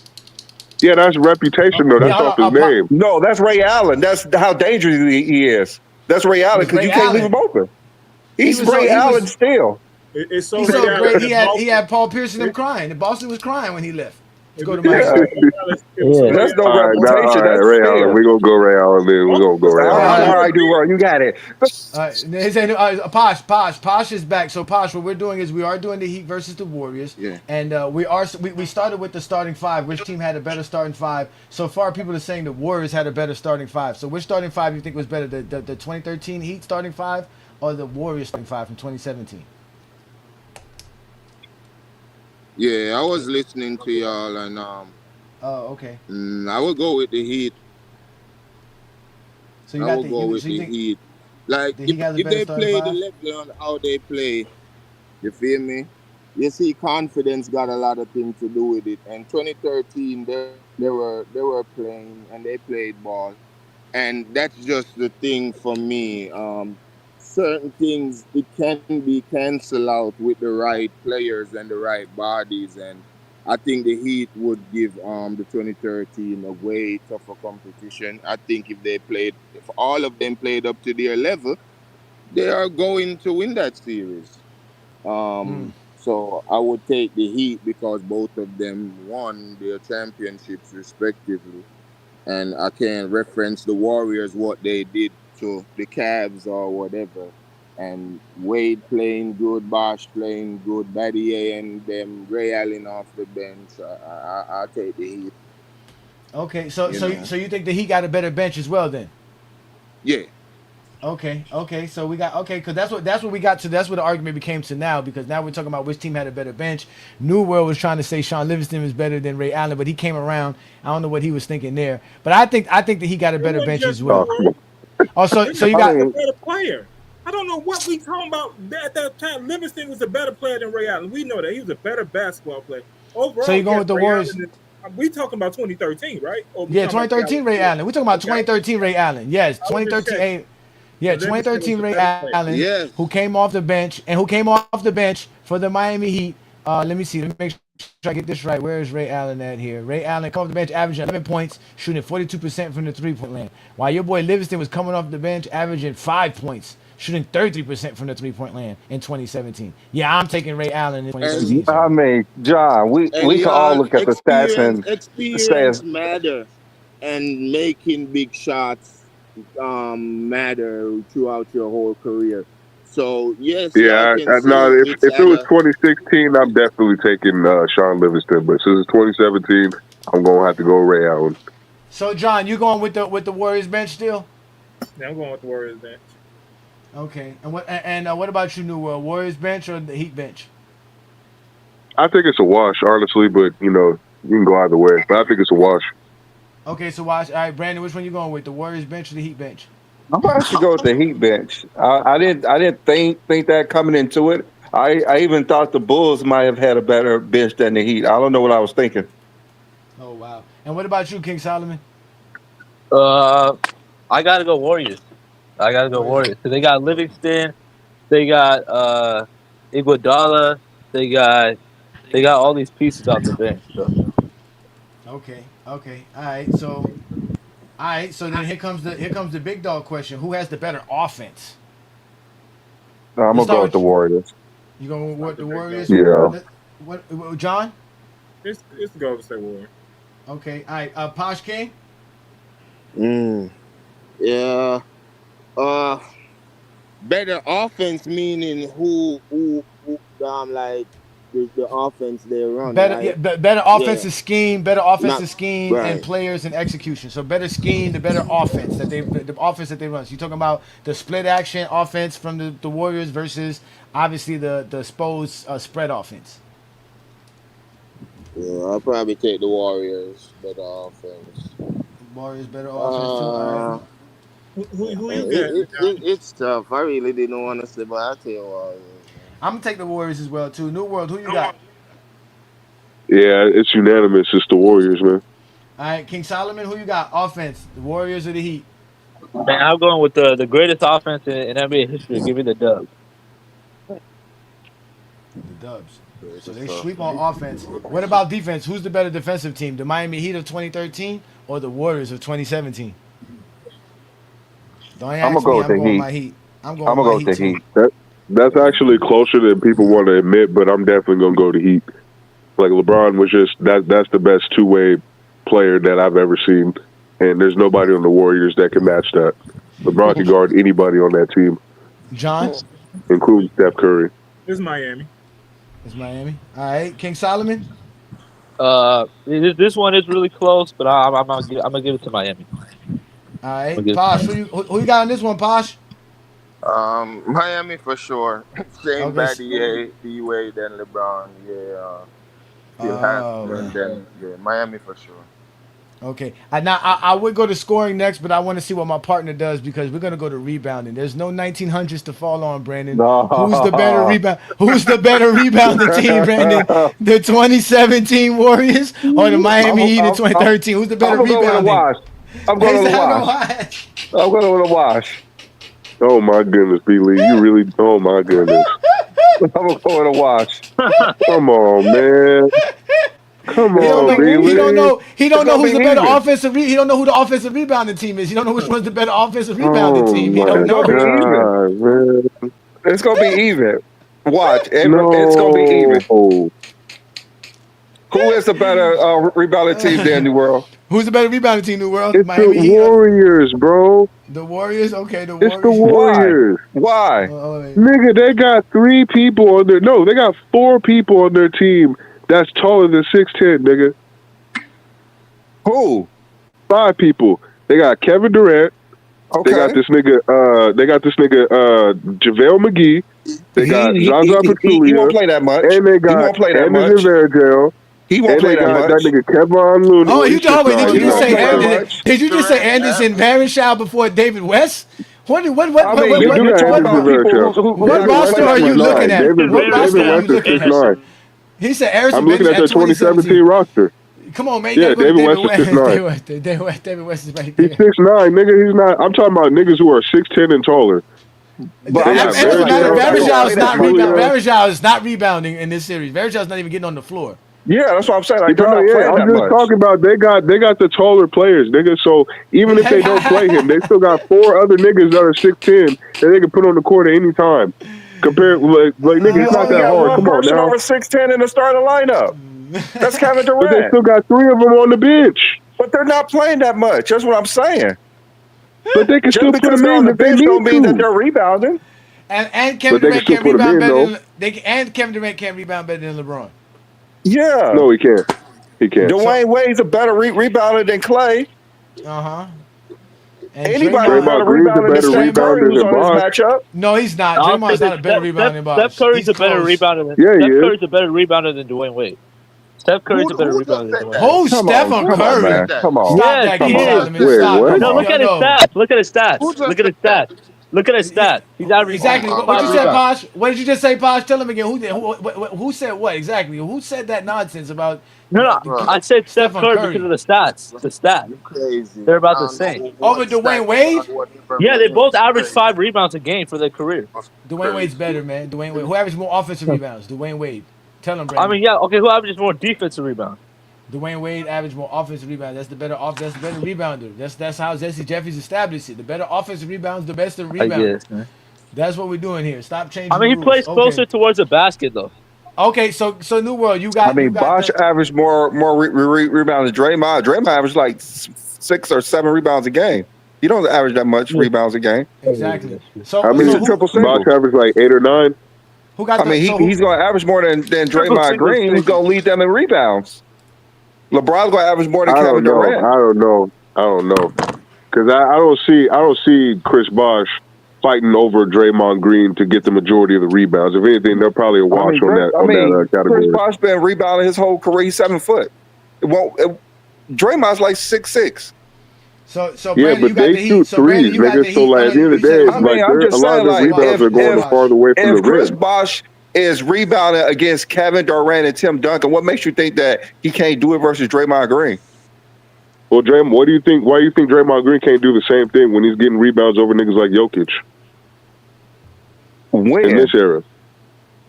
Yeah, that's reputation though. Yeah, That's hold off on. his name. No, that's Ray Allen. That's how dangerous he is. That's Ray Allen Was because Ray you can't leave him Allen. open. He He's was so Ray he Allen was still. it's so he's Ray so Allen great. He that had Boston. Paul Pierce and them If, crying. And Boston was crying when he left to if go to it's so Yeah, Miami. Ray Allen, it was so Yeah. Ray that's no All Allen. right, now, Boston, all reputation. right, That's Ray Allen. fear. We gonna go Ray Allen. Then we gonna go Ray All Ray Allen. right, all Allen. right, Duval, you got it. His name, Posh is back. So Posh, what we're doing is we are doing the Heat versus the Warriors, Yeah. and we started with the starting five. Which team had a better starting five? So far, people are saying the Warriors had a better starting five. So which starting five do you think was better, the 2013 Heat starting five or the Warriors starting five from 2017? Yeah, I was listening to y'all, and Oh, okay. I would go with the Heat. So you I got will go with so you the think Heat. Like the if Heat has a if better they starting play the five? level on how they play, you feel me? You see, confidence got a lot of things to do with it. And 2013, they were playing and they played ball, and that's just the thing for me. Certain things it can be cancelled out with the right players and the right bodies, and I think the Heat would give the 2013 a way tougher competition. I think if all of them played up to their level, they are going to win that series. Mm. So I would take the Heat because both of them won their championships respectively, and I can reference the Warriors what they did to the Cavs or whatever. And Wade playing good, Bosh playing good, Battier and them, Ray Allen off the bench. I take the Heat. Okay, so You so you- know, so you think the Heat got a better bench as well then? yeah, Okay. So we got because that's what we got to. That's what the argument became to now because now we're talking about which team had a better bench. New World was trying to say Sean Livingston was better than Ray Allen, but he came around. I don't know what he was thinking there, but I think that he got a It better wasn't bench just as New Oh, well. come World. on. Also, so you I Livingston got was a mean, better player. I don't know what we talking about at that time. Livingston was a better player than Ray Allen. We know that he was a better basketball player. so Overall, you're going yes, with the Ray Warriors. Allen. We talking about 2013, right? Or we Yeah, talking about 2013 Ray before? Allen. We're talking about Okay, 2013 Ray Allen. Yes, I was just 2013. checking. Yeah, But Livingston was 2013 the Ray better player. Allen, yes, who came off the bench and who came off the bench for the Miami Heat. Let me see. Let me make sure I get this right. Where is Ray Allen at here? Ray Allen come off the bench, averaging 11 points, shooting 42% from the three-point line. While your boy Livingston was coming off the bench, averaging 5 points, shooting 33% from the three-point line in 2017. Yeah, I'm taking Ray Allen in and 2013, I sir. mean, John, we can all y'all look at the stats and say, experience matter, and making big shots matter throughout your whole career. So yes, y'all Yeah, can no. say it's If it was either 2016, I'm definitely taking Sean Livingston. But since it's 2017, I'm gonna have to go Ray Allen. So, John, you going with the Warriors bench still? Now I'm going with the Warriors bench. Okay. And what about you, New World? Warriors bench or the Heat bench? I think it's a wash, honestly. But you can go either way. But I think it's a wash. Okay, so watch. All right, Brandon, which one you going with? The Warriors bench or the Heat bench? I'm gonna actually go with the Heat bench. I didn't think that coming into it. I even thought the Bulls might have had a better bench than the Heat. I don't know what I was thinking. Oh wow. And what about you, King Solomon? Uh, I gotta go Warriors. I gotta go Warriors. Warriors. So they got Livingston. They got Iguodala. They got they got all these pieces off the bench. So Okay. All right. So then here comes the big dog question. Who has the better offense? No, I'm Let's gonna go start with the with Warriors. you. Going Not with the the big dog. Warriors? Yeah. John? It's the Golden State Warriors. Okay. All right. Posh King. mm, yeah, uh, better offense meaning who like the offense they run, Better, yeah, right? better Yeah, better not offensive scheme, and right. players and execution. So better scheme, the better offense the offense that they run. So you're talking about the split action offense from the Warriors versus obviously the Spurs spread offense. Yeah, I'll probably take the Warriors better offense. Warriors better offense too. All right. Uh, Who you got, Johnny? it's tough. I really didn't want to say, but I'll take Warriors, man. I'm gonna take the Warriors as well too. New World, who you got? Yeah, it's unanimous. It's the Warriors, man. All right, King Solomon, who you got? Offense, the Warriors or the Heat? Man, I'm going with the greatest offense in NBA history. Give me the dub. The Dubs. So they sweep on offense. What about defense? Who's the better defensive team? The Miami Heat of 2013 or the Warriors of 2017? Don't I'm ask gonna go me. with I'm the going Heat. my Heat. I'm going I'm gonna my go with the Heat Heat. too. That's actually closer than people want to admit, but I'm definitely gonna go to Heat. Like LeBron was just that's the best two-way player that I've ever seen, and there's nobody on the Warriors that can match that. LeBron can guard anybody on that team, John? including Steph Curry. It's Miami. It's Miami. All right. King Solomon? This one is really close, but I'm gonna give it to Miami. All right. Posh, who you got on this one, Posh? Miami for sure. Same Okay. by D-Wade, then LeBron. Yeah. Still has, then Miami for sure. Okay. Now I would go to scoring next, but I want to see what my partner does because we're gonna go to rebounding. There's no 1900s to fall on, Brandon. No. Who's the better rebound? Who's the better rebounding team, Brandon? The 2017 Warriors or the Miami Heat in 2013? Who's the better I'm going rebounding? with a wash. I'm going with a wash. I'm going with a wash. Oh my goodness, B. Lee, you really? Oh my goodness. I'm going with a wash. Come on, man. Come on, B. Lee. He don't know who's the better even. offensive. He don't know who the offensive rebounding team is. He don't know which one's the better offensive rebounding team. He don't know. God, man. It's gonna be even. Watch. It's gonna be even. Who is the better rebounding team there in the world? Who's the better rebounding team in the world? It's Miami the Heat. Warriors, bro. The Warriors. Okay, the Warriors. It's the Warriors. Why? Nigga, they got 3 people on their. No, they got 4 people on their team that's taller than 6'10", nigga. Who? 5 people. They got Kevin Durant. Okay. They got this nigga. JaVale McGee. They got Zaza Pachulia. He won't play that much. And they got Anderson Varejao. He won't and play they that got much. that nigga Kevon Looney. Oh, you told me. Did you just say play that Anderson? much. Did you just say Anderson Varejao before David West? What I mean, you do got talking about Anderson people Varejao. what roster are you looking at? David What roster are you West is looking at? 6'9". He said Anderson. I'm looking at the 2017 roster. Come on, man. Yeah, David West is 6'9". David West is right there. He's 6'9", nigga. He's not. I'm talking about niggas who are 6'10" and taller. But Varejao is not rebounding in this series. Varejao not even getting on the floor. Yeah, that's what I'm saying. Like, they're not playing I'm that just much. talking about they got the taller players, nigga. So even if they don't play him, they still got 4 other niggas that are 6'10" that they can put on the court at any time. Compared, like nigga, it's not that hard. Come on now. Over 6'10" in the starting lineup. That's Kevin Durant. But they still got 3 of them on the bench. But they're not playing that much. That's what I'm saying. But they can Just still put because them they're in on the if they bench need don't mean that to. they're rebounding. And Kevin But they can Durant still can't put 'em rebound in, better though. than Kevin Durant can't rebound better than LeBron. Yeah. No, he can't. He can't. Dwayne Wade's a better rebounder than Clay. Anybody Draymond better Green's a rebounder than better Steph Curry rebounder who's than on this Bosh. matchup? No, he's not. Draymond's not a better rebounder than Bosh. Steph Curry's a better rebounder than Yeah, he Steph is. Curry's a better rebounder than Dwayne Wade. Steph Curry's a better rebounder than Dwayne Wade. Who's Stephen Curry? Man. Come on. Stop Yes, that, he King is. Solomon. Wait, Stop. what? No, look at his stats. Look at his stats. Look at his stats. Look at his stats. He's averaging Exactly. What 5 you said, rebounds. Posh? What did you just say, Posh? Tell him again. Who said what exactly? Who said that nonsense about? No, I said Steph Stephen Curry Curry. because of the stats. The stats. Crazy. They're about the same. Over Dwayne Wade? Yeah, they both average 5 rebounds a game for their career. Dwayne Wade's better, man. Dwayne Wade. Who averages more offensive rebounds? Dwayne Wade. Tell him, Brandon. I mean, yeah, okay. Who averages more defensive rebounds? Dwayne Wade averaged more offensive rebounds. That's the better rebounder. That's how Jesse Jeffries established it. The better offensive rebounds, the best of I rebounds. guess, man. That's what we're doing here. Stop changing. I mean, he the rules. plays closer towards the basket, though. Okay, so New World, you got. I mean, you got Bosh averaged more rebounds than Draymond. Draymond averaged like 6 or 7 rebounds a game. He don't average that much rebounds a game. Exactly. So, I mean, so who, triple single. Bosh averaged like 8 or 9. who got? I mean, he's going to average more than Draymond Green, who's going to lead them in rebounds. LeBron's going to average more than Kevin Durant. I don't know. Because I don't see Chris Bosh fighting over Draymond Green to get the majority of the rebounds. If anything, they're probably a wash on that category. Chris Bosh been rebounding his whole career. He's 7 foot. Draymond's like 6'6". So Yeah, Brandon, but you got they the shoot Heat. So Brandon, threes, you got the nigga. So Heat. like at the end of the day, it's I mean, like I'm just a lot saying, of the like, rebounds are going farther away from the If Chris rim. Bosh is rebounding against Kevin Durant and Tim Duncan, what makes you think that he can't do it versus Draymond Green? Well, Draymond, what do you think? Why do you think Draymond Green can't do the same thing when he's getting rebounds over niggas like Jokic When? in this era?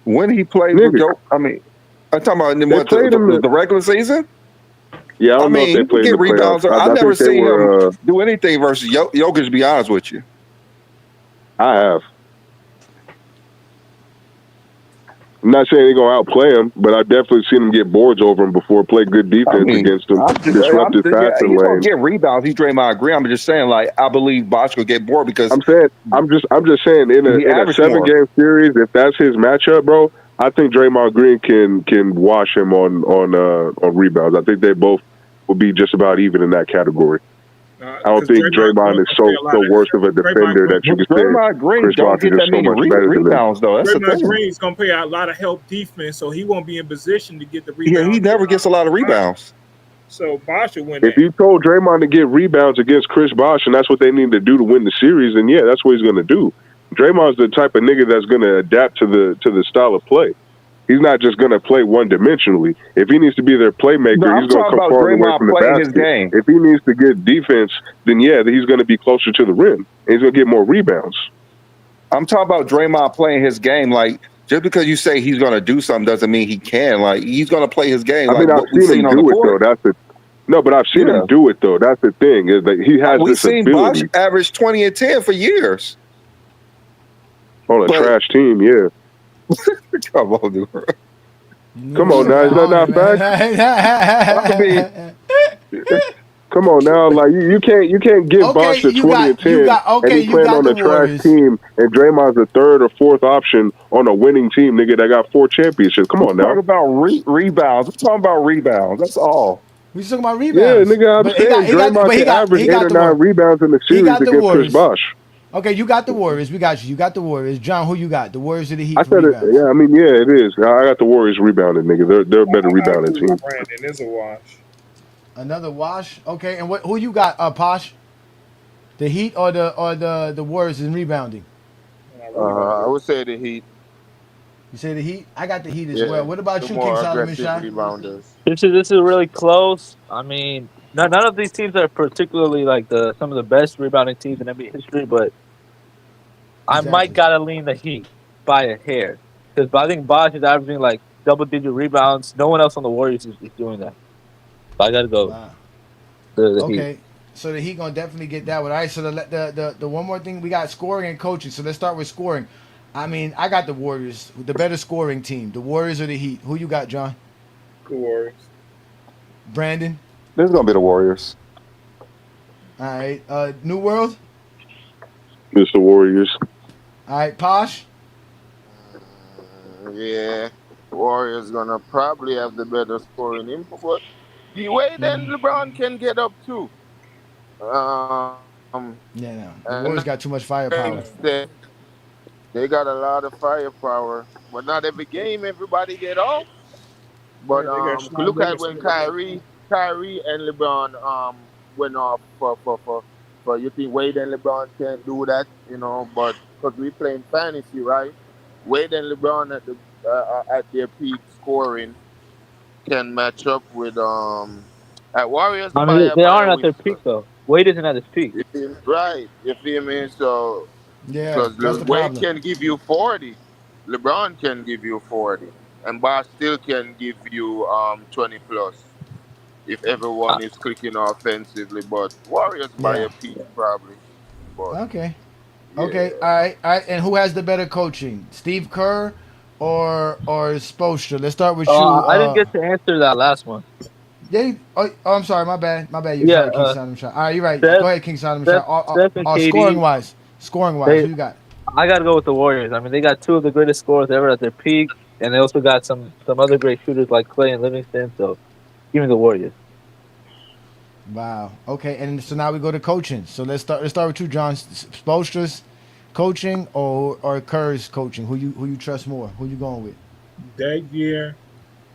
When he played with Jokic? I mean, I'm talking about the regular season? Yeah, I don't know if they played in the rebounds. playoffs. I never seen him do anything versus Jokic, to be honest with you. I have. I'm not saying they're going to outplay him, but I definitely seen him get boards over him before, play good defense against him, disruptive passing he's lane. going to get rebounds. He's Draymond Green. I'm just saying, like, I believe Bosh will get bored because I'm just saying in a 7-game series, if that's his matchup, bro, I think Draymond Green can wash him on rebounds. I think they both will be just about even in that category. I don't think Draymond is so worse of a defender that you can say Draymond Green don't get that many rebounds, though. That's Draymond Green's going to play a lot of help defense, so he won't be in position to get the rebounds. Yeah, he never gets a lot of rebounds. So Bosh will win. If you told Draymond to get rebounds against Chris Bosh, and that's what they need to do to win the series, then yeah, that's what he's going to do. Draymond's the type of nigga that's going to adapt to the style of play. He's not just going to play one-dimensionally. If he needs to be their playmaker, he's going to come far away from the basket. If he needs to get defense, then yeah, he's going to be closer to the rim. And he's going to get more rebounds. I'm talking about Draymond playing his game. Like, just because you say he's going to do something doesn't mean he can. Like, he's going to play his game. I mean, I've seen him do it, though. No, but I've seen him do it, though. That's the thing. Is that he has this ability. We've seen Bosh average 20 and 10 for years. On a trash team, yeah. Come on, dude. Come on now, is that not fact? Come on now, like you can't give Bosh a 20 and 10 and he's playing on a trash team and Draymond's the third or fourth option on a winning team, nigga, that got 4 championships. Come on now. We're talking about rebounds. We're talking about rebounds. That's all. We talking about rebounds. Yeah, nigga, I'm saying Draymond can average 8 or 9 rebounds in the series against Chris Bosh. Okay, you got the Warriors. We got you. You got the Warriors. John, who you got? The Warriors or the Heat? I said it. Yeah, I mean, yeah, it is. I got the Warriors rebounding, nigga. They're a better rebounding team. Brandon is a wash. Another wash. Okay, and who you got? Posh? The Heat or the Warriors in rebounding? I would say the Heat. You say the Heat? I got the Heat as well. What about you, King Solomon Shah? This is really close. I mean, none of these teams are particularly like some of the best rebounding teams in NBA history, but I might gotta lean the Heat by a hair because I think Bosh is averaging like double-digit rebounds. No one else on the Warriors is doing that. So I gotta go. Wow. The okay, Heat. So the Heat gonna definitely get that one. All right. So the one more thing we got scoring and coaching. So let's start with scoring. I mean, I got the Warriors, the better scoring team. The Warriors or the Heat? Who you got, John? The Warriors. Brandon? This is going to be the Warriors. All right. New World? It's the Warriors. All right. Posh? Yeah. Warriors going to probably have the better scoring input. But the way then LeBron can get up too. Yeah, no. The Warriors got too much firepower. They got a lot of firepower, but not every game everybody get off. But look at when Kyrie and LeBron went off for you think Wade and LeBron can't do that, you know? But because we playing fantasy, right? Wade and LeBron at their peak scoring can match up with at Warriors. I mean, they aren't at their peak though. Wade isn't at his peak. Right, you feel me? So. Yeah, because Wade can give you 40, LeBron can give you 40, and Bosh still can give you 20 plus if everyone is clicking offensively. But Warriors by a piece probably. But, okay. Yeah. Okay. All right. And who has the better coaching, Steve Kerr or Spoelstra? Let's start with you. I didn't get to answer that last one. Yeah. Oh, I'm sorry. My bad. You sorry, King Solomon Shah. All right, you're right. Steph, Go ahead, King Solomon Shah. Scoring wise, who you got? I got to go with the Warriors. I mean, they got 2 of the greatest scorers ever at their peak, and they also got some other great shooters like Clay and Livingston. So, give me the Warriors. Wow. Okay, and so now we go to coaching. So let's start with you, John. Spoelstra's coaching or Kerr's coaching? Who you trust more? Who you going with? That year,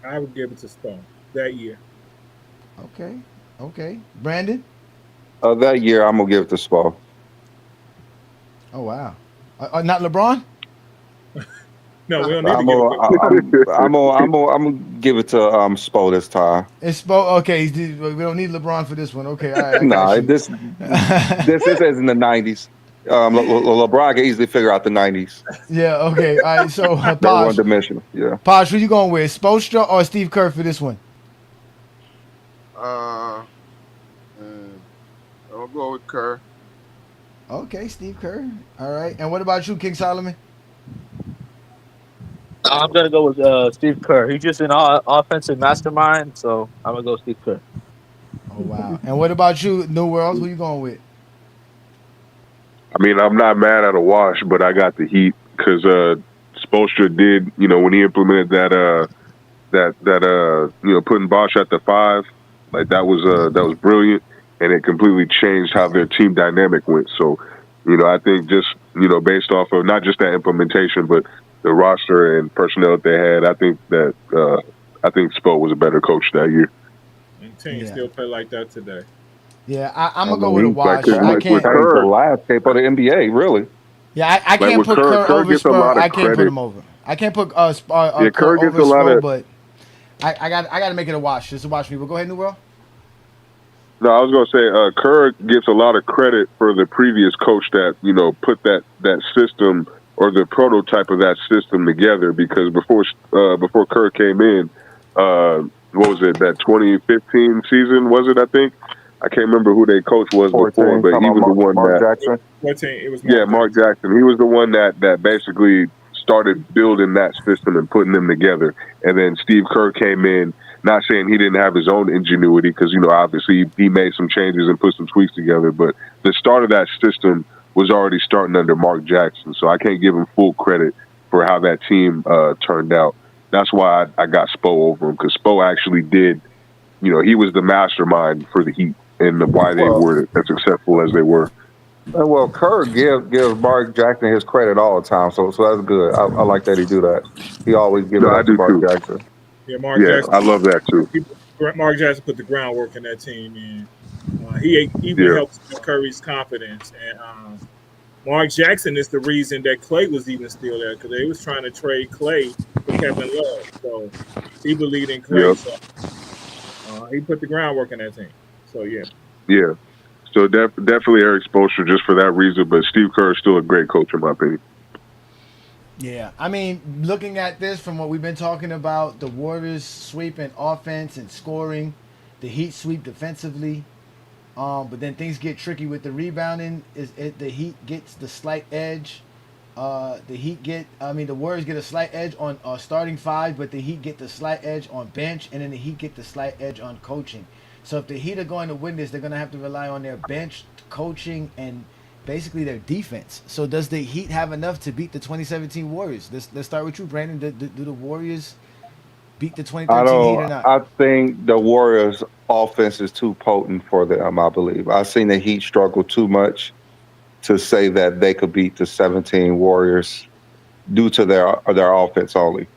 I would give it to Stone. That year. Okay. Brandon? That year, I'm gonna give it to Spo. Oh wow! Not LeBron? No, we don't need to give it. I'm gonna give it to Spo this time. It's okay. We don't need LeBron for this one. Okay, all right, I got Nah, you. this is in the '90s. LeBron can easily figure out the '90s. Yeah, okay, all right. So They're Posh, one dimensional. Yeah. Posh, who you going with? Spoelstra or Steve Kerr for this one? I'll go with Kerr. Okay, Steve Kerr. All right. And what about you, King Solomon? I'm gonna go with Steve Kerr. He's just an offensive mastermind, so I'm gonna go Steve Kerr. Oh wow. And what about you, New World? Who you going with? I mean, I'm not mad at a wash, but I got the Heat because Spoelstra did, when he implemented that putting Bosch at the 5, like that was brilliant, and it completely changed how their team dynamic went. So, I think just based off of not just that implementation, but the roster and personnel that they had, I think Spo was a better coach that year. And teams still play like that today. Yeah, I'm gonna go with a wash. I Change the landscape of the NBA, really. Yeah, I can't put Kerr over Spur. I can't put him over. I can't put Kerr over Spur, but I got to make it a wash. Just a wash me. But go ahead, New World. No, I was going to say Kerr gets a lot of credit for the previous coach that put that system or the prototype of that system together. Because before Kerr came in, what was it? That 2015 season was it? I think I can't remember who their coach was 14, before, but he was the one Mark that. Jackson. 14, it was Mark Jackson. He was the one that basically started building that system and putting them together. And then Steve Kerr came in. Not saying he didn't have his own ingenuity, because obviously he made some changes and put some tweaks together. But the start of that system was already starting under Mark Jackson, so I can't give him full credit for how that team turned out. That's why I got Spo over him, because Spo actually did. He was the mastermind for the Heat and why they were as successful as they were. Well, Kerr gives Mark Jackson his credit all the time, so that's good. I like that he do that. He always gives it to Mark Jackson. Yeah, Jackson. I love that too. Mark Jackson put the groundwork in that team, and he even helped Curry's confidence. And Mark Jackson is the reason that Clay was even still there, because they was trying to trade Clay for Kevin Love. So he believed in Clay. Yep. So he put the groundwork in that team. So yeah. Yeah. So definitely Eric Spoelstra just for that reason, but Steve Kerr is still a great coach in my opinion. Yeah, I mean, looking at this from what we've been talking about, the Warriors sweep in offense and scoring, the Heat sweep defensively, but then things get tricky with the rebounding. The Heat gets the slight edge. The Warriors get a slight edge on starting 5, but the Heat get the slight edge on bench, and then the Heat get the slight edge on coaching. So if the Heat are going to win this, they're going to have to rely on their bench, coaching, and basically their defense. So does the Heat have enough to beat the 2017 Warriors? Let's start with you, Brandon. Do the Warriors beat the 2013 Heat or not? I think the Warriors' offense is too potent for them, I believe. I've seen the Heat struggle too much to say that they could beat the 17 Warriors due to their offense only.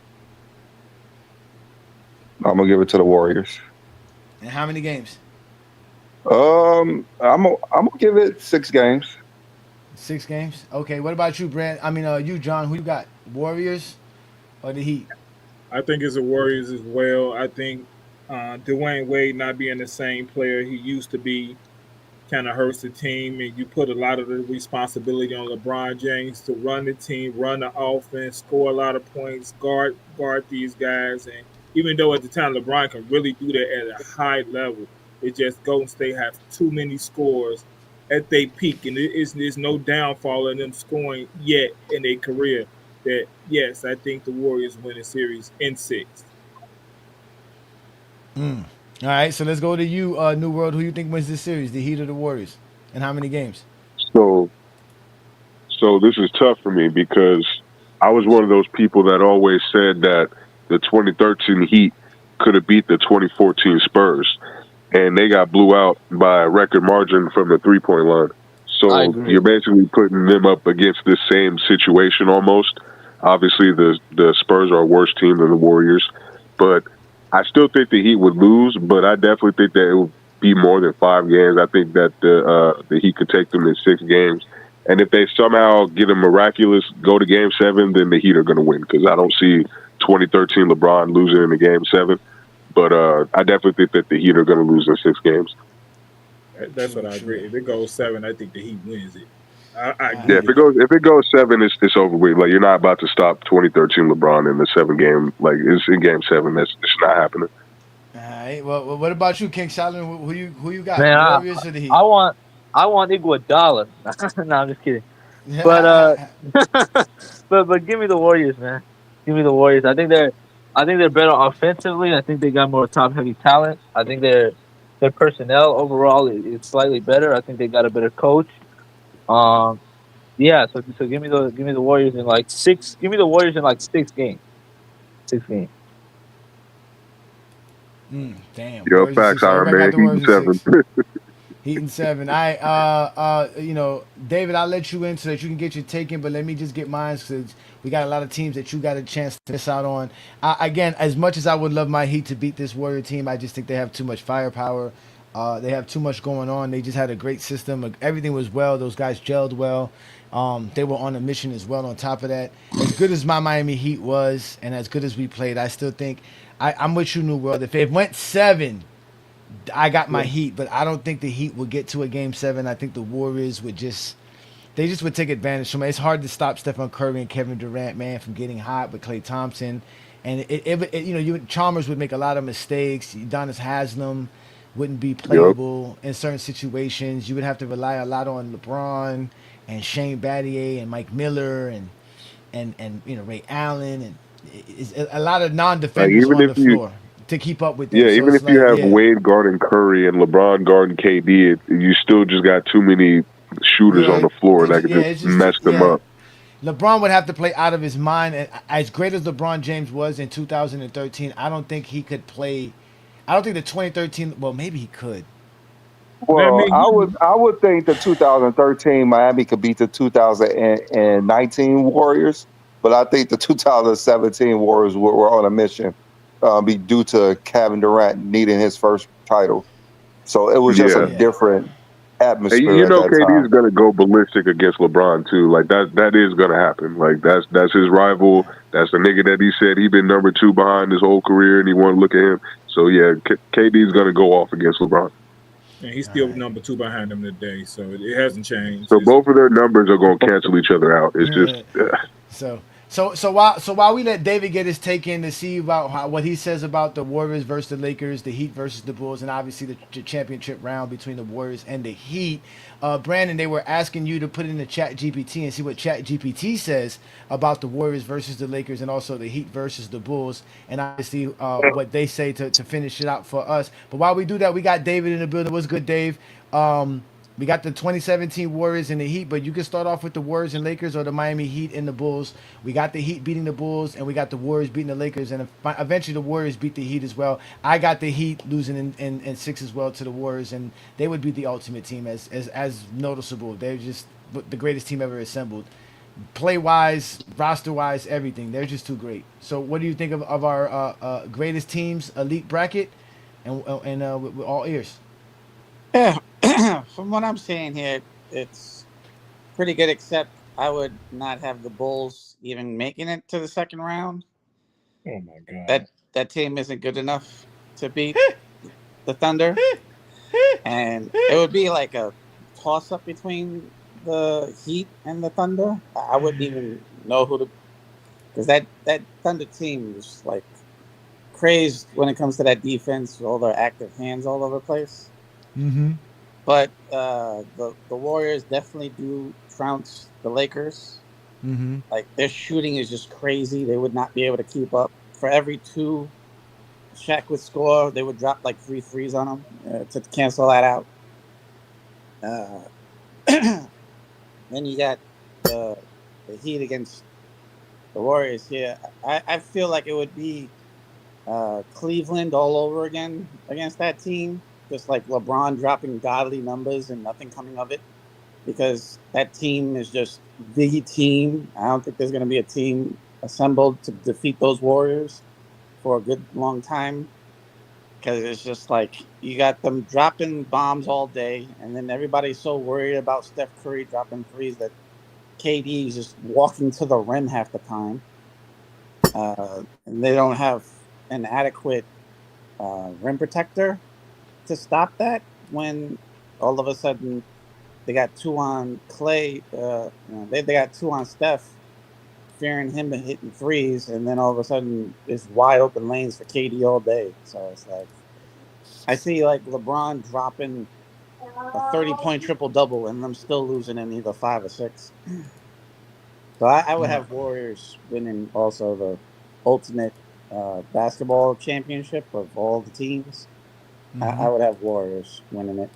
I'm going to give it to the Warriors. And how many games? I'm gonna give it 6 games. 6 games. Okay. What about you, Brand? You, John. Who you got? Warriors or the Heat? I think it's the Warriors as well. I think Dwayne Wade not being the same player he used to be kind of hurts the team, and you put a lot of the responsibility on LeBron James to run the team, run the offense, score a lot of points, guard these guys, and even though at the time LeBron can really do that at a high level, it just Golden State has too many scores at their peak, and there's no downfall in them scoring yet in their career. That yes, I think the Warriors win a series in 6. All right, so let's go to you, New World. Who you think wins this series, the Heat or the Warriors, and how many games? So this is tough for me because I was one of those people that always said that the 2013 Heat could have beat the 2014 Spurs, and they got blew out by a record margin from the 3-point line. So you're basically putting them up against this same situation almost. Obviously, the Spurs are a worse team than the Warriors, but I still think the Heat would lose, but I definitely think that it would be more than 5 games. I think that the Heat could take them in 6 games. And if they somehow get a miraculous go to Game 7, then the Heat are going to win because I don't see 2013 LeBron losing in the Game 7. But I definitely think that the Heat are going to lose in 6 games. That's what I agree. If it goes 7, I think the Heat wins it. I Yeah, if it goes 7, it's over with. Like you're not about to stop 2013 LeBron in the 7-game. Like it's in Game 7. It's not happening. All right. Well, what about you, King Solomon? Who you got? Man, Warriors or the Heat? I want Iguodala. No, I'm just kidding. But but give me the Warriors, man. Give me the Warriors. I think they're better offensively. I think they got more top heavy talent. I think their personnel overall is slightly better. I think they got a better coach. Yeah. So give me the Warriors in like 6. Give me the Warriors in like 6 games. 6 games. Damn. Yo, facts, Iron Man. Heat in 7. Heat in 7. David, I'll let you in so that you can get your take in, but let me just get mine because we got a lot of teams that you got a chance to miss out on. Again, as much as I would love my Heat to beat this Warrior team, I just think they have too much firepower. They have too much going on. They just had a great system. Everything was well. Those guys gelled well. They were on a mission as well on top of that. As good as my Miami Heat was and as good as we played, I still think I'm with you, New World. If it went 7, I got my Heat, but I don't think the Heat will get to a Game 7. I think the Warriors would would take advantage from it. It's hard to stop Stephen Curry and Kevin Durant, man, from getting hot with Klay Thompson. And Chalmers would make a lot of mistakes. Udonis Haslam wouldn't be playable in certain situations. You would have to rely a lot on LeBron and Shane Battier and Mike Miller and Ray Allen and a lot of non-defenders on the floor to keep up with them. Yeah, so even if you have Wade guarding Curry and LeBron guarding KD, you still just got too many shooters on the floor that could just mess them up. LeBron would have to play out of his mind. And as great as LeBron James was in 2013, I don't think he could play. I don't think the 2013. Well, maybe he could. Well, I would think the 2013 Miami could beat the 2019 Warriors, but I think the 2017 Warriors were on a mission. Be due to Kevin Durant needing his first title, so it was just a different atmosphere. And KD is going to go ballistic against LeBron too. Like that is going to happen. Like that's his rival. That's the nigga that he said he been number 2 behind his whole career, and he want to look at him. So yeah, KD is going to go off against LeBron. And he's still number 2 behind him today, so it hasn't changed. So both of their numbers are going to cancel each other out. It's just. So while we let David get his take in to see about what he says about the Warriors versus the Lakers, the Heat versus the Bulls, and obviously the championship round between the Warriors and the Heat, Brandon, they were asking you to put in the Chat GPT and see what Chat GPT says about the Warriors versus the Lakers and also the Heat versus the Bulls, and obviously what they say to finish it out for us. But while we do that, we got David in the building. What's good, Dave? We got the 2017 Warriors and the Heat, but you can start off with the Warriors and Lakers or the Miami Heat and the Bulls. We got the Heat beating the Bulls, and we got the Warriors beating the Lakers, and eventually the Warriors beat the Heat as well. I got the Heat losing in 6 as well to the Warriors, and they would be the ultimate team as noticeable. They're just the greatest team ever assembled. Play-wise, roster-wise, everything. They're just too great. So what do you think of our greatest teams, elite bracket, and with all ears? Yeah, from what I'm seeing here, it's pretty good, except I would not have the Bulls even making it to the second round. Oh, my God. That team isn't good enough to beat the Thunder. And it would be like a toss-up between the Heat and the Thunder. I wouldn't even know who to... Because that Thunder team is like crazed when it comes to that defense, all their active hands all over the place. Mm-hmm. But the Warriors definitely do trounce the Lakers. Mm-hmm. Like their shooting is just crazy. They would not be able to keep up. For every 2 Shaq would score, they would drop like 3 threes on him to cancel that out. Then you got the Heat against the Warriors here. I feel like it would be Cleveland all over again against that team. Just like LeBron dropping godly numbers and nothing coming of it, because that team is just the team. I don't think there's going to be a team assembled to defeat those Warriors for a good long time. because it's just like you got them dropping bombs all day, and then everybody's so worried about Steph Curry dropping threes that KD is just walking to the rim half the time. And they don't have an adequate rim protector to stop that when all of a sudden they got two on Clay. They got two on Steph, fearing him hitting threes, and then all of a sudden it's wide open lanes for KD all day. So it's like I see like LeBron dropping a 30-point triple double, and them still losing in either 5 or 6. So I would have Warriors winning also the ultimate basketball championship of all the teams. I would have Warriors winning it.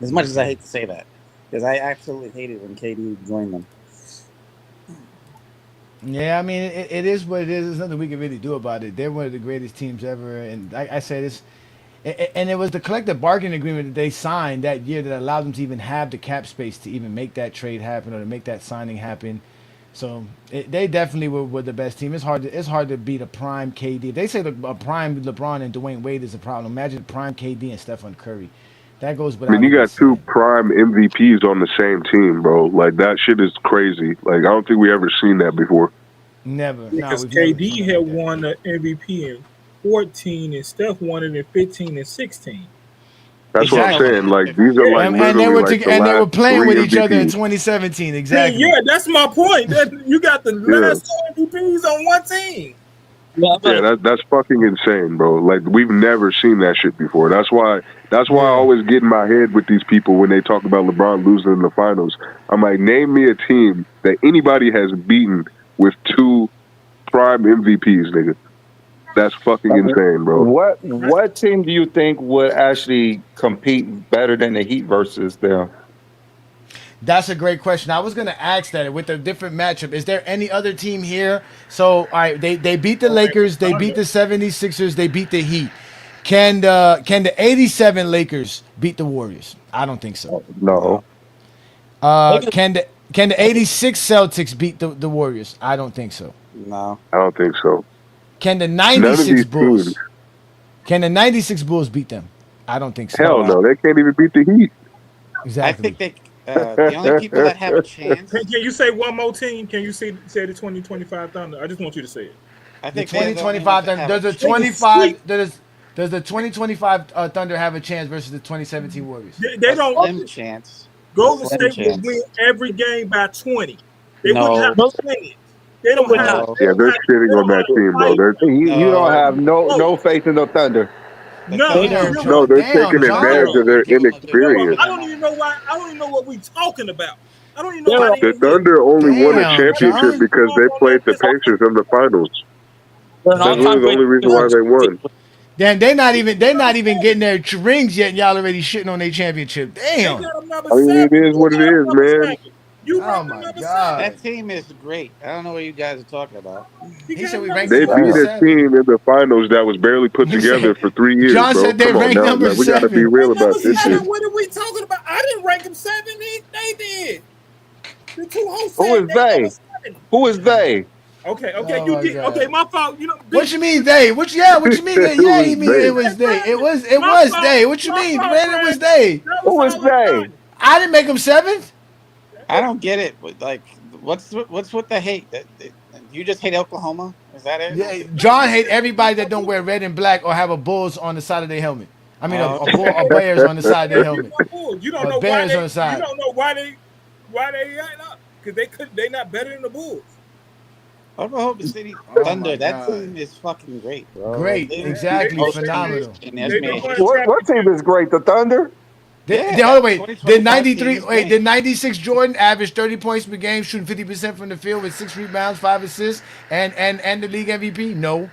As much as I hate to say that, because I absolutely hated when KD joined them. Yeah, I mean, it is what it is. There's nothing we can really do about it. They're one of the greatest teams ever. And like I said, and it was the collective bargaining agreement that they signed that year that allowed them to even have the cap space to even make that trade happen or to make that signing happen. So they definitely were the best team. It's hard to beat a prime KD. If they say a prime LeBron and Dwayne Wade is a problem, imagine prime KD and Stephen Curry. That goes without. I mean, you got two prime MVPs on the same team, bro. Like, that shit is crazy. Like, I don't think we ever seen that before. Never. Because KD had won the MVP in 14 and Steph won it in 15 and 16. That's what I'm saying. Like, these are like and they were and they were playing with each other in MVPs. 2017. Exactly. Yeah, that's my point. You got the last two MVPs on one team. Yeah, that's fucking insane, bro. Like, we've never seen that shit before. That's why I always get in my head with these people when they talk about LeBron losing in the finals. I'm like, name me a team that anybody has beaten with two prime MVPs, nigga. That's fucking insane, bro. What team do you think would actually compete better than the Heat versus them? That's a great question. I was going to ask that with a different matchup. Is there any other team here? So, all right, they beat the Lakers, they beat the 76ers, they beat the Heat. Can the 87 Lakers beat the Warriors? I don't think so. No. Can the 86 Celtics beat the Warriors? I don't think so. No. I don't think so. Can the 96 Bulls? Can the 96 Bulls beat them? I don't think so. Hell no, they can't even beat the Heat. Exactly. I think they. The only people that have a chance. Can you say one more team? Can you say the 2025 Thunder? I just want you to say it. I think the 2025 Thunder. Does the 2025 Thunder have a chance versus the 2017 Warriors? They don't have a chance. Golden State will win every game by 20. They wouldn't have a chance. They don't have. Yeah, they're shitting on that team, bro. You don't have no faith in the Thunder. No, they're taking advantage of their inexperience. I don't even know why. I don't even know what we're talking about. I don't even know why the Thunder only won a championship because they played the Pacers in the finals. That's really the only reason why they won. Damn, they're not even getting their rings yet, and y'all already shitting on their championship. Damn. I mean, it is what it is, man. Oh my God, that team is great. I don't know what you guys are talking about. He said we ranked they beat a team in the finals that was barely put together for 3 years. John bro. said they ranked number 7. We got to be real about this shit. What are we talking about? I didn't rank them 7. They did. The two hosts. Who is they? Who is they? Okay, Oh you my did. God. Okay, my fault. You know. What you mean they? What you mean they? Yeah, you mean it was they. It was they. What you mean, Brandon? It was they. Who is they? I didn't make them 7th. I don't get it. Like, what's with the hate? That you just hate Oklahoma? Is that it? Yeah, John hate everybody that don't wear red and black or have a Bulls on the side of their helmet. I mean, a Bears on the side of their helmet. You don't know Bears why on the side. You don't know why they ain't up because they not better than the Bulls. Oklahoma City Thunder. That team is fucking great, bro. Great, exactly, phenomenal. What team is great? The Thunder. Did 93? Wait, did 96 Jordan average 30 points per game, shooting 50% from the field with 6 rebounds, 5 assists, and the league MVP? No.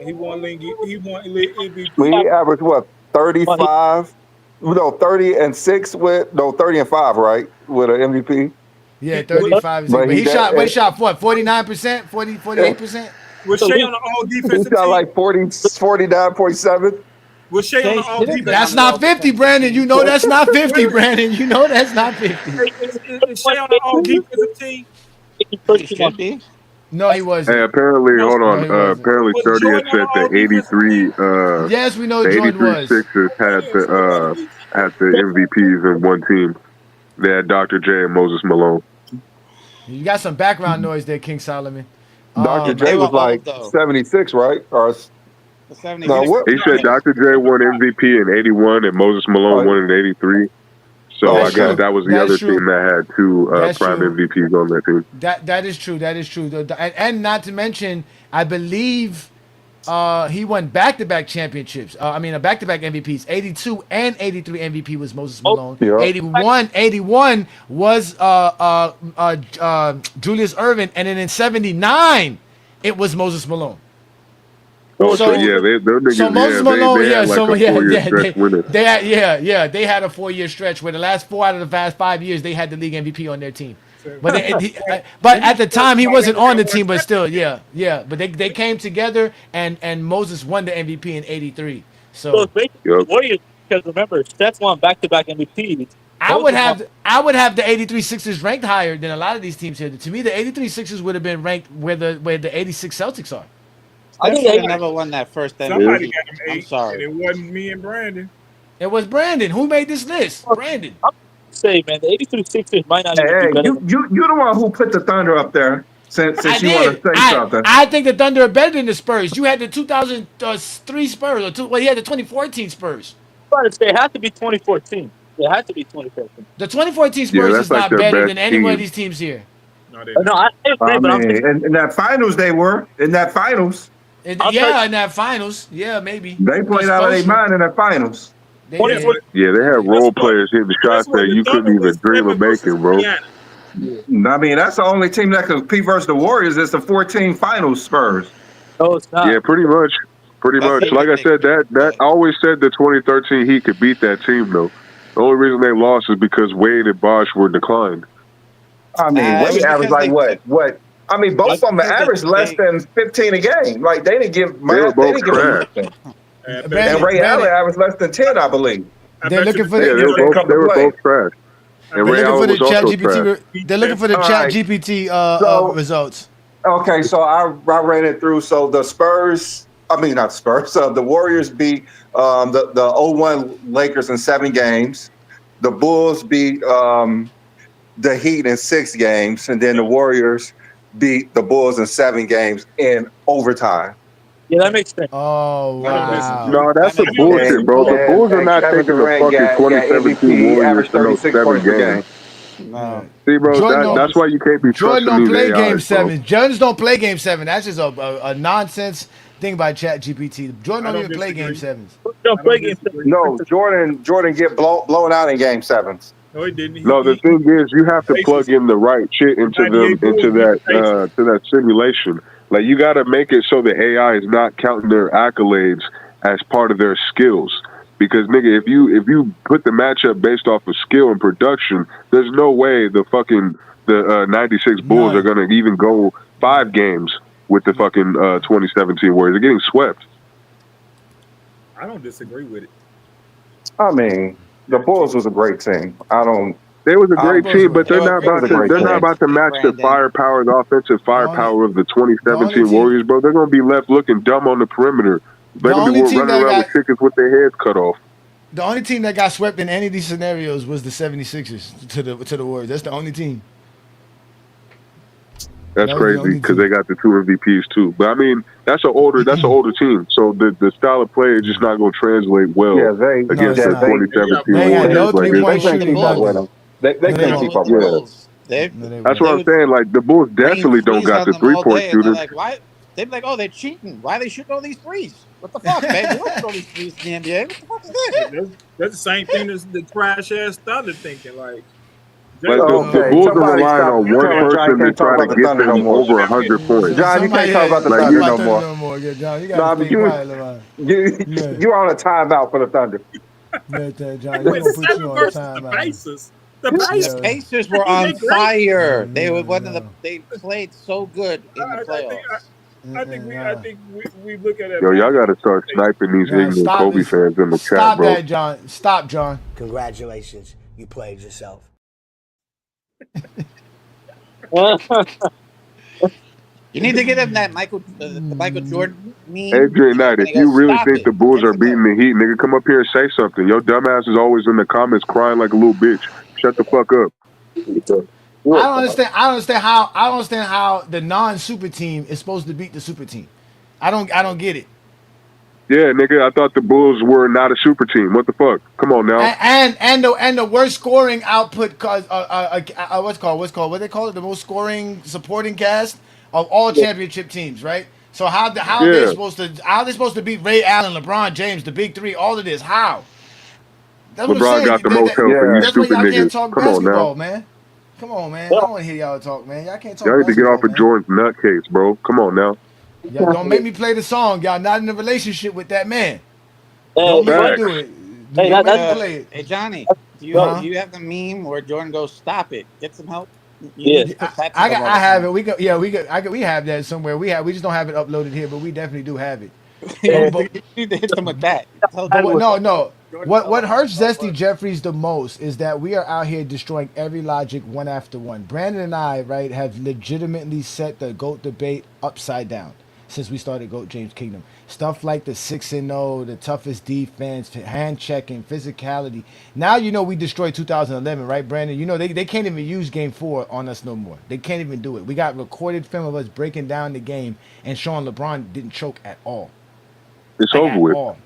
He won MVP. He averaged what? 35. No, 30 and 6 with 30 and 5, right? With an MVP. Yeah, 35. But he shot what? 49%, 48%. Was Shea on the all defensive He shot team? like 49.7. Was Shea on the all defensive? That's not 50, Brandon. You know that's not 50, Brandon. You know that's not 50. Is Shea on the all defensive team? He should be. No, he wasn't. Hey, apparently, hold No, on. he wasn't. Apparently, Was 30 had Jordan said on the all defensive 83. team? Yes, we know The Jordan 83 was. Sixers had Yeah, so why did the he had the MVPs in one team. They had Dr. J and Moses Malone. You got some background noise there, King Solomon. Dr. They J were was like old though. 76, right? Or The 70s. no, what? He said Dr. J won MVP in 81 and Moses Malone won in 83. So That's I guess true. that was the That other is true. team that had two That's prime true. MVPs on that team. That is true. That is true. And not to mention, I believe he won back-to-back championships. Back-to-back MVPs. 82 and 83 MVP was Moses Malone. Yeah. 81 was Julius Erving, and then in 79 it was Moses Malone. Oh, so yeah, they're niggas. So Moses Yeah, Malone, they had like a 4-year stretch winner. they had a 4-year stretch where the last 4 out of the past 5 years they had the league MVP on their team. But but at the time he wasn't on the team, but still, yeah. But they came together and Moses won the MVP in '83. So it's basically the Warriors, because remember, Steph won back-to-back MVPs. I would have the '83 Sixers ranked higher than a lot of these teams here. To me, the '83 Sixers would have been ranked where the '86 Celtics are. I think they never won that first MVP. Somebody got him 8. I'm sorry. And it wasn't me and Brandon. It was Brandon. Who made this list? Brandon. Say, man, the '83 Sixers might not even Hey, be better. you the one who put the Thunder up there. Since you want to say something, I think the Thunder are better than the Spurs. You had the 2003 Spurs, you had the 2014 Spurs. It had to be 2014. It had to be 2014. The 2014 Spurs is not better than any one of these teams here. No, I agree, but I'm saying, in that finals they were in that finals. In that finals, yeah, maybe They played out of their mind in that finals. They had role players hitting shots that you couldn't even dream of making, bro. I mean, that's the only team that could compete versus the Warriors. It's the 14 finals Spurs. No, it's not. Yeah, pretty much. Like I said, that I always said the 2013 Heat could beat that team, though. The only reason they lost is because Wade and Bosh were declined. I mean, Wade averaged like what? I mean, both of them averaged less than 15 a game. Like they didn't give. They were both trash. And Ray Allen averaged less than 10, I believe. They're looking for they were both trash. And Ray Allen was also trash. They're looking for the Chat GPT results. Okay, so I ran it through. So the Spurs, not Spurs. The Warriors beat the 01 Lakers in 7 games. The Bulls beat the Heat in 6 games, and then the Warriors beat the Bulls in 7 games in overtime. Yeah, that makes sense. Oh, wow. No, that's the bullshit, bro. The Bulls are not taking the fucking 2017 Warriors to those 7 games. No. See, bro, that's why you can't be trusting Jordan don't these play AIs, Game 7. bro. Jordans don't play Game 7. That's just a nonsense thing by Chat GPT. Jordan don't even play Game 7s. Don't play Game 7. No, Jordan get blown out in Game 7s. No, he didn't. No, the thing is, you have to plug in the right shit into that simulation. Like you got to make it so the AI is not counting their accolades as part of their skills. Because nigga, if you put the matchup based off of skill and production, there's no way the 96 Bulls are gonna even go 5 games with the fucking 2017 Warriors. They're getting swept. I don't disagree with it. I mean, the Bulls was a great team. They was a great team, but they're not about to match the firepower, the offensive firepower of the 2017 Warriors, bro. They're gonna be left looking dumb on the perimeter. They're gonna be running around with chickens with their heads cut off. The only team that got swept in any of these scenarios was the 76ers to the Warriors. That's the only team. That's crazy because they got the 2 MVPs too. But I mean, that's an older team. So the style of play is just not going to translate well against the 2017 Warriors. They can't keep up with it. That's what I'm saying. Like the Bulls definitely don't got the 3-point shooters. They'd be like, oh, they're cheating. Why are they shooting all these threes? What the fuck, man? You don't shoot all these threes in the NBA. What the fuck is this? That's the same thing as the trash ass Thunder thinking. Like, the Bulls are relying on one person to try to get them over 100 points. John, you can't talk about the Thunder no more. Yeah, John, you got to stay quiet, you're on a timeout for the Thunder. Yeah, John, you're going to put you on a timeout. The Pacers were on fire. They were they played so good in the playoffs. I think we look at it. Yo, y'all got to start sniping these ignorant Kobe fans in the chat, Stop bro. that, John. Stop, John. Congratulations. You played yourself. You need to get him that the Michael Jordan meme. Adrian Knight, And if he you goes, really "Stop think it." the Bulls Get are some help. beating the Heat, nigga, come up here and say something. Your dumbass is always in the comments crying like a little bitch. Shut the fuck up. I don't understand. I don't understand how the non-super team is supposed to beat the super team. I don't get it. Yeah, nigga, I thought the Bulls were not a super team. What the fuck? Come on now. And the worst scoring output cause what they call it, the most scoring supporting cast of all championship teams, right? So how are they supposed to beat Ray Allen, LeBron James, the big three, all of this? How? That's what I'm LeBron got saying. the most health, and you That's why stupid y'all can't niggas. talk Come on now. basketball, man. Come on, man. I don't want to hear y'all talk, man. Y'all can't talk Y'all need to get basketball, off of man. Jordan's nutcase, bro. Come on now. Y'all don't make me play the song. Y'all not in a relationship with that man. Hey, Don't make me facts. do it. Hey, Don't make me that's play it. Hey Johnny, do Huh? you have the meme where Jordan goes, "Stop it, get some help"? You Yeah. need to put that to the I have it. wall. We have that somewhere. We just don't have it uploaded here, but we definitely do have it. You But need but, to, you need to hit them with that. Tell but what, Jordan, no. Jordan, What tell him hurts what it Zesty was. Jeffries the most is that we are out here destroying every logic one after one. Brandon and I, right, have legitimately set the GOAT debate upside down since we started GOAT James Kingdom. Stuff like the 6-0, the toughest defense, hand checking, physicality. Now you know we destroyed 2011, right, Brandon? You know they can't even use Game 4 on us no more. They can't even do it. We got recorded film of us breaking down the game and showing LeBron didn't choke at all. It's Like over at with. all.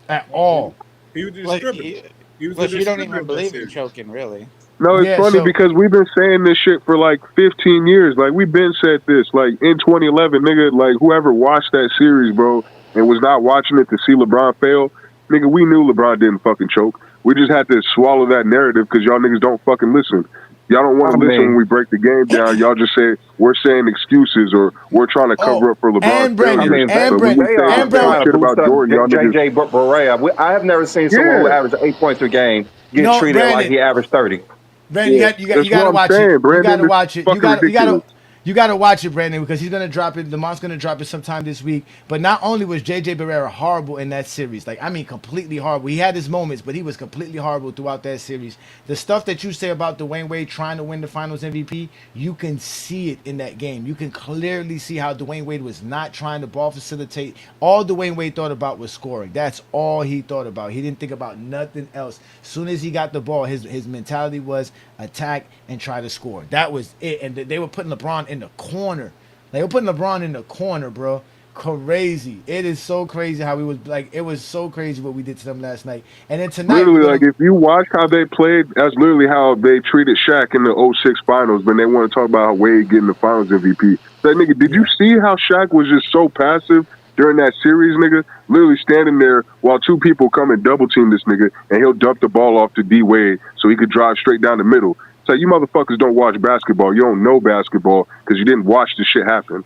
At all. He was a Plus, distributor. He was a plus, you don't distributor even of that believe in series. choking, really. No, it's Yeah, funny so because we've been saying this shit for like 15 years. Like, we've been said this. Like, in 2011, nigga, like, whoever watched that series, bro, and was not watching it to see LeBron fail, nigga, we knew LeBron didn't fucking choke. We just had to swallow that narrative because y'all niggas don't fucking listen. Y'all don't want I to listen when mean, we break the game down. Y'all just say, we're saying excuses or we're trying to cover oh, up for LeBron's and I Brendan, failures. mean, and But when we Brendan, they say and are real trying Brendan. to shit about boost up Jordan, y'all niggas, JJ Barea. I have never seen someone who yeah. averaged 8 points a game get No, treated like Brandon. he averaged 30. Brandon, Yeah. you That's what got to I'm watch it. saying, You got Brandon. to This is watch it. fucking ridiculous. You got to watch it, Brandon, because he's gonna drop it. Lamont's gonna drop it sometime this week. But not only was JJ Barrera horrible in that series, like I mean, completely horrible. He had his moments, but he was completely horrible throughout that series. The stuff that you say about Dwayne Wade trying to win the Finals MVP, you can see it in that game. You can clearly see how Dwayne Wade was not trying to ball facilitate. All Dwayne Wade thought about was scoring. That's all he thought about. He didn't think about nothing else. As soon as he got the ball, his mentality was attack and try to score. That was it. And they were putting LeBron in the corner. They were putting LeBron in the corner, bro. Crazy. It is so crazy how we was like. It was so crazy what we did to them last night. And then tonight we're Literally, gonna. like, if you watch how they played, that's literally how they treated Shaq in the '06 finals when they want to talk about how Wade getting the finals MVP. That nigga, did you see how Shaq was just so passive during that series, nigga? Literally standing there while two people come and double team this nigga, and he'll dump the ball off to D Wade so he could drive straight down the middle. So you motherfuckers don't watch basketball. You don't know basketball because you didn't watch the shit happen.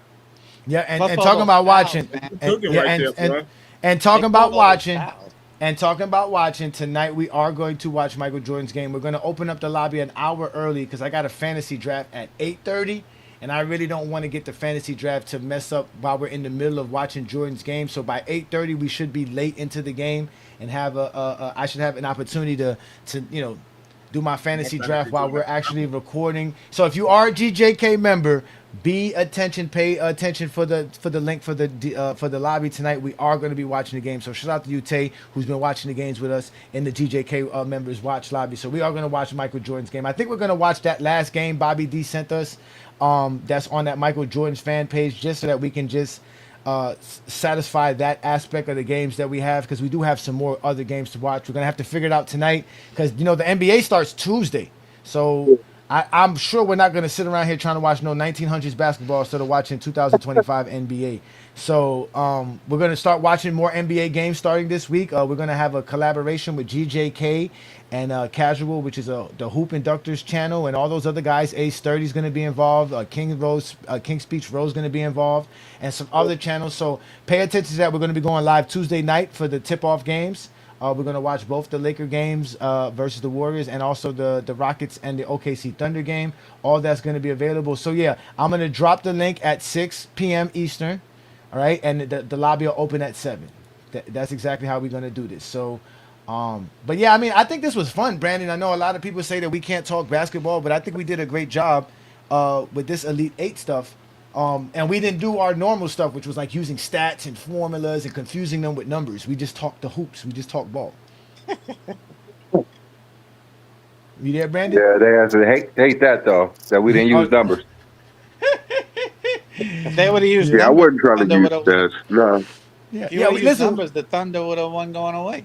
Yeah, Plus and all talking those about fouls, watching, man. and Cooking yeah, right there, bro. and They talking about called all those watching. fouls. And talking about watching, tonight we are going to watch Michael Jordan's game. We're going to open up the lobby an hour early because I got a fantasy draft at 8:30, and I really don't want to get the fantasy draft to mess up while we're in the middle of watching Jordan's game. So by 8:30, we should be late into the game and have I should have an opportunity to do my fantasy draft while we're actually recording. So if you are a GJK member, pay attention for the link for the lobby tonight. We are going to be watching the game. So shout out to you, Tay, who's been watching the games with us in the GJK members watch lobby. So we are going to watch Michael Jordan's game. I think we're going to watch that last game Bobby D sent us. That's on that Michael Jordan's fan page, just so that we can just satisfy that aspect of the games that we have, because we do have some more other games to watch. We're gonna have to figure it out tonight because the NBA starts Tuesday, so I'm sure we're not gonna sit around here trying to watch no 1900s basketball instead of watching 2025 NBA. So we're gonna start watching more NBA games starting this week. We're gonna have a collaboration with GJK and Casual, which is the Hoop Inductors channel, and all those other guys. Ace 30 is going to be involved. King Speech Rose is going to be involved, and some other channels. So pay attention to that. We're going to be going live Tuesday night for the tip-off games. We're going to watch both the Laker games versus the Warriors, and also the Rockets and the OKC Thunder game. All that's going to be available. So yeah, I'm going to drop the link at 6 p.m. Eastern. All right, and the lobby will open at 7. That's exactly how we're going to do this. So. But yeah, I mean, I think this was fun, Brandon. I know a lot of people say that we can't talk basketball, but I think we did a great job with this Elite 8 stuff. And we didn't do our normal stuff, which was like using stats and formulas and confusing them with numbers. We just talked the hoops. We just talked ball. You there, Brandon? Yeah, they answer hate that though, that we didn't use numbers. If they would have used Yeah, I numbers, wasn't trying to Thunder use would have. stats. No. Yeah, If you yeah. would We have used listen. numbers, the Thunder would have won going away.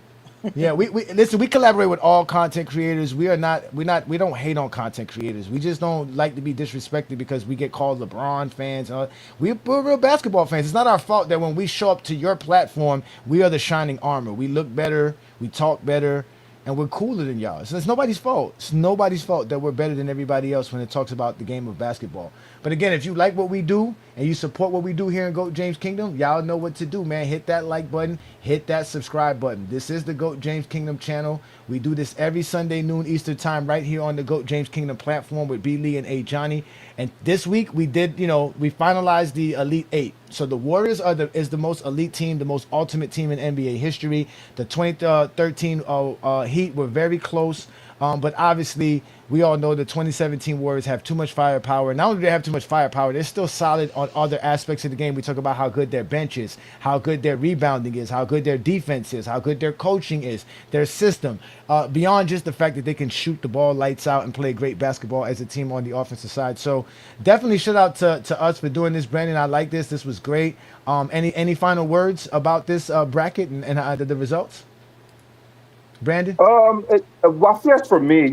Yeah, we listen. We collaborate with all content creators. We don't hate on content creators. We just don't like to be disrespected because we get called LeBron fans. We're real basketball fans. It's not our fault that when we show up to your platform, we are the shining armor. We look better, we talk better, and we're cooler than y'all. So it's nobody's fault. It's nobody's fault that we're better than everybody else when it talks about the game of basketball. But again, if you like what we do and you support what we do here in GOAT James Kingdom, y'all know what to do, man. Hit that like button, hit that subscribe button. This is the GOAT James Kingdom channel. We do this every Sunday noon Eastern time right here on the GOAT James Kingdom platform with B. Lee and Ajani. And this week we did, we finalized the Elite Eight. So the Warriors is the most elite team, the most ultimate team in NBA history. The 2013 Heat were very close. But obviously, we all know the 2017 Warriors have too much firepower. Not only do they have too much firepower, they're still solid on other aspects of the game. We talk about how good their bench is, how good their rebounding is, how good their defense is, how good their coaching is, their system. Beyond just the fact that they can shoot the ball lights out and play great basketball as a team on the offensive side. So definitely shout out to us for doing this, Brandon. I like this. This was great. Any final words about this bracket and the results? Brandon? Well, yes, for me,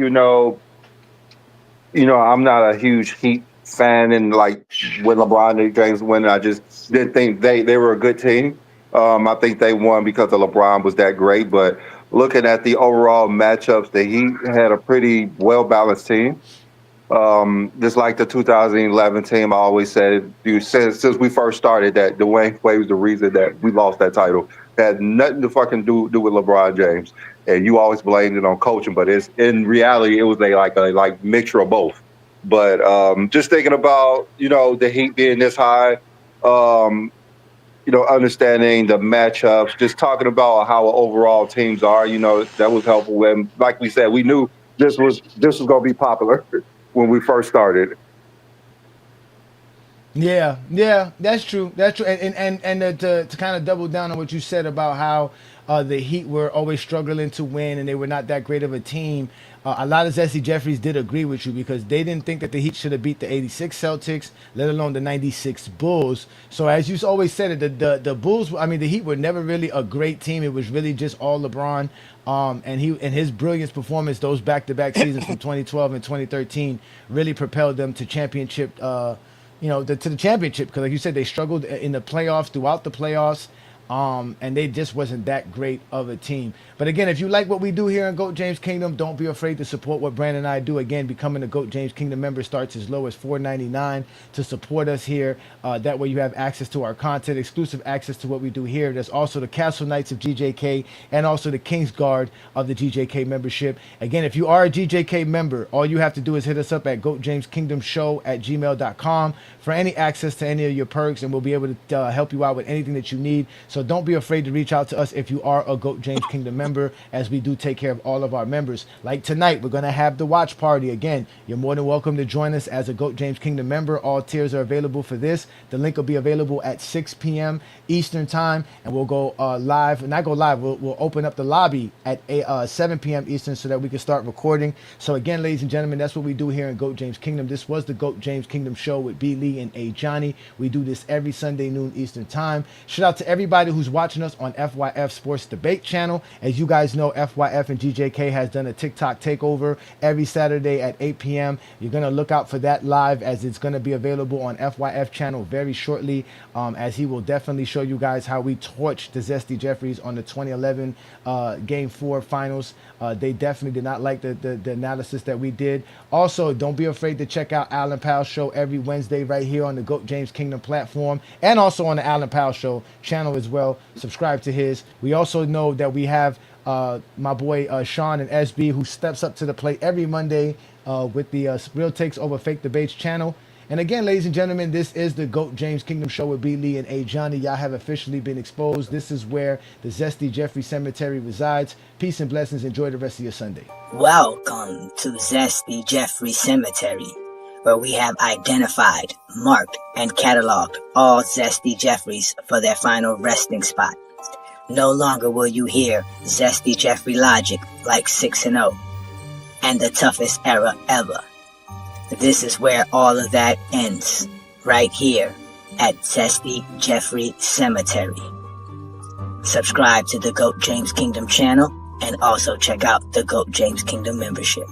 I'm not a huge Heat fan, and like when LeBron James won, I just didn't think they were a good team. I think they won because of LeBron was that great. But looking at the overall matchups, the Heat had a pretty well balanced team. Just like the 2011 team, I always said, since we first started, that Dwayne Wade was the reason that we lost that title. It had nothing to fucking do with LeBron James, and you always blamed it on coaching, but in reality it was a mixture of both. But just thinking about the Heat being this high, understanding the matchups, just talking about how overall teams are, that was helpful. And like we said, we knew this was going to be popular when we first started. Yeah, that's true. That's true. And to kind of double down on what you said about how the Heat were always struggling to win and they were not that great of a team. A lot of Zesty Jeffries did agree with you because they didn't think that the Heat should have beat the 86 Celtics, let alone the 96 Bulls. So as you always said, the Bulls, the Heat were never really a great team. It was really just all LeBron. And his brilliance performance, those back-to-back seasons from 2012 and 2013 really propelled them to championship, to the championship. Because like you said, they struggled in the playoffs, throughout the playoffs. And they just wasn't that great of a team. But again, if you like what we do here in GOAT James Kingdom, don't be afraid to support what Brandon and I do. Again, becoming a GOAT James Kingdom member starts as low as $4.99 to support us here. That way you have access to our content, exclusive access to what we do here. There's also the Castle Knights of GJK and also the Kings Guard of the GJK membership. Again, if you are a GJK member, all you have to do is hit us up at goatjameskingdomshow@gmail.com for any access to any of your perks, and we'll be able to help you out with anything that you need. So don't be afraid to reach out to us if you are a GOAT James Kingdom member, as we do take care of all of our members. Like tonight, we're going to have the watch party. Again, you're more than welcome to join us as a GOAT James Kingdom member. All tiers are available for this. The link will be available at 6 p.m. Eastern time, and we'll go live. We'll open up the lobby at 7 p.m. Eastern so that we can start recording. So again, ladies and gentlemen, that's what we do here in GOAT James Kingdom. This was the GOAT James Kingdom show with B. Lee and Ajani. We do this every Sunday noon Eastern time. Shout out to everybody who's watching us on FYF Sports Debate channel. As you guys know, FYF and GJK has done a TikTok takeover every Saturday at 8 p.m. You're going to look out for that live, as it's going to be available on FYF channel very shortly, as he will definitely show you guys how we torched the Zesty Jeffries on the 2011 Game 4 finals. They definitely did not like the analysis that we did. Also, don't be afraid to check out Alan Powell's show every Wednesday right here on the GOAT James Kingdom platform, and also on the Alan Powell show channel as well. Subscribe to his. We also know that we have my boy Sean and SB, who steps up to the plate every Monday with the Real Takes Over Fake Debates channel. And again, ladies and gentlemen, this is the GOAT James Kingdom show with B. Lee and Ajani. Y'all have officially been exposed. This is where the Zesty Jeffrey Cemetery resides. Peace and blessings. Enjoy the rest of your Sunday. Welcome to Zesty Jeffrey Cemetery, where we have identified, marked, and cataloged all Zesty Jeffries for their final resting spot. No longer will you hear Zesty Jeffrey logic like 6-0 and the toughest era ever. This is where all of that ends, right here at Zesty Jeffrey Cemetery. Subscribe to the GOAT James Kingdom channel and also check out the GOAT James Kingdom membership.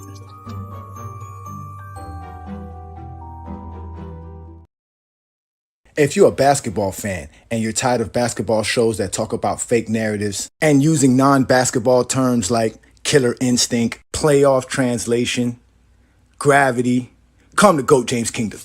If you're a basketball fan and you're tired of basketball shows that talk about fake narratives and using non-basketball terms like killer instinct, playoff translation, gravity, come to GOAT James Kingdom.